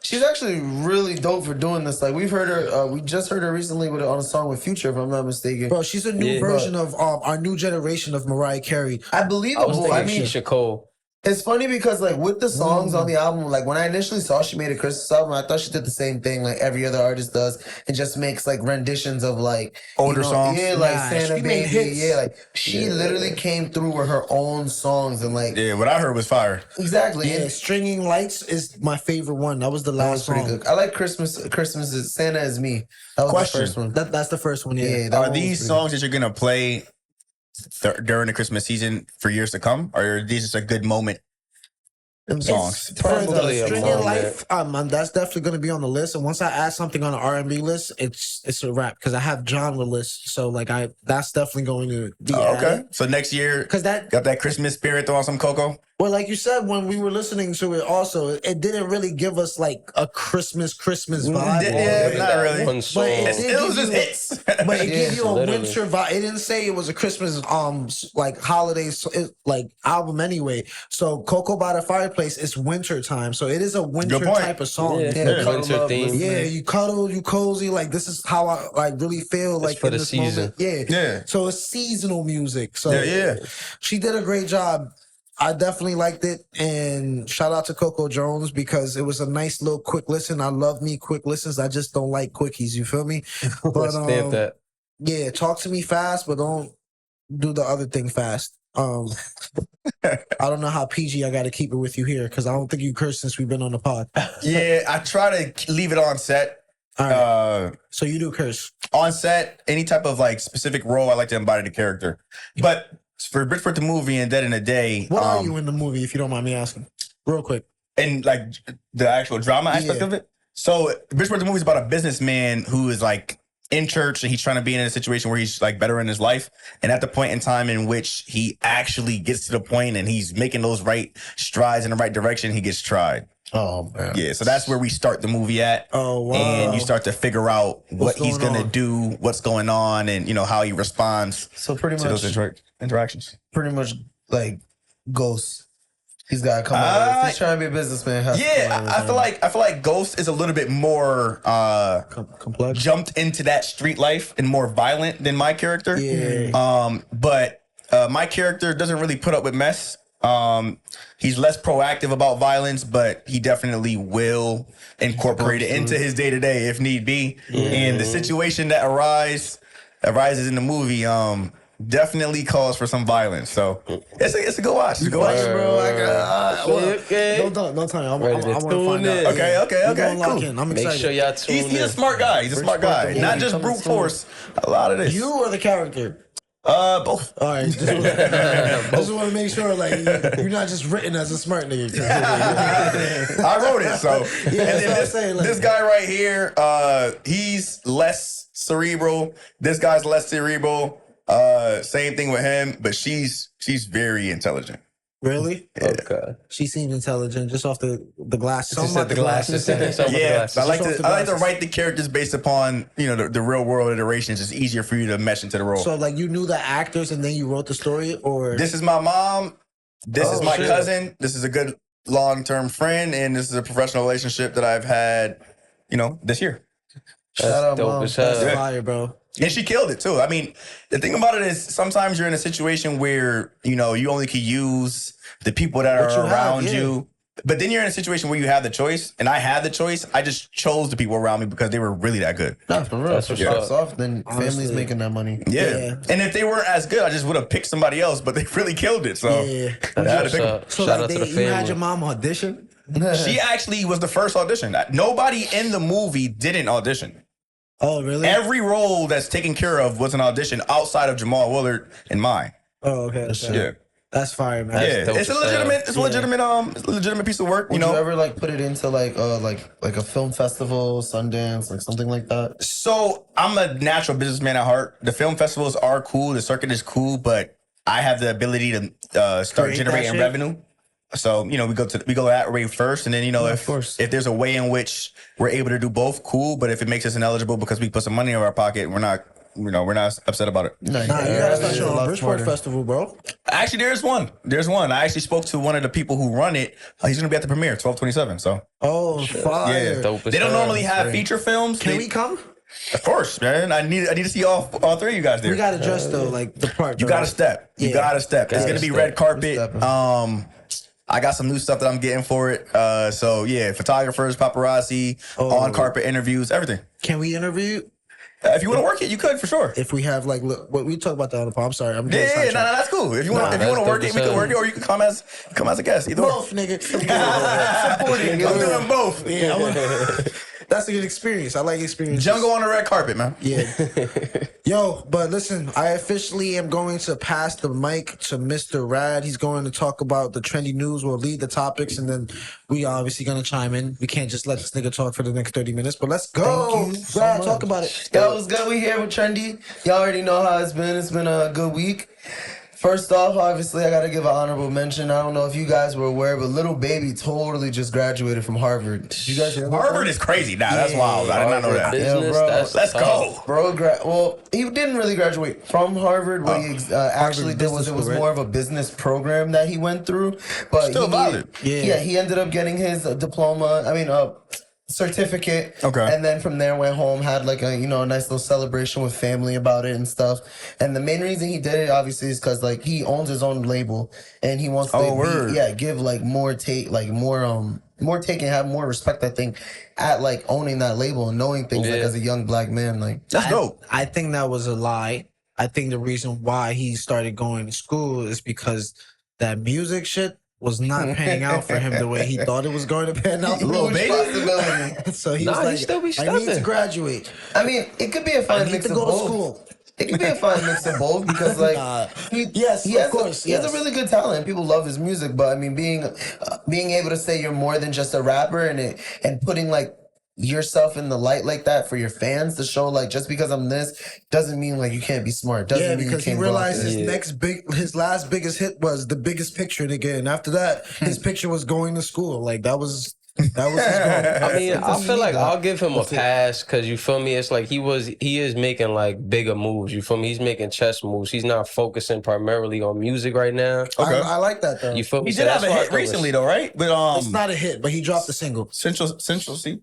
she's actually really dope for doing this. Like, we've heard her, we just heard her recently on a song with Future, if I'm not mistaken. Bro, she's a new version of our new generation of Mariah Carey. I believe I was it. I thinking mean, Keisha Cole. it's funny because, like, with the songs on the album, like, when I initially saw she made a Christmas album, I thought she did the same thing like every other artist does, and just makes like renditions of like Older songs? Yeah, like Nah, Santa she made Baby. hits. Yeah, like she literally came through with her own songs and like Yeah, what I heard was fire. exactly. Yeah, And Stringing Lights is my favorite one. That was the that last was pretty song. good. I like Christmas. Christmas is Santa is Me. That was Question. the first one. That's the first one. Yeah. Yeah, that Are one was these pretty songs that you're gonna play during the Christmas season for years to come, or are these just a good moment songs? For the Probably a Stringing moment. Life, that's definitely going to be on the list. And once I add something on the R&B list, it's a wrap, because I have genre lists. So like that's definitely going to be Okay, so next year, Because that, got that Christmas spirit, throw on some Coco. well, like you said, when we were listening to it, also it didn't really give us like a Christmas vibe. Yeah, not really. One song. But it did It was give just you- hits. But it Yeah, gave you a literally. winter vibe. It didn't say it was a Christmas like holidays like album anyway. So Coco by the Fireplace is winter time. So it is a winter point. type of song. Yeah, Yeah, the cuddle winter up, theme. listen. you cuddle, you cozy. Like, this is how I like really feel like for in the this season. moment. Yeah. Yeah. So it's seasonal music. So Yeah. she did a great job. I definitely liked it, and shout out to Coco Jones, because it was a nice little quick listen. I love me quick listens. I just don't like quickies. You feel me? But Stamp that. yeah, talk to me fast, but don't do the other thing fast. I don't know how PG I got to keep it with you here, because I don't think you cursed since we've been on the pod. Yeah, I try to leave it on set. All right, so you do curse. On set, any type of like specific role, I like to embody the character. But for Bridgeport the Movie and Dead in a Day, What are you in the movie, if you don't mind me asking? Real quick. and like the actual drama aspect Yeah. of it. So Bridgeport the Movie is about a businessman who is like in church, and he's trying to be in a situation where he's like better in his life. And at the point in time in which he actually gets to the point and he's making those right strides in the right direction, he gets tried. Oh man. Yeah, so that's where we start the movie at. Oh, wow. And you start to figure out what he's going gonna on? do, what's going on, and how he responds So pretty to those much, interactions. like Ghost. He's got to come out. Of this. He's trying to be a businessman. has to come out Yeah, of I this. feel like Ghost is a little bit more Complex. jumped into that street life and more violent than my character. Yeah. But my character doesn't really put up with mess. He's less proactive about violence, but he definitely will incorporate it into his day to day if need be. And the situation that arises, that rises in the movie definitely calls for some violence. So it's a good watch. It's a good watch. Bro, I got. Okay. Don't tell me. I Ready to want to tune find out. in. Okay. We gonna lock Cool. in. I'm Make excited. sure y'all tune He's in. a smart guy. He's a smart guy. Bridgeport the Not Movie just coming brute soon. force. A lot of this. You or the character? Both. All right, just want to make sure, like, you're not just written as a smart nigga. I wrote it, so Yeah, and that's then what I'm saying, like- this guy right here, he's less cerebral. This guy's less cerebral. Same thing with him, but she's very intelligent. Really? Okay. She seemed intelligent just off the glasses. She said the glasses. Some of the Yeah, glasses. I like Just off to the I like to glasses. write the characters based upon the real world iterations. It's easier for you to mesh into the role. So, like, you knew the actors and then you wrote the story, or This is my mom. This is my shit. cousin. This is a good long-term friend, and this is a professional relationship that I've had, this year. Shout out, Dope Mom. as that's hell. fire, bro. And she killed it too. I mean, the thing about it is sometimes you're in a situation where, you only can use the people that What are you have, around yeah. you. But then you're in a situation where you have the choice, and I had the choice. I just chose the people around me because they were really that good. Nah, for real. That's For what's starts up. off, then Honestly. family's making that money. Yeah. And if they weren't as good, I just would have picked somebody else, but they really killed it. So Yeah. I had to What's pick 'em. up? So, Shout like, out to the you had your family. mom audition? She actually was the first audition. Nobody in the movie didn't audition. Oh, really? Every role that's taken care of was an audition outside of Jamal Willard and mine. Oh, okay. Yeah. That's fire, man. Yeah, dope it's a as hell. legitimate, it's a legitimate piece of work. Would you ever like put it into like a film festival, Sundance, like something like that? So I'm a natural businessman at heart. The film festivals are cool. The circuit is cool, but I have the ability to start Create that generating shit? revenue. So we go that way first, and then if there's a way in which we're able to do both, cool. But if it makes us ineligible because we put some money in our pocket, we're not upset about it. Nah, you gotta start your own Bridgeport Festival, bro. Actually, there's one. I actually spoke to one of the people who run it. He's gonna be at the premiere 12/27. So Oh, fire. yeah, Dope as they don't hell. normally have feature films. Can we come? Of course, man. I need to see all three of you guys there. We gotta dress, though, like the part. You gotta step. You Yeah. gotta step. It's Gotta gonna be step. red carpet. Stepping. I got some new stuff that I'm getting for it. So yeah, photographers, paparazzi, on carpet interviews, everything. Can we interview If you want to work it, you could for sure. if we have, like, look, what we talk about that on the pod? I'm sorry. I'm Yeah, getting no, that's cool. If you want to that's work dope it, we as can hell. work it, or you can come as a guest. Either way. both, nigga. I'm doing both. Yeah, that's a good experience. I like experiences. Jungle on the red carpet, man. Yeah. Yo, but listen, I officially am going to pass the mic to Mr. Rad. He's going to talk about the trendy news. We'll lead the topics, and then we obviously going to chime in. We can't just let this nigga talk for the next 30 minutes, but let's go. Thank you so Rad, much. talk about it. Yo, what's good? We here with Trendy. Y'all already know how it's been. It's been a good week. First off, obviously, I gotta give an honorable mention. I don't know if you guys were aware, but Lil Baby totally just graduated from Harvard. Did you guys hear about Harvard that? is crazy. Nah, that's wild. I did not know that. Business, bro. that's Let's tough. go. Bro, well, he didn't really graduate from Harvard. What he actually did was it was more of a business program that he went through. But Still he valid. Yeah. he ended up getting his diploma. Certificate. Okay. And then from there went home, had like a nice little celebration with family about it and stuff. And the main reason he did it obviously is because like he owns his own label and he wants to give like more take and have more respect, I think, at like owning that label and knowing things like Yeah. as a young black man. Like That's dope. I think that was a lie. I think the reason why he started going to school is because that music shit was not panning out for him the way he thought it was going to pan out. Lil Baby? possibility. So he Nah, was he like, still be I need to stepping. graduate. I mean, it could be a I fine need mix to of go to both. school. It could be a fine mix of both because, like, Yes, he of has course, he has yes. a really good talent. People love his music, but I mean, being able to say you're more than just a rapper and putting like yourself in the light like that for your fans to show like just because I'm this doesn't mean like you can't be smart. Doesn't Yeah, mean because you he can't realized block it. his last biggest hit was the biggest picture nigga, and after that, his picture was going to school. Like that was his goal. I mean, I feel like I'll give him a pass because you feel me. It's like he is making like bigger moves. You feel me? He's making chess moves. He's not focusing primarily on music right now. Okay. I like that though. You feel me? He So did have that's a why I hit thought it recently was- though, right? But It's not a hit, but he dropped the single. Central C.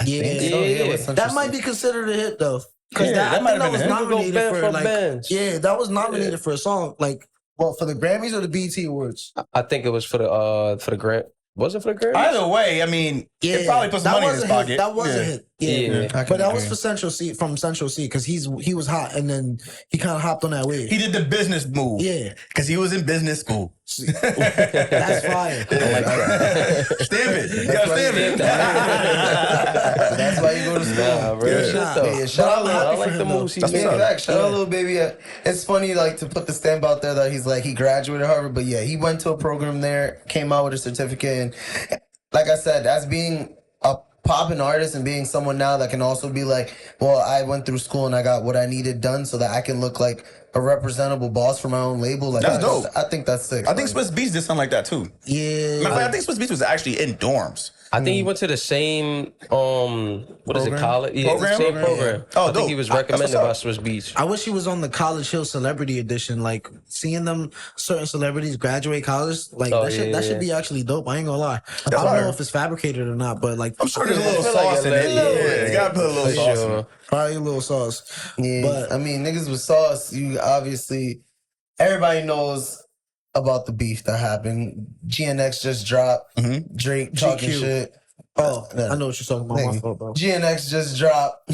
Yeah, Yeah. that might be considered a hit though, because Yeah, that I might think have that was been a hit. nominated Go for Ben like Benz. that was nominated for a song like for the Grammys or the BET Awards. I think it was for the grant. Was it for the Grammys? Either way, I mean, it probably put some money in his pocket. That was a hit. Yeah. But that was for Central C from Central C because he was hot and then he kind of hopped on that wave. He did the business move. Yeah. Because he was in business school. That's fire. I like that. Stamp it. You gotta stamp it. That's why you go to school. Nah, real shit though. Yeah, shout out, I like the moves he That's made. what's up. Shout out, Lil Baby. It's funny, like, to put the stamp out there that he's like, he graduated Harvard, but yeah, he went to a program there, came out with a certificate, and like I said, as being a popping artist and being someone now that can also be like, well, I went through school and I got what I needed done so that I can look like a representable boss for my own label. Like, That's dope. I think that's sick. I think Swiss Beats did something like that too. Yeah. Matter of fact, I think Swiss Beats was actually in dorms. I think he went to the same what is it, college? Yeah, Program? the same program. Oh, I think dope. he was That's recommended what's by up. Swiss Beats. I wish he was on the College Hill Celebrity Edition. Like seeing them certain celebrities graduate college, like Oh, that should be actually dope. I ain't gonna lie. I don't fire. know if it's fabricated or not, but like I'm sure there's a little I feel like sauce in a it. little- Yeah, you gotta put a little For sauce in sure. it. probably a little sauce. Yeah, But I mean, niggas with sauce, you obviously, everybody knows about the beef that happened. GNX just dropped. Drake talking GQ. shit. oh, I know what you're talking about. My Nigga. fault, bro. GNX just dropped.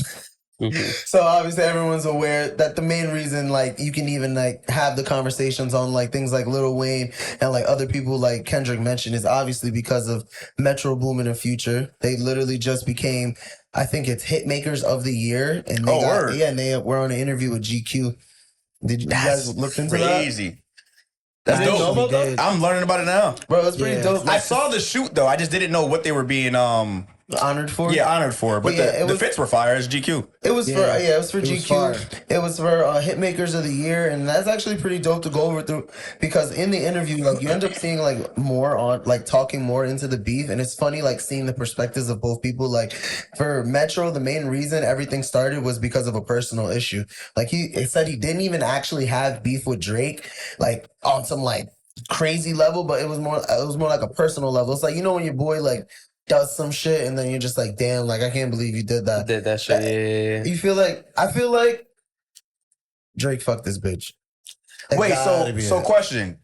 So obviously everyone's aware that the main reason, like, you can even like have the conversations on like things like Lil Wayne and like other people like Kendrick mentioned is obviously because of Metro Boomin and Future. They literally just became, I think it's Hitmakers of the Year, and they word. and they were on an interview with GQ. Did you guys look into that? Crazy. That's I didn't know dope. he did. I'm learning about it now. Bro, it's pretty Yeah. dope. I saw the shoot though. I just didn't know what they were being honored for. honored for. But Well, yeah, the fits were fire as GQ. It was for it was for It was GQ. fire. It was for Hitmakers of the Year, and that's actually pretty dope to go over through because in the interview, like, you end up seeing like more on like talking more into the beef, and it's funny like seeing the perspectives of both people. Like for Metro, the main reason everything started was because of a personal issue. Like he said he didn't even actually have beef with Drake, like on some like crazy level, but it was more like a personal level. It's like, you know, when your boy like does some shit and then you're just like, damn, like I can't believe you did that. Did that shit? Yeah. You feel like I feel like Drake fucked this bitch. It Wait, gotta be so it. question.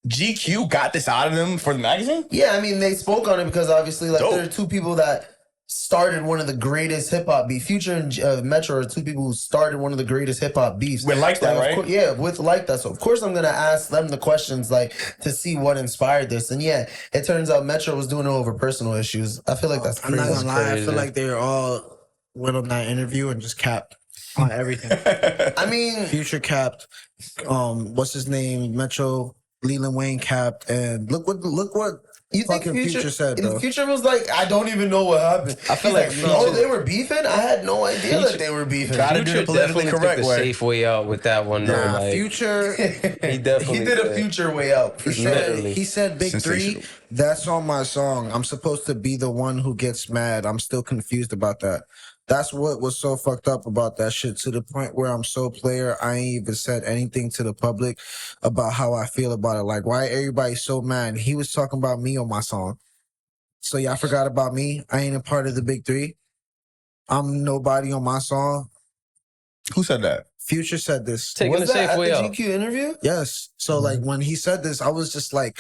GQ got this out of them for the magazine? Yeah, I mean, they spoke on it because obviously, like, Dope. there are two people that started one of the greatest hip hop beef. Future and Metro are two people who started one of the greatest hip hop beefs. With Like That, of right? yeah, with Like That. So of course I'm gonna ask them the questions like to see what inspired this. And yeah, it turns out Metro was doing it over personal issues. I feel like that's I'm crazy. not gonna lie. I crazy. feel like they all went on that interview and just capped on everything. I mean, Future capped. What's his name? Metro, Leland Wayne capped, and look what you think fucking Future said, bro. Future was like, I don't even know what happened. I feel He's like oh, Future- they were beefing? I had no idea that they were beefing. Gotta do Future the politically definitely correct took the way. safe way out with that one. Though, Nah, like, Future. he definitely He did a did. Future way out for sure. Literally. He said Big Sensational. 3, that's on my song. I'm supposed to be the one who gets mad. I'm still confused about that. That's what was so fucked up about that shit, to the point where I'm so player, I ain't even said anything to the public about how I feel about it. Like, why everybody so mad? He was talking about me on my song. So y'all forgot about me? I ain't a part of the Big 3. I'm nobody on my song. Who said that? Future said this. Taking the Was that safe at way the out. GQ interview? Yes. So like when he said this, I was just like,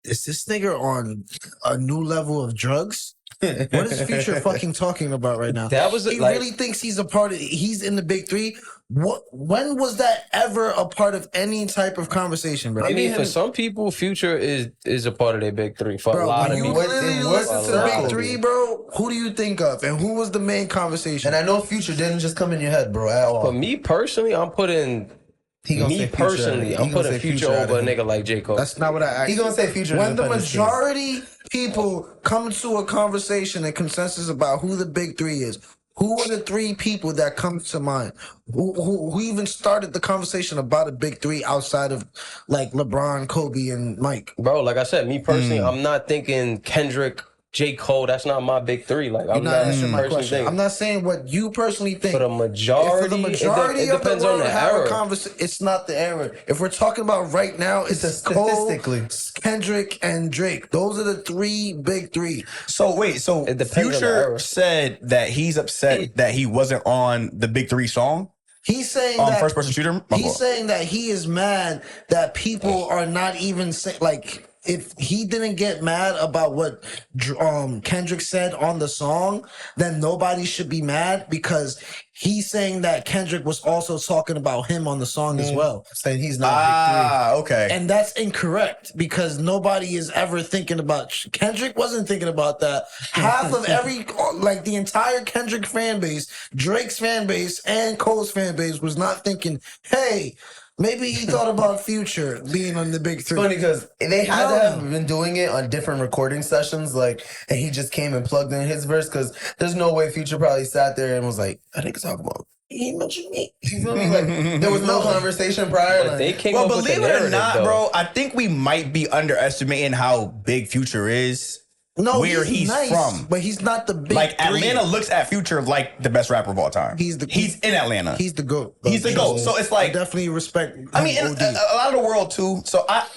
is this nigga on a new level of drugs? What is Future fucking talking about right now? That was He like, really thinks he's a part of, he's in the Big 3. What? When was that ever a part of any type of conversation, bro? I mean, for some people, Future is a part of their big three. For a Bro, lot when of you people, literally it listen was to the a Big lot. 3, bro, who do you think of? And who was the main conversation? And I know Future didn't just come in your head, bro, at all. for me personally, I'm putting He gonna say me Future personally, out of it. I'm He gonna putting say Future out of over a it. nigga like J. Cole. That's not what I asked. He gonna say Future. When the Independence Day. majority people come to a conversation and consensus about who the Big 3 is, who are the 3 people that come to mind? Who even started the conversation about a Big 3 outside of like LeBron, Kobe, and Mike? Bro, like I said, me personally, I'm not thinking Kendrick, J. Cole. That's not my big three. Like, I'm You're not not answering my personally question. thinking. I'm not saying what you personally think. For the majority, If for the majority it of the depends on world the have a era. conversation, it's not the era. If we're talking about right now, it's Statistically. Cole, Kendrick, and Drake. Those are the 3 Big 3. So wait, so It depends on the Future era. said that he's upset that he wasn't on the Big 3 song He's saying on that First Person Shooter. My he's fault. saying that he is mad that people are not even saying, like, if he didn't get mad about what Kendrick said on the song, then nobody should be mad because he's saying that Kendrick was also talking about him on the song as well. Saying he's not big okay. And that's incorrect because nobody is ever thinking about Kendrick wasn't thinking about that. Half of the entire Kendrick fan base, Drake's fan base, and Cole's fan base was not thinking, hey, maybe he thought about Future being on the big three. It's funny because they had to have been doing it on different recording sessions, and he just came and plugged in his verse because there's no way Future probably sat there and was like, I think it's talking about. He mentioned me. You feel me? Like there was no conversation prior. But they came up with believe the it or narrative, not, though. bro, I think we might be underestimating how big Future is. No, where he's nice, from, but he's not the big like three. Atlanta looks at Future like the best rapper of all time. He's in Atlanta. He's the GOAT. He's the GOAT. So it's like I definitely respect. I mean, in OD. a lot of the world too. So I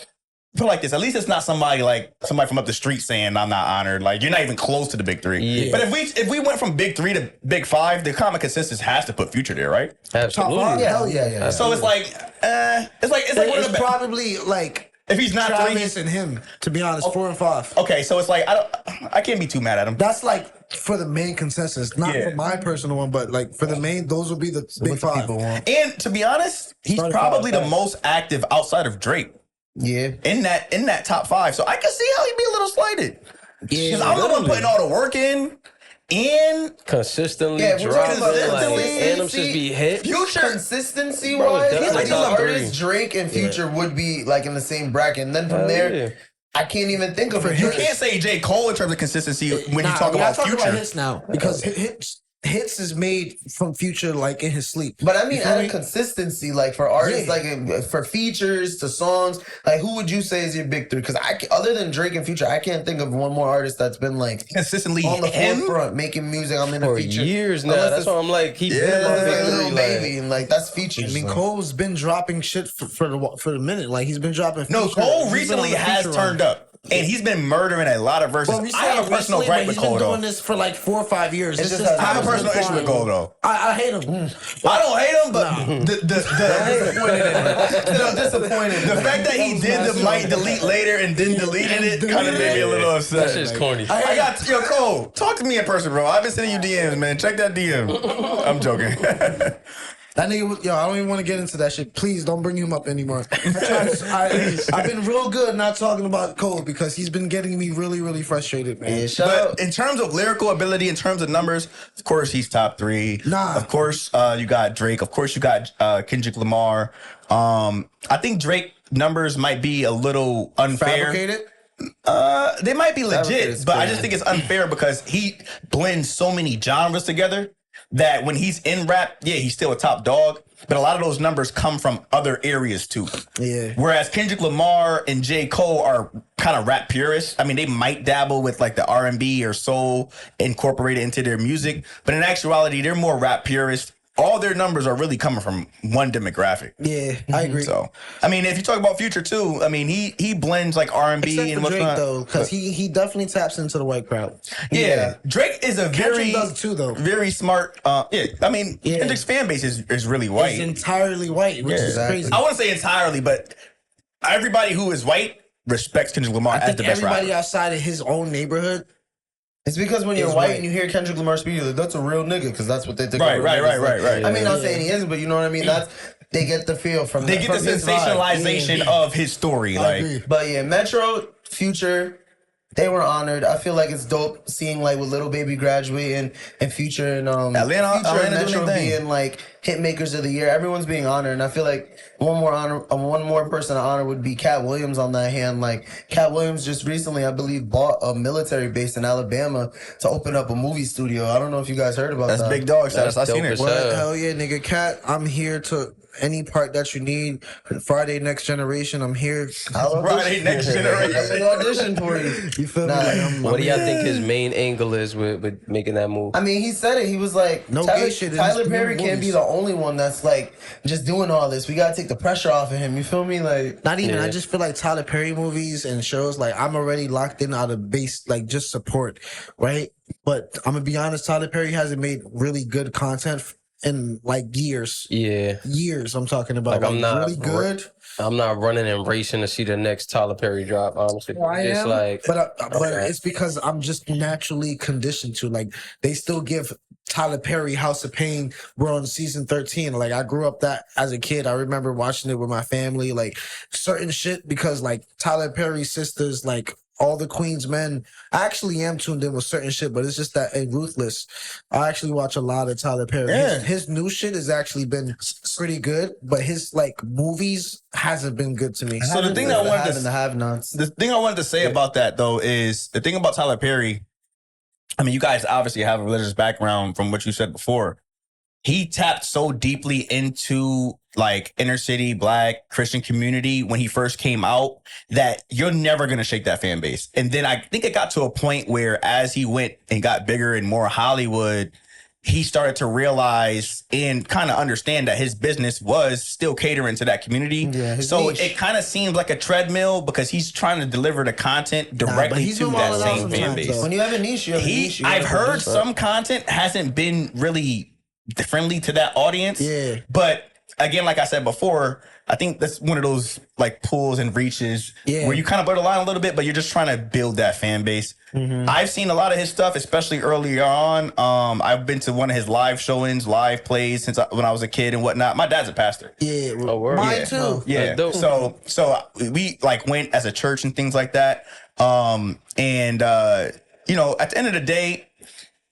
feel like this. At least it's not somebody from up the street saying I'm not honored. Like you're not even close to the big three. Yeah. But if we went from big three to big five, the common consensus has to put Future there, right? Absolutely. Top five? Hell yeah. So it's like it's like one of the probably like. If he's not Travis three, and him, to be honest, 4 and 5. Okay, so it's like I can't be too mad at him. That's like for the main consensus, not for my personal one, but like for the main, those would be the big five. And to be honest, he's probably the most active outside of Drake. Yeah, in that top five. So I can see how he'd be a little slighted. Yeah, because I'm the one putting all the work in. And consistently we're talking dropping, about like, anthems just be hit. Future consistency Bro, wise, that's like top the artists Drake and Future would be like in the same bracket. And then from there, I can't even think of it. You can't say J. Cole in terms of consistency when you talk about Future. About hits now because hits is made from Future like in his sleep. But I mean, out of consistency, like for artists, like for features to songs, like who would you say is your big three? Because other than Drake and Future, I can't think of one more artist that's been like consistently on the forefront making music. I'm in for a feature years now. That's why I'm like, he's been my big three. Lil Baby, and like that's features. I mean, Cole's been dropping shit for the minute. Like he's been dropping. No, Future. Cole recently has turned up. And he's been murdering a lot of verses. I have a personal gripe with Cole, though. He's been doing though. this for like 4 or 5 years. I have a personal issue with Cole, though. I hate him. I don't hate him, but disappointed. The fact that he did the might delete later and then deleted it kind of made me a little upset. That's just corny. I got Cole. Talk to me in person, bro. I've been sending you DMs, man. Check that DM. I'm joking. That nigga, I don't even want to get into that shit. Please don't bring him up anymore. I've been real good not talking about Cole because he's been getting me really, really frustrated, man. But in terms of lyrical ability, in terms of numbers, of course he's top 3. Of course you got Drake. Of course you got Kendrick Lamar. I think Drake numbers might be a little unfair. Fabricated? They might be legit, but I just think it's unfair because he blends so many genres together that when he's in rap, he's still a top dog, but a lot of those numbers come from other areas too. Yeah. Whereas Kendrick Lamar and J. Cole are kind of rap purists. I mean, they might dabble with like the R&B or soul incorporated into their music, but in actuality, they're more rap purists. All their numbers are really coming from one demographic. Yeah, I agree. So, I mean, if you talk about Future too, I mean, he blends like R&B and Drake whatnot. though, because he definitely taps into the white crowd. Yeah, Drake is a Kendrick does too, though. very smart. I mean, Kendrick's fan base is really white. It's entirely white, which is crazy. I wouldn't say entirely, but everybody who is white respects Kendrick Lamar as the best rapper. Everybody outside of his own neighborhood. It's because when you're white and you hear Kendrick Lamar speak, you're like, that's a real nigga, because that's what they think. Right. I mean, not saying he isn't, but you know what I mean? They get the feel from They get the sensationalization of his story. But yeah, Metro, Future, they were honored. I feel like it's dope seeing like with Lil Baby graduating and Future and Atlanta and Metro being like hit makers of the year. Everyone's being honored, and I feel like one more person to honor would be Katt Williams on that hand. Like Katt Williams just recently, I believe, bought a military base in Alabama to open up a movie studio. I don't know if you guys heard about that. That's big dog status. I seen it. Well, hell yeah, nigga. Katt, I'm here to any part that you need. Friday Next Generation, I'm here. Friday Next Generation. That's an audition for you. You feel me? What do y'all think his main angle is with making that move? I mean, he said it. He was like, Tyler Perry can't be the only one that's like just doing all this. We gotta take the pressure off of him. You feel me? Like, not even. I just feel like Tyler Perry movies and shows, like I'm already locked in out of base, like just support, right? But I'm gonna be honest, Tyler Perry hasn't made really good content in like years. Yeah. Years I'm talking about. Like, I'm not really good. I'm not running and racing to see the next Tyler Perry drop, honestly. I It's am, like, but it's because I'm just naturally conditioned to, like, they still give Tyler Perry House of Pain. We're on season 13. Like, I grew up that as a kid. I remember watching it with my family, like certain shit, because like Tyler Perry's sisters, like all the Queen's Men. I actually am tuned in with certain shit, but it's just that in Ruthless, I actually watch a lot of Tyler Perry. Yeah. His new shit has actually been pretty good, but his like movies hasn't been good to me. So the thing that I wanted the have-nots. the thing I wanted to say about that though is the thing about Tyler Perry. I mean, you guys obviously have a religious background from what you said before. He tapped so deeply into like inner city Black Christian community when he first came out that you're never going to shake that fan base. And then I think it got to a point where as he went and got bigger and more Hollywood, he started to realize and kind of understand that his business was still catering to that community. Yeah, so niche. it kind of seems like a treadmill because he's trying to deliver the content directly he's to been that wilding out same fan sometimes, base. though. When you have a niche, you have a niche. You I've gotta heard produce that. some content hasn't been really friendly to that audience. Yeah. But again, like I said before, I think that's one of those like pulls and reaches where you kind of blur the line a little bit, but you're just trying to build that fan base. I've seen a lot of his stuff, especially early on. I've been to one of his live showings, live plays when I was a kid and whatnot. My dad's a pastor. Yeah, word. mine Yeah. too. Yeah. dope. So we like went as a church and things like that. You know, at the end of the day,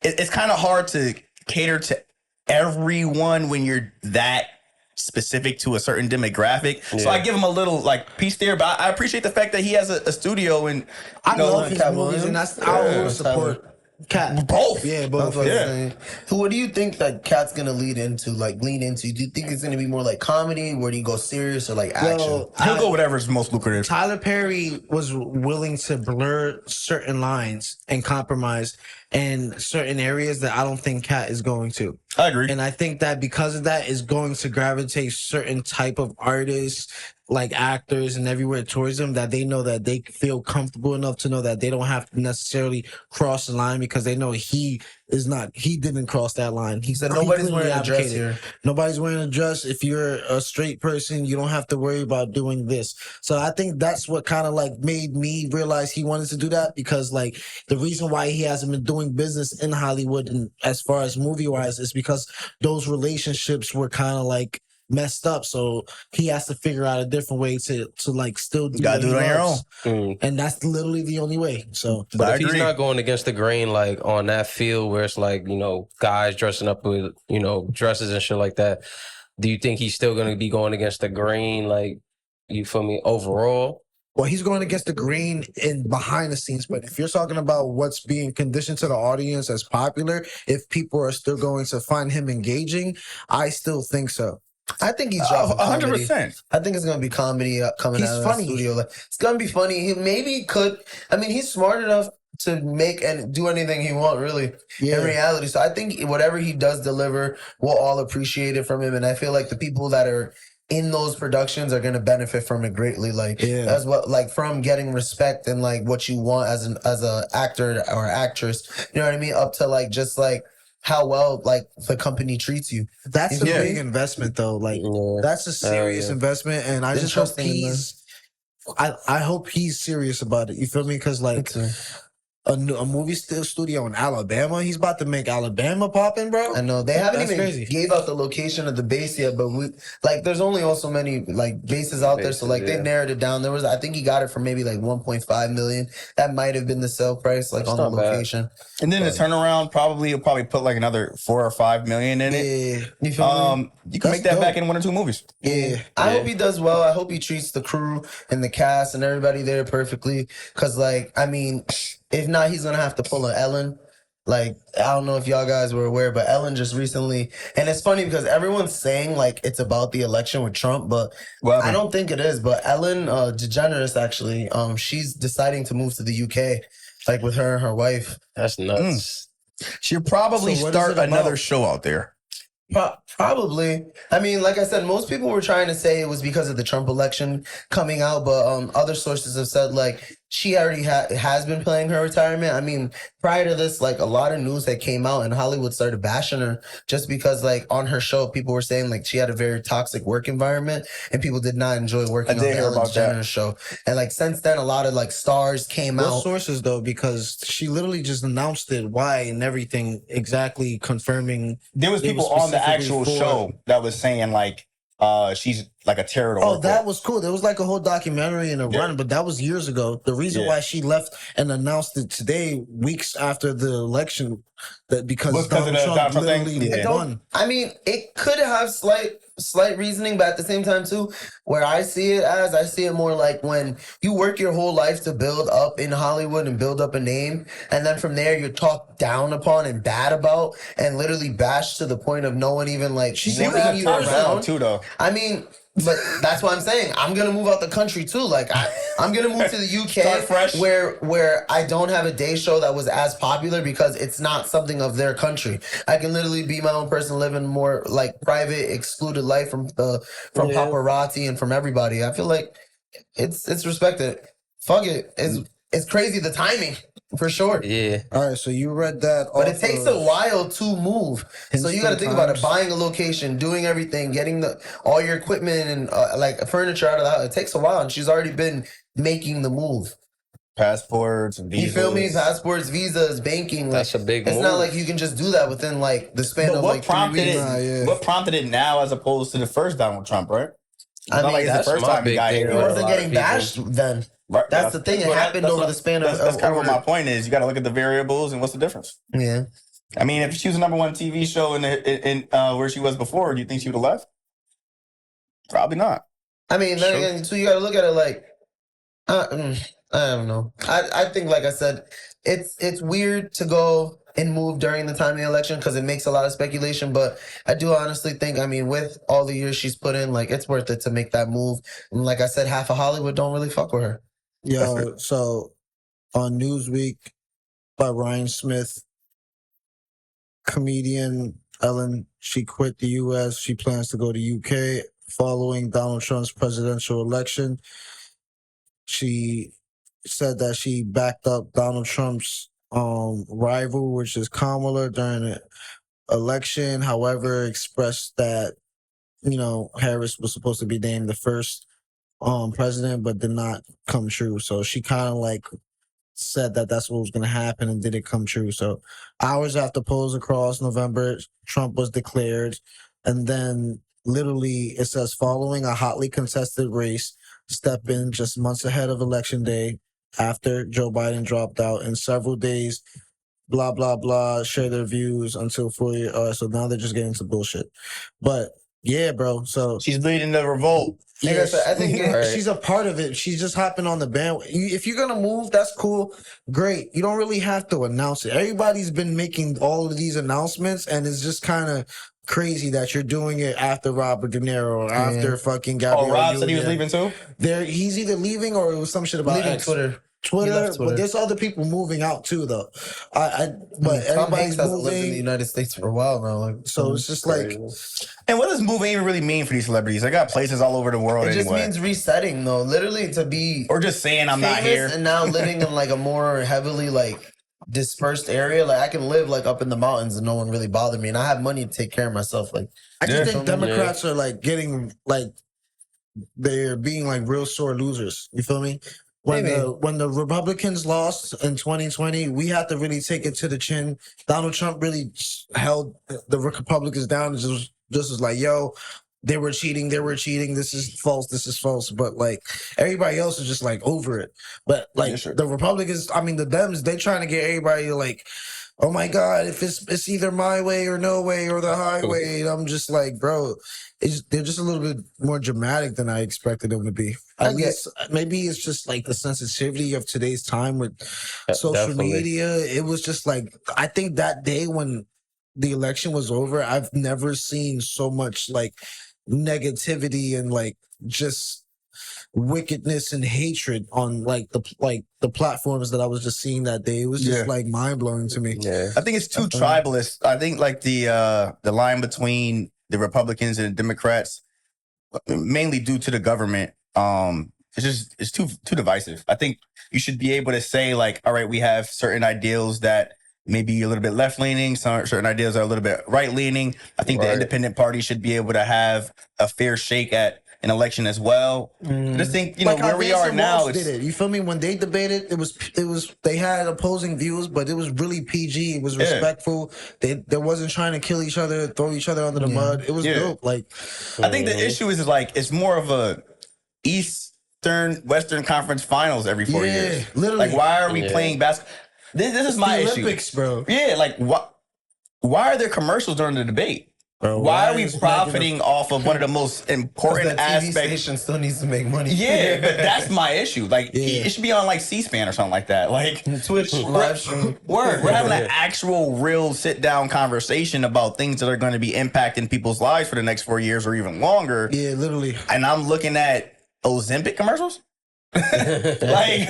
it's kind of hard to cater to everyone when you're that specific to a certain demographic. So I give him a little like piece there, but I appreciate the fact that he has a studio and I love his Katt movies, and Williams. that's I always support Katt. both. Yeah, That's both. what I'm Yeah. saying. What do you think that Katt's gonna lean into? Do you think it's gonna be more like comedy? Where do you go serious or like action? Yo, He'll go whatever's most lucrative. Tyler Perry was willing to blur certain lines and compromise in certain areas that I don't think Katt is going to. I agree. And I think that because of that is going to gravitate certain type of artists, like actors and everywhere towards them, that they know that they feel comfortable enough to know that they don't have to necessarily cross the line because they know he didn't cross that line. He said nobody's clearly wearing a dress advocated. here. Nobody's wearing a dress. If you're a straight person, you don't have to worry about doing this. So I think that's what kind of like made me realize he wanted to do that, because like the reason why he hasn't been doing business in Hollywood and as far as movie wise is because those relationships were kind of like messed up. So he has to figure out a different way to like still do You gotta what do it he on your loves. own. And that's literally the only way. So But I if he's agree. not going against the grain, like on that field where it's like, you know, guys dressing up with, you know, dresses and shit like that, do you think he's still going to be going against the grain? Like, you feel me? Overall? well, he's going against the grain in behind the scenes. But if you're talking about what's being conditioned to the audience as popular, if people are still going to find him engaging, I still think so. I think he's dropping comedy. 100%. I think it's gonna be comedy coming He's out of funny. the studio. Like, it's gonna be funny. He maybe could. I mean, he's smart enough to make and do anything he want, really. In reality, so I think whatever he does deliver, we'll all appreciate it from him. And I feel like the people that are in those productions are gonna benefit from it greatly. Like as what, like from getting respect and like what you want as a actor or actress. You know what I mean? Up to like just like how well like the company treats you. That's a Yeah. big investment though. Like Yeah. that's a serious investment, and I just hope Interesting, man. I hope he's serious about it. You feel me? Because like a movie studio in Alabama, he's about to make Alabama popping, bro. I know they haven't That's even crazy. gave out the location of the base yet, but we like there's only also many like bases out there, so like they yeah. narrowed it down. There was, I think he got it for maybe like 1.5 million. That might have been the sale price, like That's on the not bad. location. And then the turnaround he'll probably put like another 4 or 5 million in it. Yeah, You feel me? You can That's make that dope. back in 1 or 2 movies. yeah. I hope he does well. I hope he treats the crew and the cast and everybody there perfectly. Cause like, I mean, if not, he's gonna have to pull an Ellen. Like, I don't know if y'all guys were aware, but Ellen just recently, and it's funny because everyone's saying like it's about the election with Trump, but Well, I don't think it is. But Ellen DeGeneres actually, she's deciding to move to the UK, like with her and her wife. That's nuts. she'll probably So what is start it about? another show out there. Probably. I mean, like I said, most people were trying to say it was because of the Trump election coming out, but other sources have said like she already has been playing her retirement. I mean, prior to this, like a lot of news that came out and Hollywood started bashing her just because like on her show, people were saying like she had a very toxic work environment and people did not enjoy working on the Ellen DeGeneres show. And like since then, a lot of like stars came out. What sources though? Because she literally just announced it, why and everything, exactly confirming. There was people on the actual show that was saying like, she's like a terror to work with. That was cool. There was like a whole documentary in a run, but that was years ago. The reason why she left and announced it today, weeks after the election, that because Donald Trump literally won. I mean, it could have slight reasoning, but at the same time too, where I see it more like when you work your whole life to build up in Hollywood and build up a name, and then from there you're talked down upon and bad about and literally bashed to the point of no one even like she was a you around too though. I mean, but that's what I'm saying. I'm gonna move out the country too. Like I'm gonna move to the UK where I don't have a day show that was as popular because it's not something of their country. I can literally be my own person, living more like private, excluded life from paparazzi and from everybody. I feel like it's respected. Fuck it. It's crazy the timing. For sure. Yeah. All right, so you read that. But it takes a while to move. So you got to think about it. Buying a location, doing everything, getting all your equipment and like furniture out of the house. It takes a while, and she's already been making the move. Passports, visas. You feel me? Passports, visas, banking. That's a big move. It's not like you can just do that within like the span of like 3 weeks. What prompted it now as opposed to the first Donald Trump, right? I mean, like it's the first time he got here. It wasn't getting bashed then. Right. That's the thing. It happened over the span of. That's kind of what my point is. You got to look at the variables and what's the difference. Yeah. I mean, if she was the #1 TV show in where she was before, do you think she would have left? Probably not. I mean, then again, so you got to look at it like, I don't know. I think, like I said, it's weird to go and move during the time of the election because it makes a lot of speculation. But I do honestly think, I mean, with all the years she's put in, like it's worth it to make that move. And like I said, half of Hollywood don't really fuck with her. Yo, so on Newsweek by Ryan Smith, comedian Ellen, she quit the U.S. She plans to go to UK following Donald Trump's presidential election. She said that she backed up Donald Trump's rival, which is Kamala, during the election. However, expressed that, Harris was supposed to be named the first president, but did not come true. So she kind of like said that that's what was going to happen and didn't come true. So hours after polls across November, Trump was declared. And then literally it says, following a hotly contested race, step in just months ahead of election day after Joe Biden dropped out in several days, blah, blah, blah, share their views until fully. So now they're just getting into bullshit. But yeah, bro. So she's leading the revolt. Yeah, I think she's a part of it. She's just hopping on the band. If you're going to move, that's cool. Great. You don't really have to announce it. Everybody's been making all of these announcements, and it's just kind of crazy that you're doing it after Robert De Niro or after fucking Gabrielle. Oh, Rob said he was leaving too? He's either leaving or it was some shit about leaving Twitter, but there's other people moving out too, though. But everybody's moving. Lived in the United States for a while now, so it's just like. And what does moving even really mean for these celebrities? They got places all over the world. It just means resetting, though. Literally, to be or just saying I'm not here and now living in like a more heavily like dispersed area. Like I can live like up in the mountains and no one really bother me, and I have money to take care of myself. Like I just think Democrats are like getting like they're being like real sore losers. You feel me? When the Republicans lost in 2020, we had to really take it to the chin. Donald Trump really held the Republicans down and just was like, yo, they were cheating. This is false. But like everybody else is just like over it. But like the Republicans, I mean the Dems, they trying to get everybody like, oh my God, if it's either my way or no way or the highway. And I'm just like, bro, they're just a little bit more dramatic than I expected them to be. At least maybe it's just like the sensitivity of today's time with social media. It was just like, I think that day when the election was over, I've never seen so much like negativity and like just wickedness and hatred on like the platforms that I was just seeing that day. It was just like mind blowing to me. Yeah, I think it's too tribalist. I think like the line between the Republicans and the Democrats, mainly due to the government, it's too divisive. I think you should be able to say like, all right, we have certain ideals that maybe a little bit left leaning, certain ideas are a little bit right leaning. I think the independent party should be able to have a fair shake at an election as well. I just think, like where we are now, did it. You feel me? When they debated, it was they had opposing views, but it was really PG. It was respectful. They wasn't trying to kill each other, throw each other under the mud. It was dope. Like, I think the issue is like it's more of a Western Conference Finals every 4 years. Literally. Like, why are we playing basketball? This is my issue. Olympics, bro. Yeah, like why are there commercials during the debate? Bro, why are we profiting off of one of the most important that TV aspects? station still needs to make money. Yeah, but that's my issue. Like, it should be on like C-SPAN or something like that. Like Twitch live stream. We're having an actual, real sit-down conversation about things that are going to be impacting people's lives for the next 4 years or even longer. Yeah, literally. And I'm looking at Ozempic commercials. Like,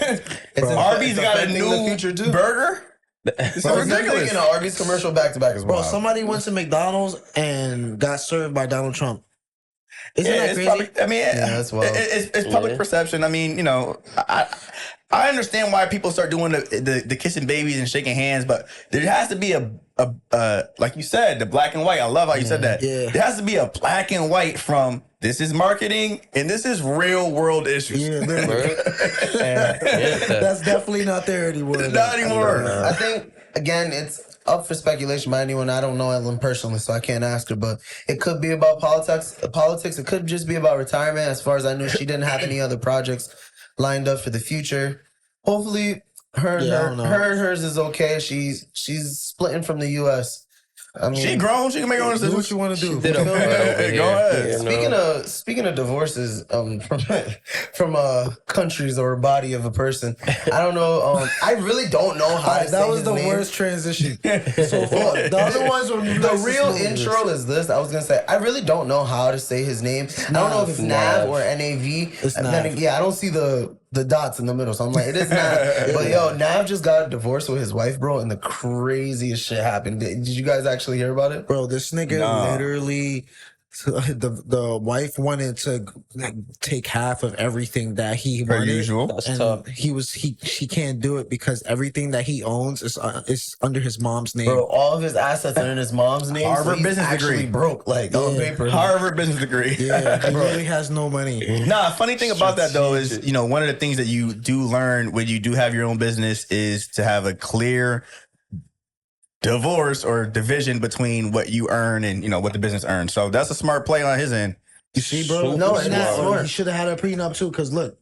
Arby's got a new burger. It's ridiculous. Making an Arby's commercial back to back as well. Bro, somebody went to McDonald's and got served by Donald Trump. Isn't that crazy? Probably, I mean, that's wild. It's public perception. I mean, you know, I understand why people start doing the kissing babies and shaking hands, but there has to be a like you said, the black and white. I love how you said that. Yeah. There has to be a black and white from this is marketing and this is real world issues. Yeah, literally. That's definitely not there anymore. Not anymore. I think, again, it's up for speculation by anyone. I don't know Ellen personally, so I can't ask her, but it could be about politics. It could just be about retirement. As far as I know, she didn't have any other projects lined up for the future. Hopefully, her and hers is okay. She's splitting from the U.S. I mean, she grown. She can make her own decisions. Do what you want to do. Did a Go ahead. Speaking of divorces, from countries or a body of a person, I don't know. I really don't know how to say that was his the name. worst transition so far. The other ones were the real intro is this. I was gonna say I really don't know how to say his name. I don't know if it's Nav or NAV. It's and Nav. then, I don't see the dots in the middle, so I'm like, it is Nav. But yo, Nav just got divorced with his wife, bro, and the craziest shit happened. Did you guys actually hear about it? Bro, this nigga literally, the wife wanted to take half of everything that he Per wanted. usual. That's And tough. she can't do it because everything that he owns is under his mom's name. Bro, all of his assets are in his mom's name. Harvard so he's business actually degree. broke, like on paper. Harvard business degree. Yeah, he really has no money. Nah, funny thing about that though is, you know, one of the things that you do learn when you do have your own business is to have a clear divorce or division between what you earn and, you know, what the business earns. So that's a smart play on his end. You see, bro? No, and that's smart. he should have had a prenup too. Cause look,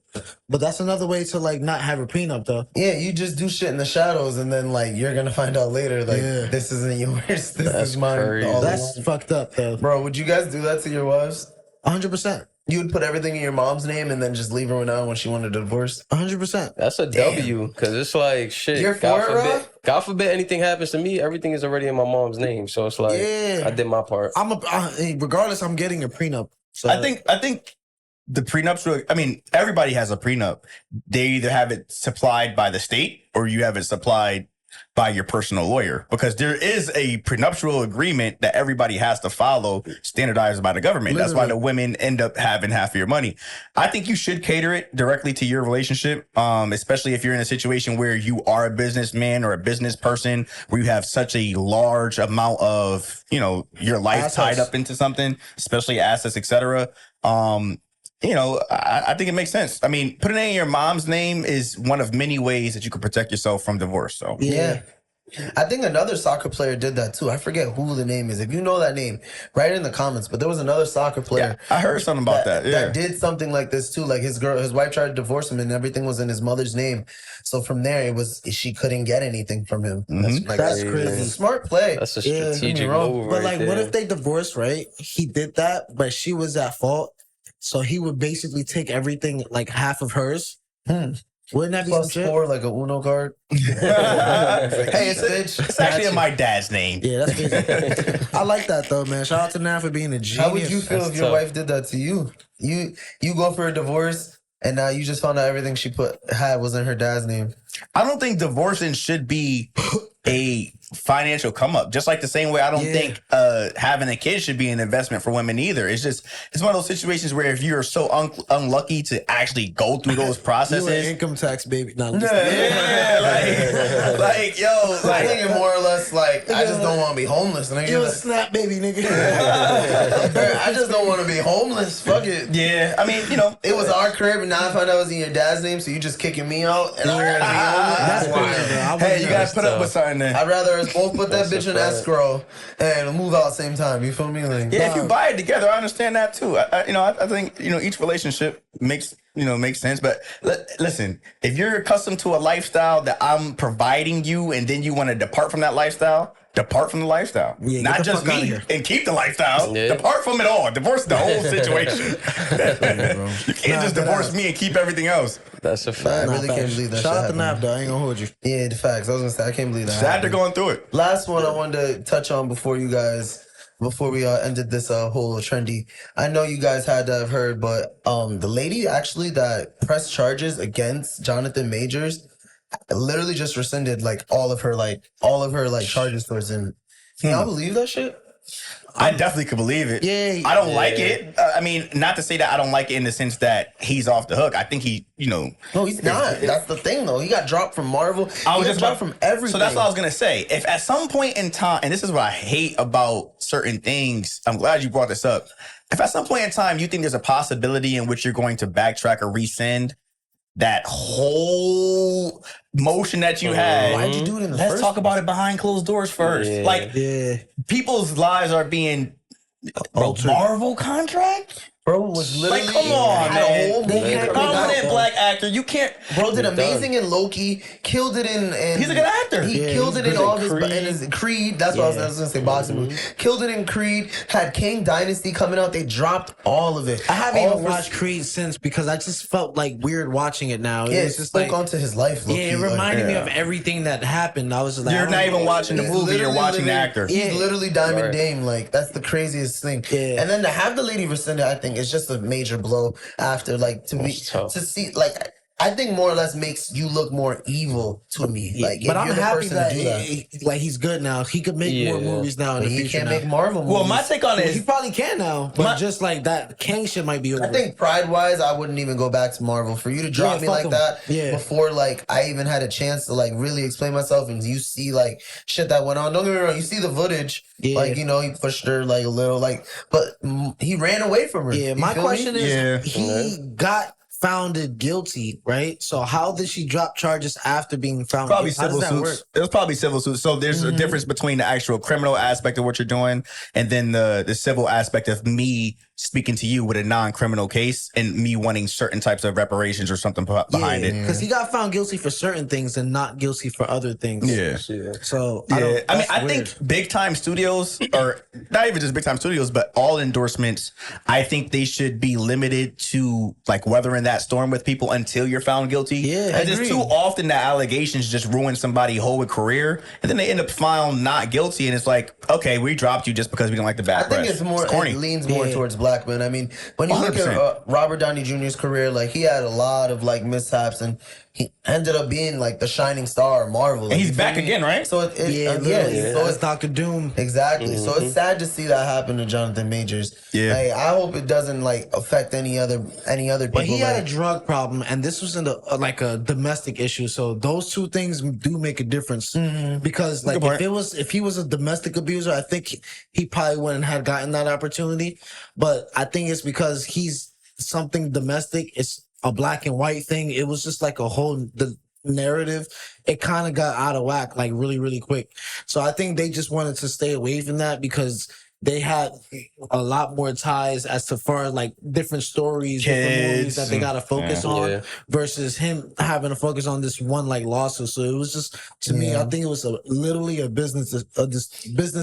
but that's another way to like not have a prenup though. Yeah, you just do shit in the shadows, and then like you're gonna find out later, like this isn't yours. This is mine. crazy. all That's along. fucked up though. Bro, would you guys do that to your wives? 100%. You would put everything in your mom's name and then just leave her now when she wanted a divorce? 100%. That's a W, because it's like shit. You're for it, Rob? God forbid anything happens to me. Everything is already in my mom's name, so it's like I did my part. Regardless, I'm getting a prenup. So I think the prenups, I mean, everybody has a prenup. They either have it supplied by the state or you have it supplied by your personal lawyer, because there is a prenuptial agreement that everybody has to follow, standardized by the government. That's why the women end up having half of your money. I think you should cater it directly to your relationship, especially if you're in a situation where you are a businessman or a business person, where you have such a large amount of, you know, your life tied up into something, especially assets, etc. You know, I think it makes sense. I mean, putting it in your mom's name is one of many ways that you can protect yourself from divorce. So Yeah. I think another soccer player did that too. I forget who the name is. If you know that name, write it in the comments. But there was another soccer player. I heard something about that. That did something like this too. Like his wife tried to divorce him, and everything was in his mother's name. So from there, she couldn't get anything from him. That's crazy. It's a smart play. That's a Yeah, strategic wrong. move, But right like, what there. if they divorced? Right? He did that, but she was at fault. So he would basically take everything, like half of hers. Wouldn't that be some Plus shit? 4, like a Uno card. hey, bitch. it's actually in my dad's name. Yeah, that's crazy. I like that though, man. Shout out to Nav for being a genius. How would you feel That's if your tough. wife did that to you? You go for a divorce, and now you just found out everything she had was in her dad's name. I don't think divorcing should be a financial come up. Just like the same way I don't think having a kid should be an investment for women either. It's one of those situations where if you're so unlucky to actually go through those processes, you an income tax baby. No, like yo, I think it more or less like I just don't want to be homeless. Nigga. You a snap baby, nigga. I just don't want to be homeless. Fuck it. Yeah, I mean, you know, it was our crib, and now I found out it was in your dad's name, so you just kicking me out, and I'm gonna be homeless. That's wild, bro. Hey, you guys put up with something there. I'd rather us both put that bitch in escrow and move out at the same time. You feel me? Like, yeah, if you buy it together, I understand that too. I think each relationship makes sense. But listen, if you're accustomed to a lifestyle that I'm providing you, and then you want to depart from that lifestyle. Depart from the lifestyle, not just me, and keep the lifestyle. Yeah. Depart from it all. Divorce the whole situation. You can't just divorce me and keep everything else. That's a fact. I really can't believe that. Shout shit out to Nap, though. I ain't gonna hold you. Yeah, the facts. I was gonna say I can't believe that. Sad they're going through it. Last one I wanted to touch on before we ended this whole trendy. I know you guys had to have heard, but the lady actually that pressed charges against Jonathan Majors literally just rescinded all of her charges towards him. Can y'all believe that shit? I definitely could believe it. Yeah, I don't like it. I mean, not to say that I don't like it in the sense that he's off the hook. I think he, No, he's not. That's the thing, though. He got dropped from Marvel. He got dropped from everything. So that's what I was gonna say. If at some point in time, and this is what I hate about certain things, I'm glad you brought this up. If at some point in time you think there's a possibility in which you're going to backtrack or rescind that whole motion that you had. Why'd you do it in the Let's first talk about it behind closed doors first. People's lives are being a Marvel contract? Bro was literally come on, man. Prominent black actor. You can't. Bro did amazing in Loki. Killed it in. He's a good actor. He killed it in all his Creed. That's what I was gonna say. Boxing movie. Killed it in Creed. Had King Dynasty coming out. They dropped all of it. I haven't even watched Creed since because I just felt weird watching it now. Yeah, it was just spoke onto his life. It reminded me of everything that happened. I was just you're not even watching the movie. You're watching the actor. He's literally Diamond Dame. That's the craziest thing. Yeah. And then to have the lady rescinded, I think is just a major blow after to see I think more or less makes you look more evil to me. But I'm happy that he's good now. He could make more movies now in the future. He can't make Marvel movies. Well, my take on it is he probably can now, but just that Kang shit might be over. I think pride-wise, I wouldn't even go back to Marvel. For you to drop me like that before I even had a chance to really explain myself, and you see shit that went on. Don't get me wrong, you see the footage. Yeah. He pushed her a little, but he ran away from her. Yeah, my question is, he got founded guilty, right? So how did she drop charges after being found probably guilty? Civil suits. It was probably civil suits. So there's a difference between the actual criminal aspect of what you're doing and then the civil aspect of me speaking to you with a non-criminal case and me wanting certain types of reparations or something behind it. Because he got found guilty for certain things and not guilty for other things. Yeah. So I think big time studios, or not even just big time studios, but all endorsements, I think they should be limited to weathering that storm with people until you're found guilty. Yeah, because it's too often that allegations just ruin somebody's whole career, and then they end up found not guilty, and it's okay, we dropped you just because we don't like the bad press. I think it's more. It leans more towards black men. I mean, when you 100%. Look at Robert Downey Jr.'s career, he had a lot of mishaps, and he ended up being the shining star of Marvel. And he's back again, right? So so it's Dr. Doom. Exactly. Mm-hmm. So it's sad to see that happen to Jonathan Majors. Yeah. I hope it doesn't affect any other people. But he had a drug problem, and this was in a domestic issue. So those two things do make a difference. Mm-hmm. Because if he was a domestic abuser, I think he probably wouldn't have gotten that opportunity. But I think it's because he's something domestic. It's a black and white thing. It was just the narrative. It kind of got out of whack really, really quick. So I think they just wanted to stay away from that because they had a lot more ties as to far different stories, different movies that they got to focus on versus him having to focus on this one lawsuit. So it was just to me, I think it was literally a business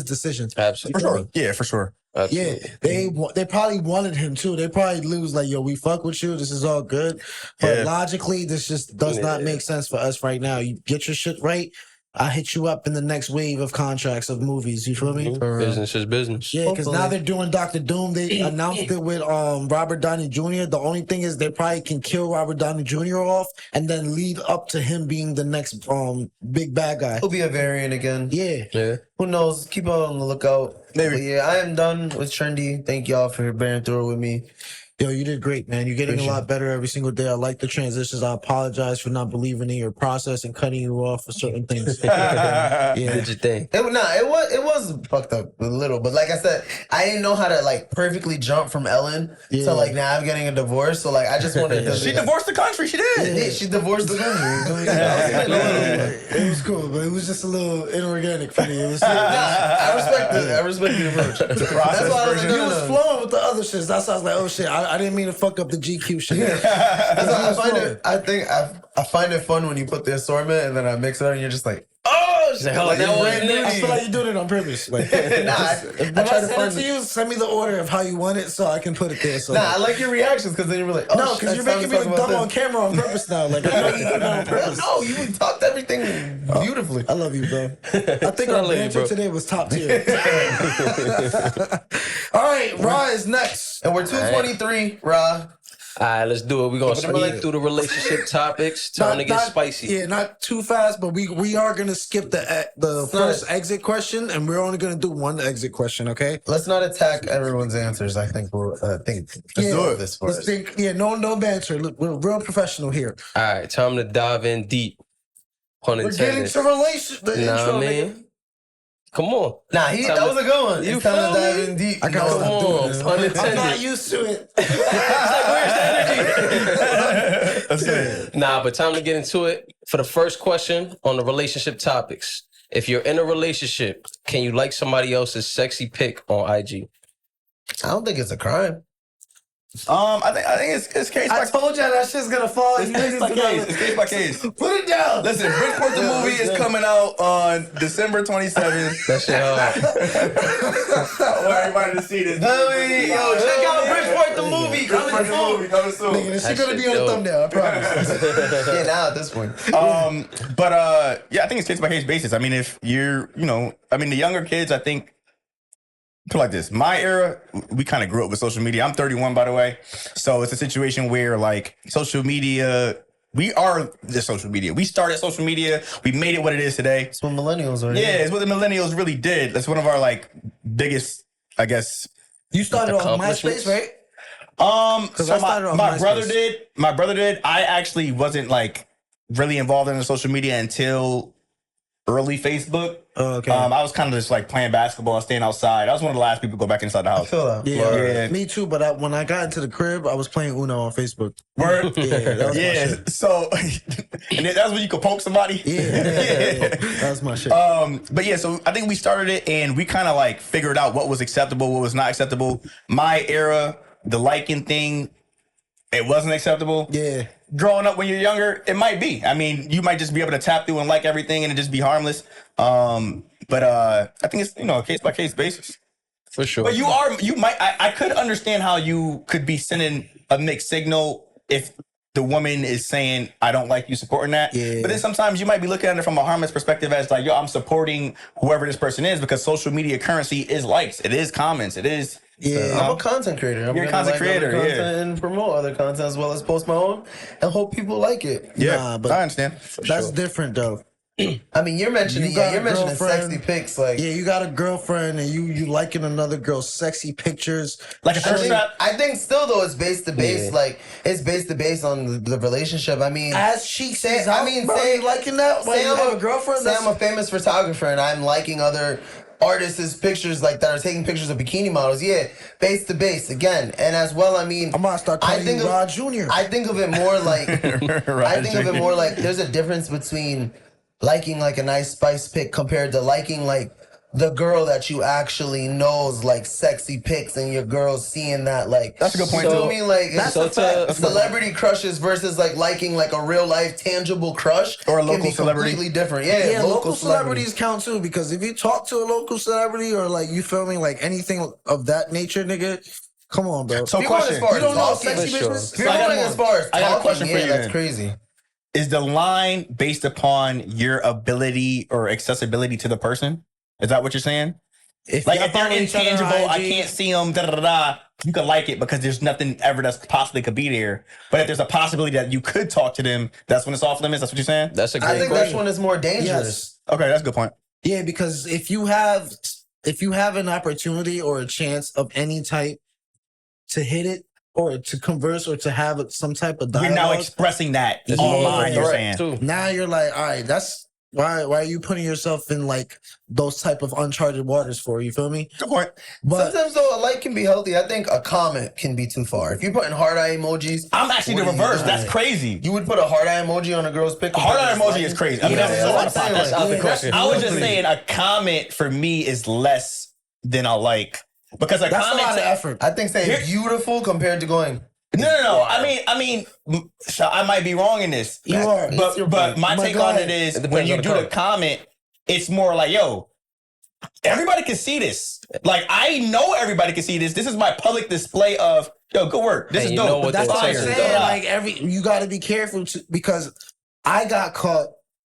decision. Absolutely, for sure. Yeah, for sure. Absolutely. Yeah, they probably wanted him too. They probably lose yo, we fuck with you. This is all good, but logically, this just does not make sense for us right now. You get your shit right. I hit you up in the next wave of contracts of movies. You feel me? Business is business. Yeah, because now they're doing Dr. Doom. They announced it with Robert Downey Jr. The only thing is they probably can kill Robert Downey Jr. off and then lead up to him being the next big bad guy. He'll be a variant again. Yeah. Who knows? Keep on the lookout. Maybe. But yeah, I am done with Trendy. Thank y'all for bearing through it with me. Yo, you did great, man. You're getting a lot better every single day. I like the transitions. I apologize for not believing in your process and cutting you off for certain things. Yeah. Did your thing. It was fucked up a little, but like I said, I didn't know how to like perfectly jump from Ellen to like now I'm getting a divorce. So like I just wanted to. She divorced the country. She did. Yeah, she divorced the country. It was cool, but it was just a little inorganic for me. It was I respect it. I respect the approach. The process That's why I was version. like, he was flowing with the other shit. That's why I was like, oh shit, I didn't mean to fuck up the GQ shit. That's why I find it. I find it fun when you put the assortment and then I mix it and you're just like, oh shit! Like, Like, brand new. I feel like you're doing it on purpose. Like, I when I try to send find it to you, send me the order of how you want it so I can put it there. So I like your reactions because then you're like, oh, no, because you're making me look dumb on camera on purpose now. Like, I know you do that on purpose. No, you talked everything beautifully. I love you, bro. I think our banter today was top tier. All right, Ra is next. And we're 223, Ra. All right, let's do it. We're going to Open the speed through the relationship topics. Time to get spicy. Yeah, not too fast, but we are gonna skip the first exit question, and we're only gonna do one exit question. Okay? Let's not attack everyone's answers. I think let's do this for us. No banter. Look, we're real professional here. All right, time to dive in deep. Pun We're getting intended. to relationship. Nah, man. Come on. Nah, that was a good one. You It's time to feel dive me? in deep. I got Come on. I'm Unintended. not used to it. That's it. Nah, but time to get into it. For the first question on the relationship topics. If you're in a relationship, can you like somebody else's sexy pic on IG? I don't think it's a crime. I think it's case by I told you that shit's gonna fall. It's case by case. It's case by case. Put it down. Listen, Bridgeport the Movie is coming out on December 27th. That shit hard. I want everybody to see this. Yo, check out Bridgeport the Movie. Bridgeport the Movie coming soon. Nigga, this shit That gonna be shit on the dope. thumbnail. I promise. Yeah, now at this point. Yeah, I think it's case by case basis. I mean, if you're, the younger kids, I think. Put it like this, my era, we kind of grew up with social media. I'm 31, by the way. So it's a situation where like social media, we are the social media. We started social media. We made it what it is today. It's what millennials are. Yeah, it's what the millennials really did. That's one of our like biggest, I guess. You started on Accomplishments? MySpace, right? So I started on my brother MySpace. did. My brother did. I actually wasn't like really involved in the social media until early Facebook. Oh, okay. I was kind of just like playing basketball and staying outside. I was one of the last people to go back inside the house. Feel that. Yeah, me too. But when I got into the crib, I was playing Uno on Facebook. Word? Yeah, that was my Yeah. shit. So, and that's when you could poke somebody. Yeah, that was my shit. But yeah, so I think we started it and we kind of like figured out what was acceptable, what was not acceptable. My era, the liking thing, it wasn't acceptable. Yeah. Growing up when you're younger, it might be. I mean, you might just be able to tap through and like everything and it just be harmless. But I think it's, a case by case basis. For sure. But I could understand how you could be sending a mixed signal if the woman is saying, I don't like you supporting that. Yeah. But then sometimes you might be looking at it from a harmless perspective as like, yo, I'm supporting whoever this person is because social media currency is likes. It is comments. It is. Yeah. I'm a content creator. You're a gonna content creator, other content yeah. and promote other content as well as post my own and hope people like it. Yeah, Nah, but I understand. That's different though. I mean, you're mentioning You got a sexy girlfriend. pics like. Yeah, you got a girlfriend and you liking another girl's sexy pictures. Like a I thirst think, trap. I think still though it's based to base, Yeah. like it's based to base on the relationship. I mean, As she says, say you liking that? When say you I'm have a girlfriend? Say I'm a famous photographer and I'm liking other artists' pictures like that are taking pictures of bikini models. Yeah, base to base again, and as well. I mean, I'm gonna start calling you Rod Jr. I think of it more like there's a difference between liking like a nice spice pic compared to liking like the girl that you actually knows like sexy pics and your girl seeing that like That's a good point, you know too. what I mean? Like That's So a fact. to- celebrity crushes versus like liking like a real life tangible crush Or a can local be celebrity. completely different. Yeah, Yeah, local celebrities count too because if you talk to a local celebrity or like you feel me like anything of that nature, nigga, come on, bro. So People question. as far You don't know talking, sexy For sure. bitches? If you're going as far as I got a talking, question for yeah, you that's then. crazy. is the line based upon your ability or accessibility to the person? Is that what you're saying? If Like y'all if they're follow each other on intangible, I IG, can't see them. Da da da da. You can like it because there's nothing ever that's possibly could be there. But if there's a possibility that you could talk to them, that's when it's off limits. That's what you're saying? That's a I great think question. that's when it's more dangerous. Yes. Okay, that's a good point. Yeah, because if you have an opportunity or a chance of any type to hit it or to converse or to have some type of You're dialogue, now expressing that It's more of a online. You're threat, saying. too. now you're like, all right, that's why are you putting yourself in like those type of uncharted waters for? You feel me? Good point. But Sometimes though, a like can be healthy. I think a comment can be too far. If you're putting heart eye emojis, I'm actually the what are you reverse. doing? That's crazy. You would put a heart eye emoji on a girl's pic. Heart eye emoji is crazy. I mean, Yeah, that's so what I'm saying, that's like, out the yeah, question. I was just saying a comment for me is less than a like because a that's a comment. lot of effort. I think saying Here- beautiful compared to going. No. Wow. I mean, so I might be wrong in this. You are. But my But take go on ahead. it is It depends when you on the do the comment, it's more like, yo, everybody can see this. Like I know everybody can see this. This is my public display of yo, good work. This And is you dope. know what That's they're what I'm saying. saying. Like you got to be careful because I got caught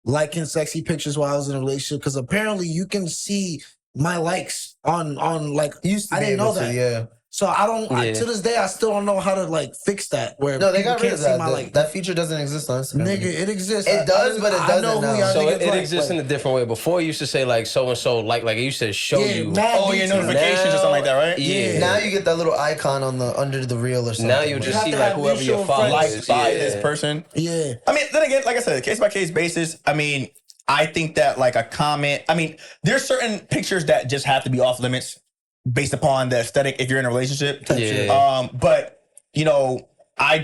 liking sexy pictures while I was in a relationship because apparently you can see my likes on like Used to I be didn't know able to, that. yeah. So I don't Yeah. to this day I still don't know how to like fix that. Where No, they people got rid can't of see that. my like. That feature doesn't exist on Instagram. Nigga, it exists. It does, but it I know doesn't who now. y'all So niggas it like. exists in a different way. Before you used to say like so and so like it used to show Yeah, you. mad Oh, your detail. notifications or something like that, right? Yeah. Now you get that little icon on the under the reel or something. Now you You just have see to like have whoever mutual your follow friends. Liked is. by Yeah. this person. Yeah. I mean, then again, like I said, case by case basis. I mean, I think that like a comment. I mean, there's certain pictures that just have to be off limits based upon the aesthetic if you're in a relationship. Yeah. But you know, I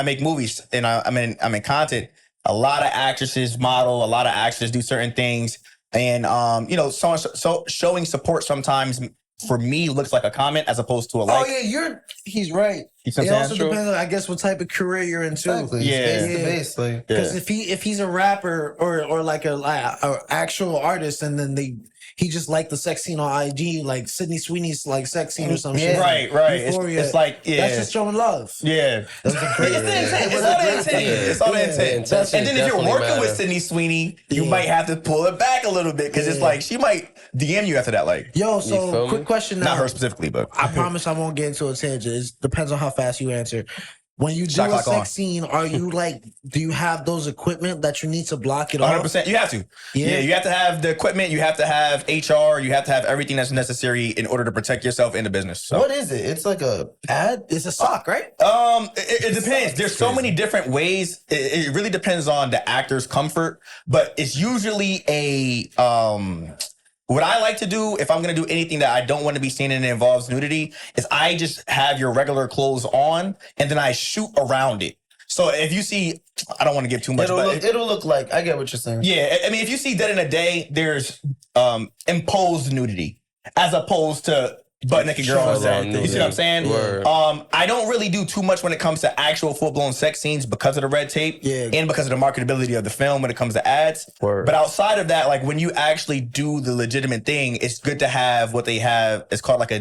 make movies and I'm in content. A lot of actresses model, a lot of actors do certain things, and you know, so showing support sometimes for me looks like a comment as opposed to a like. Oh yeah, he's right. You see what It I'm saying? also depends on I guess what type of career you're into. Exactly. Yeah. It's base to Yeah. base. Like, Because if he's a rapper or like a actual artist and then he just liked the sex scene on IG like Sydney Sweeney's like sex scene or some shit. Right. Euphoria. It's like That's just showing love. Yeah. That's a great. It's the intent. It's was all a the great intent. thing. It's all the Yeah. intent. intentions And then if you're definitely working with matter. Sydney Sweeney, you Yeah. might have to pull it back a little bit because it's Yeah. like she might DM you after that. Like, Yo, You so feel quick me? question now. not her specifically, but I promise I won't get into a tangent. It depends on how fast you answer. When you do Shot a clock sex on. scene, are you like, do you have those equipment that you need to block it off? 100%. You have to. Yeah. Yeah, you have to have the equipment. You have to have HR. You have to have everything that's necessary in order to protect yourself in the business. So. what is it? It's like a pad. It's a sock, right? It depends. There's so many different ways. It really depends on the actor's comfort, but it's usually what I like to do if I'm gonna do anything that I don't want to be seen and it involves nudity is I just have your regular clothes on and then I shoot around it. So if you see, I don't want to give too much, but It'll look like. I get what you're saying. yeah, I mean, if you see Dead in a Day, there's imposed nudity as opposed to butt naked girls. Sure, You see what I'm saying? Word. I don't really do too much when it comes to actual full blown sex scenes because of the red tape Yeah. and because of the marketability of the film when it comes to ads. Word. But outside of that, like when you actually do the legitimate thing, it's good to have what they have. It's called like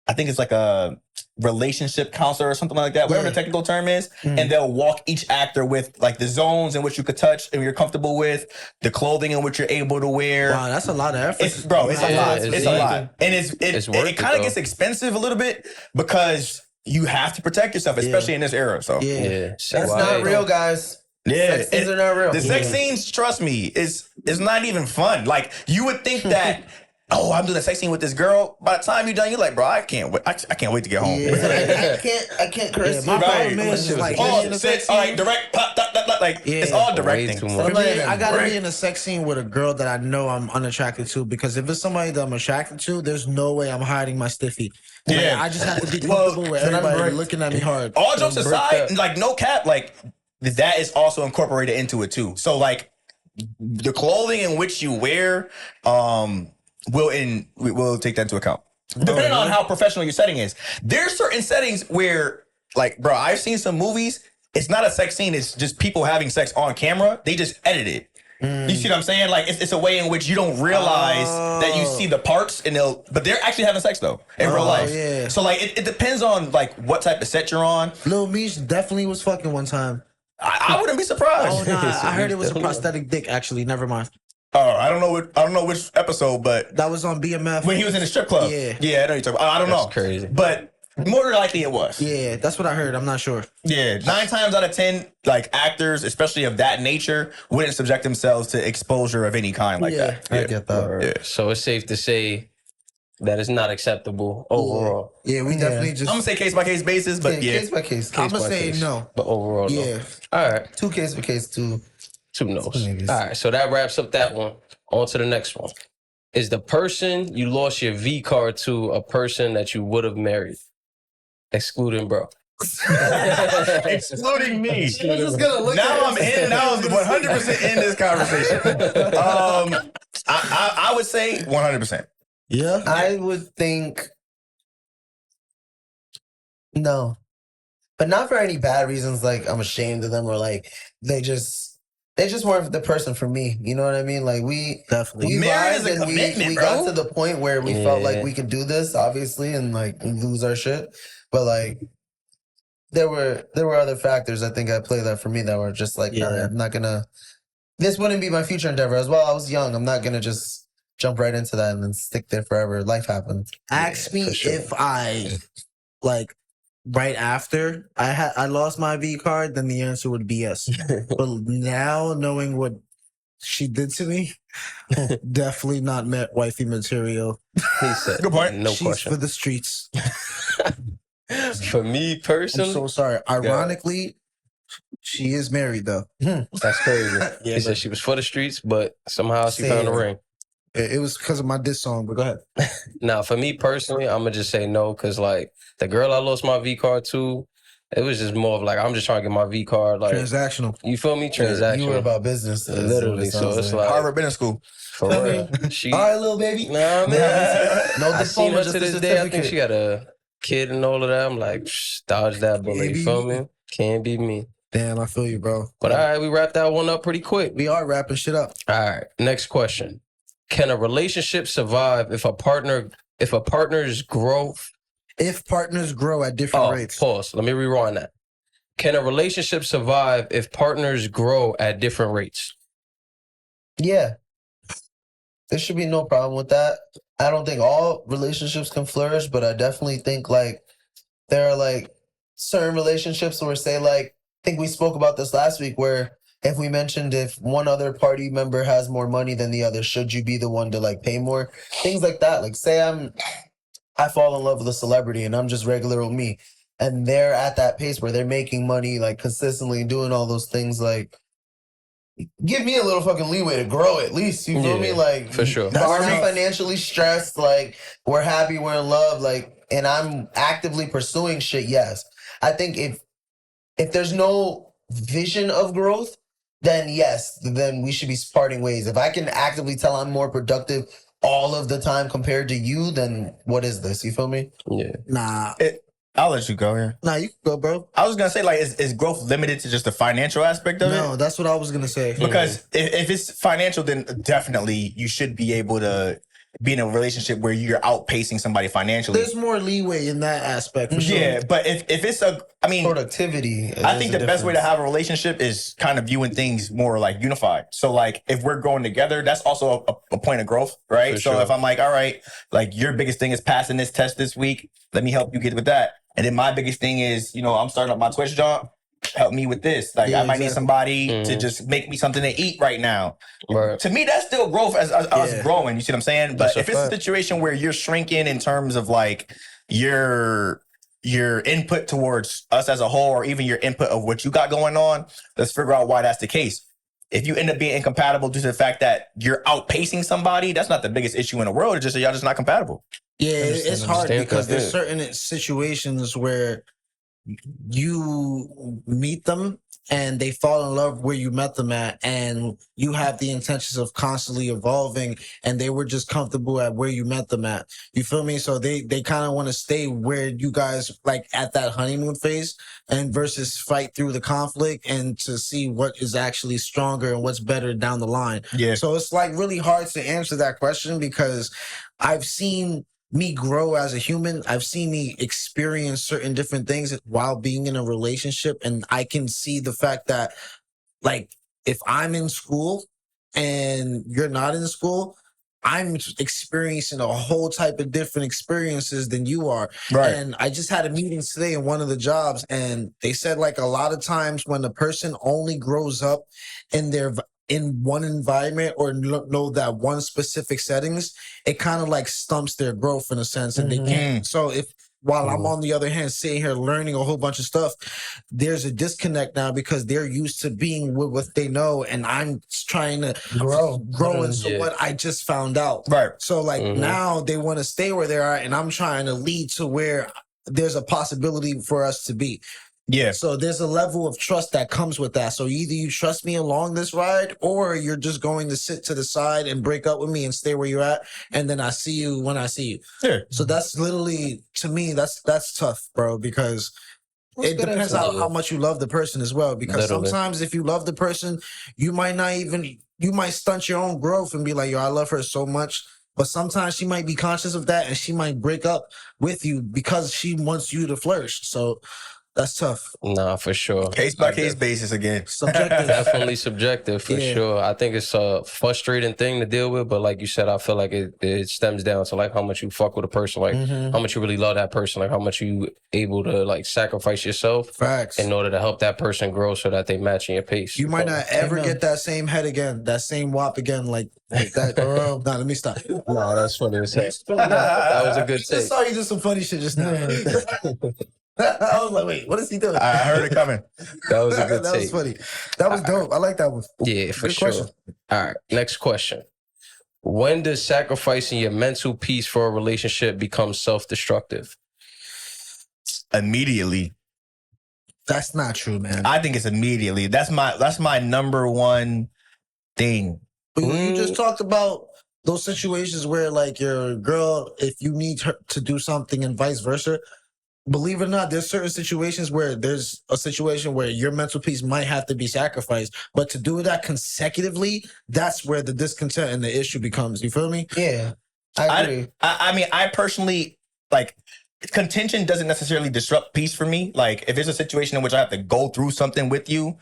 I think it's like a relationship counselor or something like that, whatever Yeah. the technical term is. And they'll walk each actor with like the zones in which you could touch and you're comfortable with, the clothing in which you're able to wear. Wow, that's a lot of effort. It's a lot. it's It's a easy. lot. And It's worth it it, kind of though. gets expensive a little bit because you have to protect yourself, especially in this era. So Yeah. Yeah. That's Why? not real, guys. yeah, Sex scenes are not real. the sex scenes, trust me, is not even fun. Like you would think that, oh, I'm doing a sex scene with this girl. By the time you're done, you're like, bro, I can't wait. I can't wait to get home. Yeah. I can't curse. Yeah, my Right. problem is just like Oh, being in a sit, sex all right, scene. direct, pop, dot, dot, dot, like Yeah. it's all Way directing. too For much. me, I gotta Right. be in a sex scene with a girl that I know I'm unattracted to because if it's somebody that I'm attracted to, there's no way I'm hiding my stiffy. Like, Yeah. I just have to be Well, comfortable with then I'm everybody bricked. looking at me hard. All jokes Break aside, that. like no cap, like that is also incorporated into it too. So like the clothing in which you wear, we'll take that into account. Depending on how professional your setting is. There's certain settings where, like, bro, I've seen some movies. It's not a sex scene. It's just people having sex on camera. They just edit it. You see what I'm saying? Like it's a way in which you don't realize that you see the parts but they're actually having sex though in real life. Yeah. So like it depends on like what type of set you're on. Lil Meech definitely was fucking one time. I wouldn't be surprised. Oh, nah, I heard it was a prosthetic dick, actually. Never mind. Oh, I don't know which episode, but That was on BMF. when he was in the strip club. Yeah. Yeah, I know you're talking about. I don't know. That's crazy. But more than likely it was. Yeah, that's what I heard. I'm not sure. Yeah, 9 times out of 10, like actors, especially of that nature, wouldn't subject themselves to exposure of any kind like that. I get that. Yeah. So it's safe to say that it's not acceptable overall. Yeah, we definitely just. I'm gonna say case by case basis, but yeah. Case by case. I'm gonna say no. But overall, Yeah. no. All right. 2 case by case, 2. 2 no's. All niggas. right. So that wraps up that one. On to the next one. Is the person you lost your V card to a person that you would have married? Excluding bro. Excluding me. just gonna look Now at I'm in. Now I'm 100% in this conversation. I would say 100%. Yeah. I would think no, but not for any bad reasons. Like I'm ashamed of them, or like they just weren't the person for me. You know what I mean? Like we Definitely. Marriage is vibed a and commitment, we bro. got to the point where we felt like Yeah. we could do this, obviously, and like lose our shit. But like there were other factors I think at play that for me that were just like, nah, Yeah. I'm not gonna. This wouldn't be my future endeavor as well. I was young. I'm not gonna just jump right into that and then stick there forever. Life happens. Ask me for sure. if I, like, right after I lost my V card, then the answer would be yes. But now knowing what she did to me, definitely not met wifey material. He said, Good point. No She's question. for the streets. For me I'm personally, so sorry. Ironically, she is married though. that's crazy. Yeah, He said she was for the streets, but somehow she found a Same. ring. It was because of my diss song, but go ahead. Now, for me personally, I'm gonna just say no, because like the girl I lost my V card to, it was just more of like I'm just trying to get my V card. Like, Transactional. you feel me? Transactional. You were about business, Literally. So it's like Harvard Business School. for real. She, all right, little baby. nah, man. No I seen diploma, her just to a this day. I think certificate. she got a kid and all of that. I'm like, dodge that bullet. You feel me? Can't be me. Damn, I feel you, bro. But all right, we wrapped that one up pretty quick. We are wrapping shit up. All right, next question. Can a relationship survive if a partner's growth? If partners grow at different Oh, rates. pause. Let me rewind that. Can a relationship survive if partners grow at different rates? Yeah. There should be no problem with that. I don't think all relationships can flourish, but I definitely think like there are like certain relationships where say like I think we spoke about this last week where if we mentioned if one other party member has more money than the other, should you be the one to like pay more? Things like that. Like say I fall in love with a celebrity and I'm just regular old me. And they're at that pace where they're making money like consistently doing all those things like give me a little fucking leeway to grow at least. You feel Yeah, me? Like for sure. Are That's we not- financially stressed? Like we're happy, we're in love, like and I'm actively pursuing shit, yes. I think if there's no vision of growth, then yes, then we should be parting ways. If I can actively tell I'm more productive all of the time compared to you, then what is this? You feel me? Yeah. Nah, I'll let you go here. nah, you can go, bro. I was gonna say, like, is growth limited to just the financial aspect of No, it? that's what I was gonna say. Because if it's financial, then definitely you should be able to be in a relationship where you're outpacing somebody financially. There's more leeway in that aspect for sure. Yeah, but if it's I mean, Productivity. I think the best way to have a relationship is kind of viewing things more like unified. So like if we're growing together, that's also a point of growth, right? For So sure. if I'm like, all right, like your biggest thing is passing this test this week, let me help you get with that. And then my biggest thing is, I'm starting up my Twitch job. Help me with this. Like Yeah, I might need exactly. somebody to Mhm. just make me something to eat right now. Right. To me, that's still growth as us Yeah. growing. You see what I'm saying? That's But a if it's a fact. situation where you're shrinking in terms of like your input towards us as a whole, or even your input of what you got going on, let's figure out why that's the case. If you end up being incompatible due to the fact that you're outpacing somebody, that's not the biggest issue in the world. It's just that y'all just not compatible. Yeah, it's hard understand because that, there's yeah. certain situations where you meet them and they fall in love where you met them at, and you have the intentions of constantly evolving, and they were just comfortable at where you met them at. You feel me? So they kind of want to stay where you guys like at that honeymoon phase, and versus fight through the conflict and to see what is actually stronger and what's better down the line. Yeah. So it's like really hard to answer that question because I've seen me grow as a human. I've seen me experience certain different things while being in a relationship. And I can see the fact that, like, if I'm in school and you're not in school, I'm experiencing a whole type of different experiences than you are. Right. And I just had a meeting today in one of the jobs, and they said, like, a lot of times when a person only grows up in one environment or know that one specific settings, it kind of like stumps their growth in a sense. And they can't. So while I'm on the other hand sitting here learning a whole bunch of stuff, there's a disconnect now because they're used to being with what they know, and I'm trying to grow into what I just found out. Right. So like now they want to stay where they are, and I'm trying to lead to where there's a possibility for us to be. Yeah. So there's a level of trust that comes with that. So either you trust me along this ride, or you're just going to sit to the side and break up with me and stay where you're at, and then I see you when I see you. Yeah. So that's literally, to me, that's tough, bro, because it depends on how much you love the person as well. Because sometimes if you love the person, you might stunt your own growth and be like, yo, I love her so much. But sometimes she might be conscious of that, and she might break up with you because she wants you to flourish. So that's tough. Nah, for sure. Case by case basis again. Subjective. Definitely subjective, for sure. I think it's a frustrating thing to deal with, but like you said, I feel like it stems down to like how much you fuck with a person, like how much you really love that person, like how much you able to like sacrifice yourself in order to help that person grow so that they match in your pace. You might not ever get that same head again, that same wop again, like that. Nah, let me stop. No, that's funny as heck. That was a good take. I saw you do some funny shit just now. I was like, wait, what is he doing? I heard it coming. That was a good that take. was funny. That was dope. I like that one. Yeah, for Good sure. question. All right, next question. When does sacrificing your mental peace for a relationship become self-destructive? Immediately. That's not true, man. I think it's immediately. That's my number one thing. But you just talked about those situations where, like, your girl, if you need her to do something and vice versa, believe it or not, there's certain situations where there's a situation where your mental peace might have to be sacrificed. But to do that consecutively, that's where the discontent and the issue becomes. You feel me? Yeah, I agree. I mean, I personally, like, contention doesn't necessarily disrupt peace for me. Like, if there's a situation in which I have to go through something with you,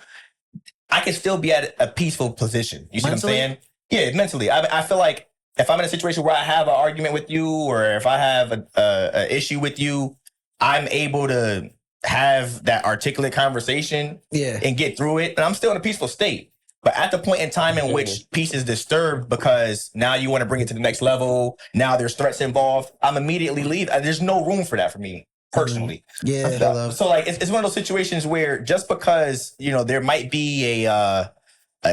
I can still be at a peaceful position. You see Mentally? what I'm saying? Yeah, mentally. I feel like if I'm in a situation where I have an argument with you, or if I have a issue with you, I'm able to have that articulate conversation and get through it. And I'm still in a peaceful state. But at the point in time in which peace is disturbed because now you want to bring it to the next level, now there's threats involved, I'm immediately leaving. There's no room for that for me personally. Yeah. So like, it's one of those situations where just because, you know, there might be a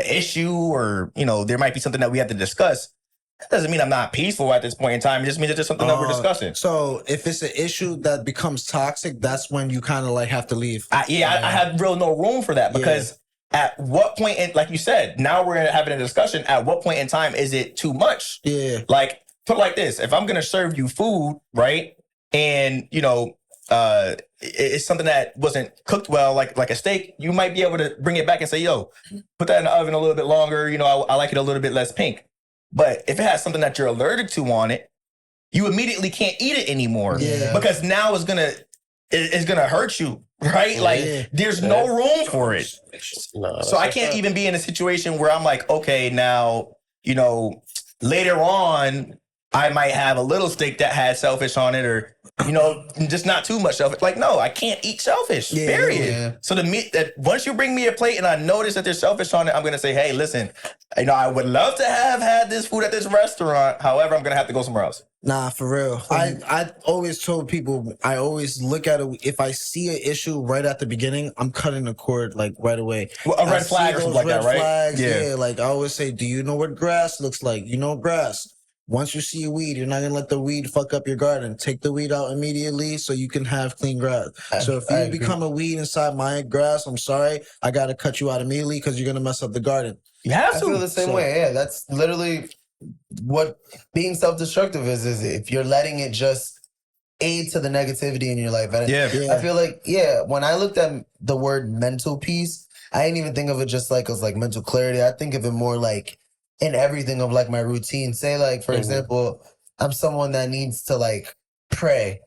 issue, or, you know, there might be something that we have to discuss, that doesn't mean I'm not peaceful at this point in time. It just means it's just something that we're discussing. So if it's an issue that becomes toxic, that's when you kind of like have to leave. I have real no room for that, because at what point, like you said, now we're having a discussion, at what point in time is it too much? Yeah. Like, put it like this. If I'm going to serve you food, right, and, you know, it's something that wasn't cooked well, like a steak, you might be able to bring it back and say, yo, put that in the oven a little bit longer. You know, I like it a little bit less pink. But if it has something that you're allergic to on it, you immediately can't eat it anymore, because now it's gonna hurt you, right? Like, there's no room for it. So I can't even be in a situation where I'm like, okay, now, you know, later on, I might have a little steak that had shellfish on it, or, you know, just not too much shellfish. Like, no, I can't eat shellfish, period. Yeah. So the meat that once you bring me a plate and I notice that there's shellfish on it, I'm going to say, hey, listen, you know, I would love to have had this food at this restaurant. However, I'm going to have to go somewhere else. Nah, for real. I always told people, I always look at it. If I see an issue right at the beginning, I'm cutting the cord like right away. Well, a red flag or something like that, right? Flags, yeah. Like I always say, do you know what grass looks like? You know grass. Once you see a weed, you're not going to let the weed fuck up your garden. Take the weed out immediately so you can have clean grass. So if you become a weed inside my grass, I'm sorry, I got to cut you out immediately because you're going to mess up the garden. You have to. I feel the same way. Yeah, that's literally what being self-destructive is if you're letting it just aid to the negativity in your life. And I feel like, when I looked at the word mental peace, I didn't even think of it just like as like mental clarity. I think of it more like in everything of like my routine. Say like, for example, I'm someone that needs to like pray,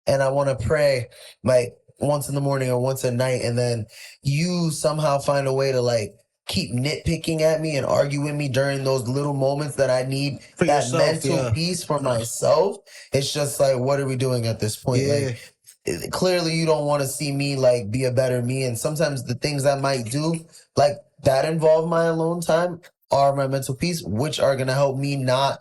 and I want to pray like once in the morning or once at night, and then you somehow find a way to like keep nitpicking at me and argue with me during those little moments that I need For that yourself, mental peace for myself. It's just like, what are we doing at this point? Yeah. Like, clearly you don't want to see me like be a better me, and sometimes the things I might do like that involve my alone time are my mental peace, which are gonna help me not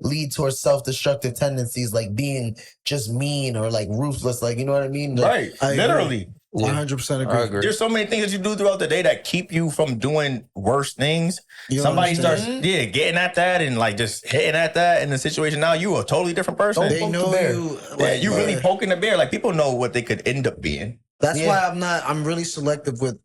lead towards self-destructive tendencies like being just mean or like ruthless, like, you know what I mean? Like, Right. I agree. Literally. 100% I agree. agree. There's so many things that you do throughout the day that keep you from doing worse things. You don't Somebody understand. starts, getting at that and like just hitting at that in the situation. Now you a totally different person. Don't They poke the know bear. you. Yeah, you really poking the bear. Like people know what they could end up being. That's Yeah. why I'm really selective with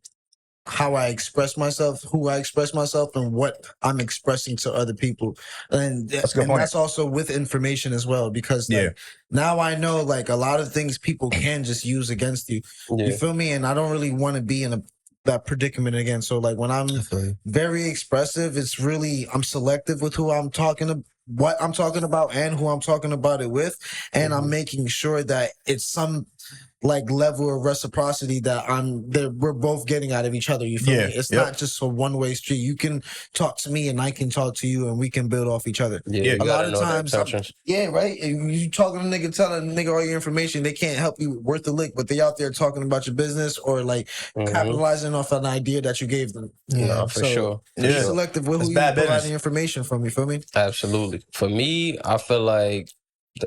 how I express myself, who I express myself, and what I'm expressing to other people. And That's a good and point. that's also with information as well, because like, Yeah. now I know like a lot of things people can just use against you. Yeah. You feel me? And I don't really want to be in that predicament again. So like when I'm very expressive, it's really, I'm selective with who I'm talking to, what I'm talking about, and who I'm talking about it with. And I'm making sure that it's some like level of reciprocity that we're both getting out of each other. You feel Yeah, me? It's yep. not just a one-way street. You can talk to me and I can talk to you and we can build off each other. Yeah, Yeah. you A gotta lot of know the times, exceptions. yeah, right. And you talking to a nigga, telling a nigga all your information, they can't help you worth a lick, but they out there talking about your business or like Mhm. capitalizing off an idea that you gave them. Nah, for sure. Be Yeah. selective with It's who you bad providing business. information from. You feel me? Absolutely. For me, I feel like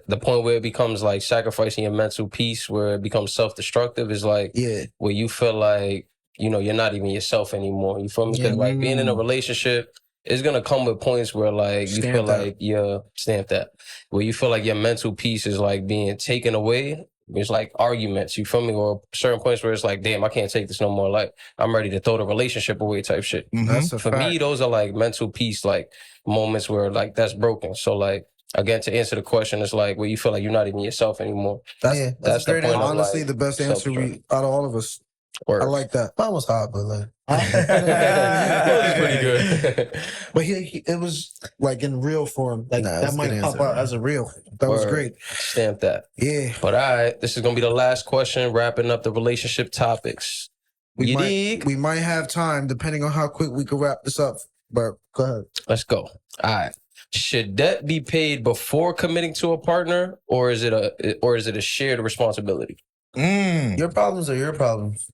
the point where it becomes like sacrificing your mental peace, where it becomes self-destructive, is like Yeah. where you feel like, you know, you're not even yourself anymore. You feel me? Because Yeah. like being in a relationship is gonna come with points where like you Stamp feel that. like you're stamped that, where you feel like your mental peace is like being taken away. It's like arguments, you feel me? Or certain points where it's like, damn, I can't take this no more. Like I'm ready to throw the relationship away type shit. Mhm. That's a For fact. me, those are like mental peace, like moments where like that's broken. So like again, to answer the question, it's like where you feel like you're not even yourself anymore. That's That's the great point. answer. honestly like, the best answer out of all of us. Word. I like that. Mine was hot, but like, Yours is pretty good. But it was like in real form. Like Nah, that that's a might good pop answer, out man. as a real. That was Word. great. Stamp that. Yeah. But all right, this is gonna be the last question, wrapping up the relationship topics. We You might dig? we might have time depending on how quick we can wrap this up. But go ahead. Let's go. All right. Should debt be paid before committing to a partner, or is it a shared responsibility? your problems are your problems.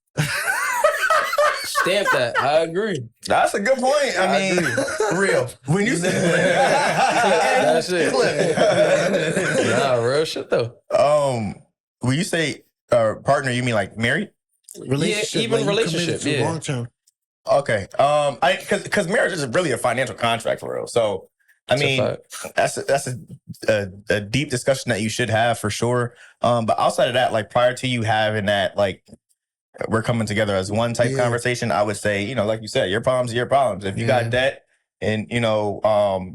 Stamp that. I agree. That's a good point. I mean, Real. when you say That's it. Nah, real shit though. when you say partner, you mean like married? Relationship. even you relationship, committed to yeah. long term. Okay. Because marriage is really a financial contract for real. So I mean, that's a deep discussion that you should have for sure. But outside of that, like prior to you having that, like we're coming together as one type conversation, I would say, you know, like you said, your problems are your problems. If you got debt and, you know,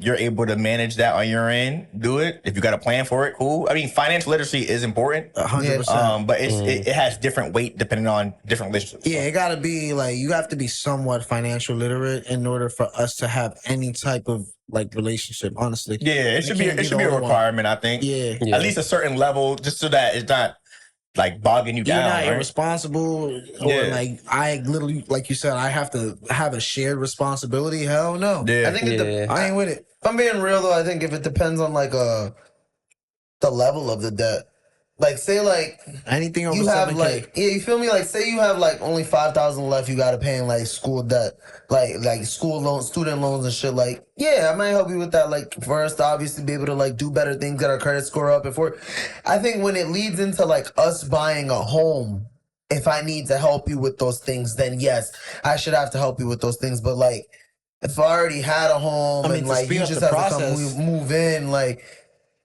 you're able to manage that on your end, do it. If you got a plan for it, cool. I mean, financial literacy is important. 100%. But it has different weight depending on different relationships. Yeah, it gotta be like you have to be somewhat financial literate in order for us to have any type of like relationship, honestly. Yeah, it should be can't a the only one. requirement, I think. Yeah. At least a certain level, just so that it's not like bogging you You're down. not right? irresponsible or Yeah. like I literally, like you said, I have to have a shared responsibility. Hell no. Yeah. I think I ain't with it. if I'm being real though, I think if it depends on like the level of the debt. Like say like Anything over you have 7K. like you feel me? Like say you have like only 5,000 left, you gotta pay in like school debt, like school loans, student loans and shit. Like I might help you with that. Like for us to obviously be able to like do better things, get our credit score up. I think when it leads into like us buying a home, if I need to help you with those things, then yes, I should have to help you with those things. But like if I already had a home I mean, and to like speed you up just the have process. to come move in, like.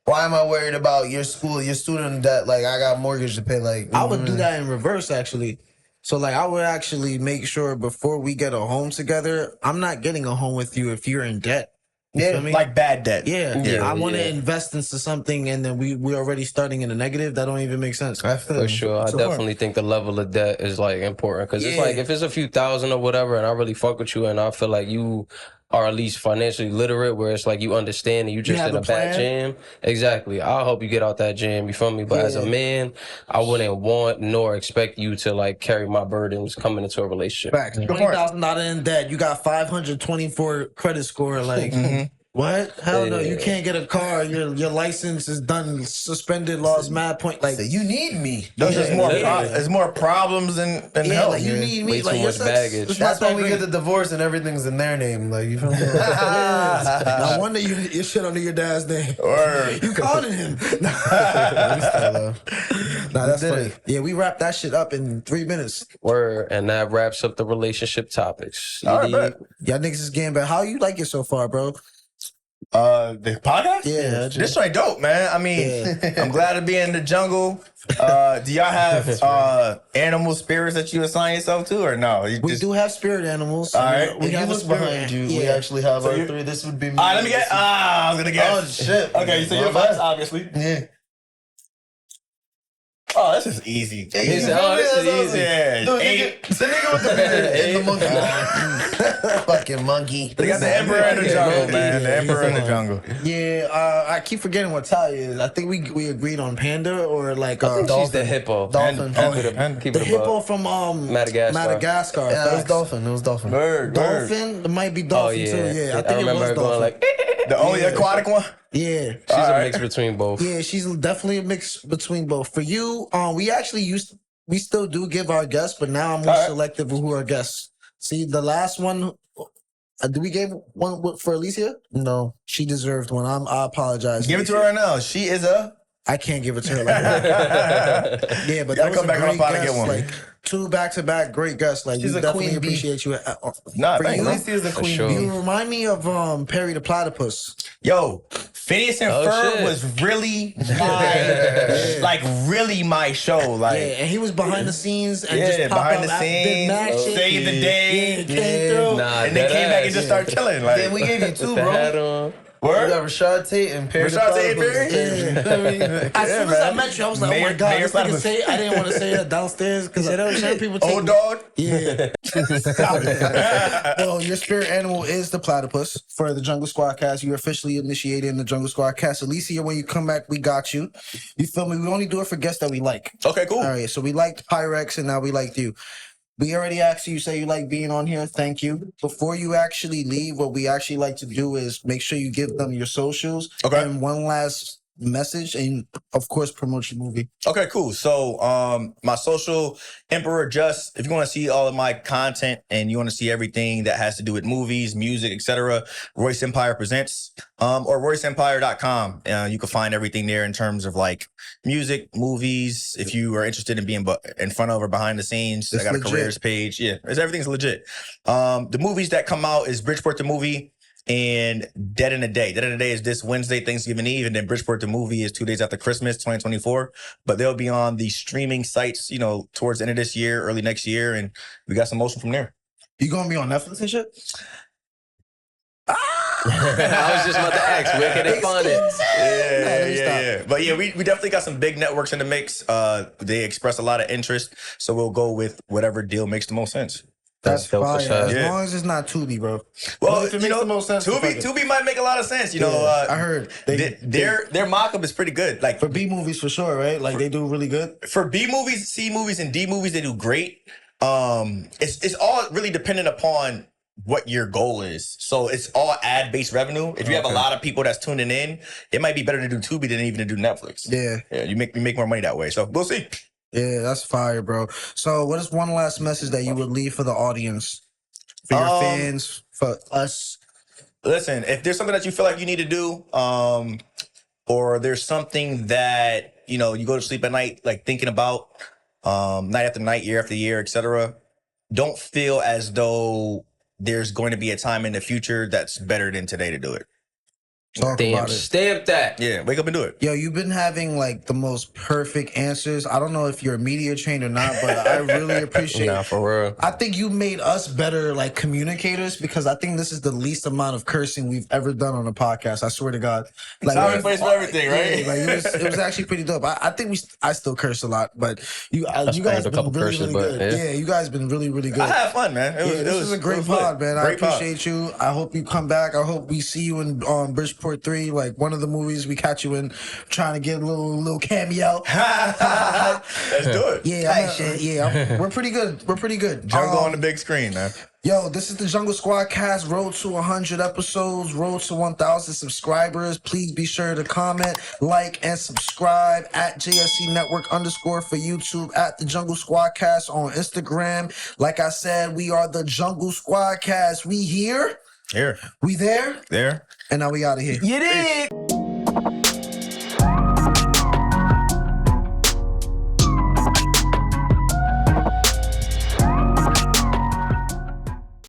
Why am I worried about your student debt? Like, I got mortgage to pay. Like, I would do that in reverse, actually. So, like, I would actually make sure before we get a home together, I'm not getting a home with you if you're in debt. You feel me? Like bad debt. I want to invest into something, and then we're already starting in the negative. That don't even make sense. I feel For sure. I definitely think the level of debt is like important because it's like if it's a few thousand or whatever and I really fuck with you and I feel like you are at least financially literate, where it's like you understand and you just in a bad jam. Exactly. I'll help you get out that jam. You feel me? But as a man, I wouldn't want nor expect you to like carry my burdens coming into a relationship. Facts. $20,000 in debt. You got 524 credit score. Like, what? Hell no. You can't get a car. Your license is done, suspended, lost mad point. Like, you need me. There's more problems than help. Like you need me. Way Like too much baggage. That's why we get the divorce and everything's in their name. Like, you feel me? No wonder your shit under your dad's name. You calling him? Nah, that's funny. Yeah, we wrapped that shit up in 3 minutes. Word, and that wraps up the relationship topics. All right, bet. Y'all niggas is getting back. How you like it so far, bro? The podcast? Yeah. This joint dope, man. I mean, I'm glad to be in the jungle. Do y'all have animal spirits that you assign yourself to, or no? We do have spirit animals. All right. We have a spirit behind you. Yeah. We actually have our three. This would be me. All right, let me get. I was gonna guess. Oh shit. Okay, so you're first, obviously. Yeah. Oh, this is easy. He said, "Oh, this is easy." Yeah. Dude, the nigga with the beard and the monkey. Fucking monkey. They got the emperor in the jungle, man. The emperor in the jungle. Yeah, I keep forgetting what Thalia is. I think we agreed on panda or like She's the hippo. Dolphin. Keep the it hippo above. from Madagascar. Yeah, it was Facts. dolphin. It was dolphin. Bird. Dolphin. It might be dolphin too. Yeah, I think remember it her was going dolphin. like. The only aquatic one? Yeah. She's a mix between both. Yeah, she's definitely a mix between both. For you, we still do give our guests, but now I'm more selective of who our guests. See, the last one, do we give one for Alicia? No, she deserved one. I apologize. Give it to her right now. She is a. I can't give it to her like that. Yeah, but that was come a back on great the pod and guest. get one. Like 2 back-to-back great guests. Like She's we a definitely queen bee. appreciate you. Nah, For thanks, you, man. Lucy is the queen sure. bee. you remind me of Perry the Platypus. Yo, Phineas and Ferb shit. was really like really my show. Like, Yeah, and he was behind the scenes and yeah, just popped behind up the after did mad scenes, shit. save the day, Yeah, came through. Nah, and then came back and just started chilling. Like, Then we gave you two, The hat bro. on. We word. got Rashad Tate and Perry. Rashad Tate and Perry? As soon as I met you, I was like, oh my God, Mayor this nigga Platypus. say I didn't want to say that downstairs because I don't sure people take Old dog. Yeah. Well, your spirit animal is the platypus. For the Jungle Squad cast, you're officially initiated in the Jungle Squad cast. Alicia, when you come back, we got you. You feel me? We only do it for guests that we like. Okay, cool. All right, so we liked Pyrex and now we liked you. We already asked you, say you like being on here. Thank you. Before you actually leave, what we actually like to do is make sure you give them your socials. Okay. And one last message and, of course, promote your movie. Okay, cool. So, my social Emperor Just, if you want to see all of my content and you want to see everything that has to do with movies, music, etc., Royce Empire Presents, or RoyceEmpire.com. You can find everything there in terms of like music, movies. If you are interested in being in front of or behind the scenes, It's I got legit. a careers page. Yeah, everything's legit. The movies that come out is Bridgeport the Movie and Dead in a Day. Dead in a Day is this Wednesday, Thanksgiving Eve, and then Bridgeport the Movie is 2 days after Christmas, 2024. But they'll be on the streaming sites, towards the end of this year, early next year, and we got some motion from there. You gonna be on Netflix and shit? I was just about to ask, where can they find it? Yeah. But yeah, we definitely got some big networks in the mix. They express a lot of interest, so we'll go with whatever deal makes the most sense. That's dope fire. for sure. As Yeah. long as it's not Tubi, bro. Well, if it makes the most sense, fuck it. Tubi might make a lot of sense. I heard Their mock-up is pretty good. Like for B movies for sure, right? Like they do really good. for B movies, C movies, and D movies, they do great. It's all really dependent upon what your goal is. So it's all ad-based revenue. If you have a lot of people that's tuning in, it might be better to do Tubi than even to do Netflix. Yeah, You make more money that way. So we'll see. yeah, that's fire, bro. So, what is one last message that you would leave for the audience, for your fans, for us? Listen, if there's something that you feel like you need to do, or there's something that you go to sleep at night like thinking about, night after night, year after year, etc., don't feel as though there's going to be a time in the future that's better than today to do it. Talk Damn, about it. stamp that. Yeah, wake up and do it. Yo, you've been having like the most perfect answers. I don't know if you're a media trained or not, but I really appreciate Nah, for real. I think you made us better like communicators because I think this is the least amount of cursing we've ever done on a podcast. I swear to God. Like Time and place for everything, right? Yeah, like it was actually pretty dope. I think I still curse a lot, but you guys a been couple really, curses, really good. but yeah, you guys been really, really good. I had fun, man. This is a great pod, man. I appreciate you. I hope you come back. I hope we see you in Bridgeport 3, like one of the movies we catch you in, trying to get a little cameo. Let's do it. Yeah, we're pretty good. We're pretty good. Jungle on the big screen, man. Yo, this is the Jungle Squad cast, road to 100 episodes, road to 1,000 subscribers. Please be sure to comment, like, and subscribe at JSC Network _ for YouTube, at the Jungle Squad cast on Instagram. Like I said, we are the Jungle Squad cast. We here. Here. We there. There. And now we out of here. You did.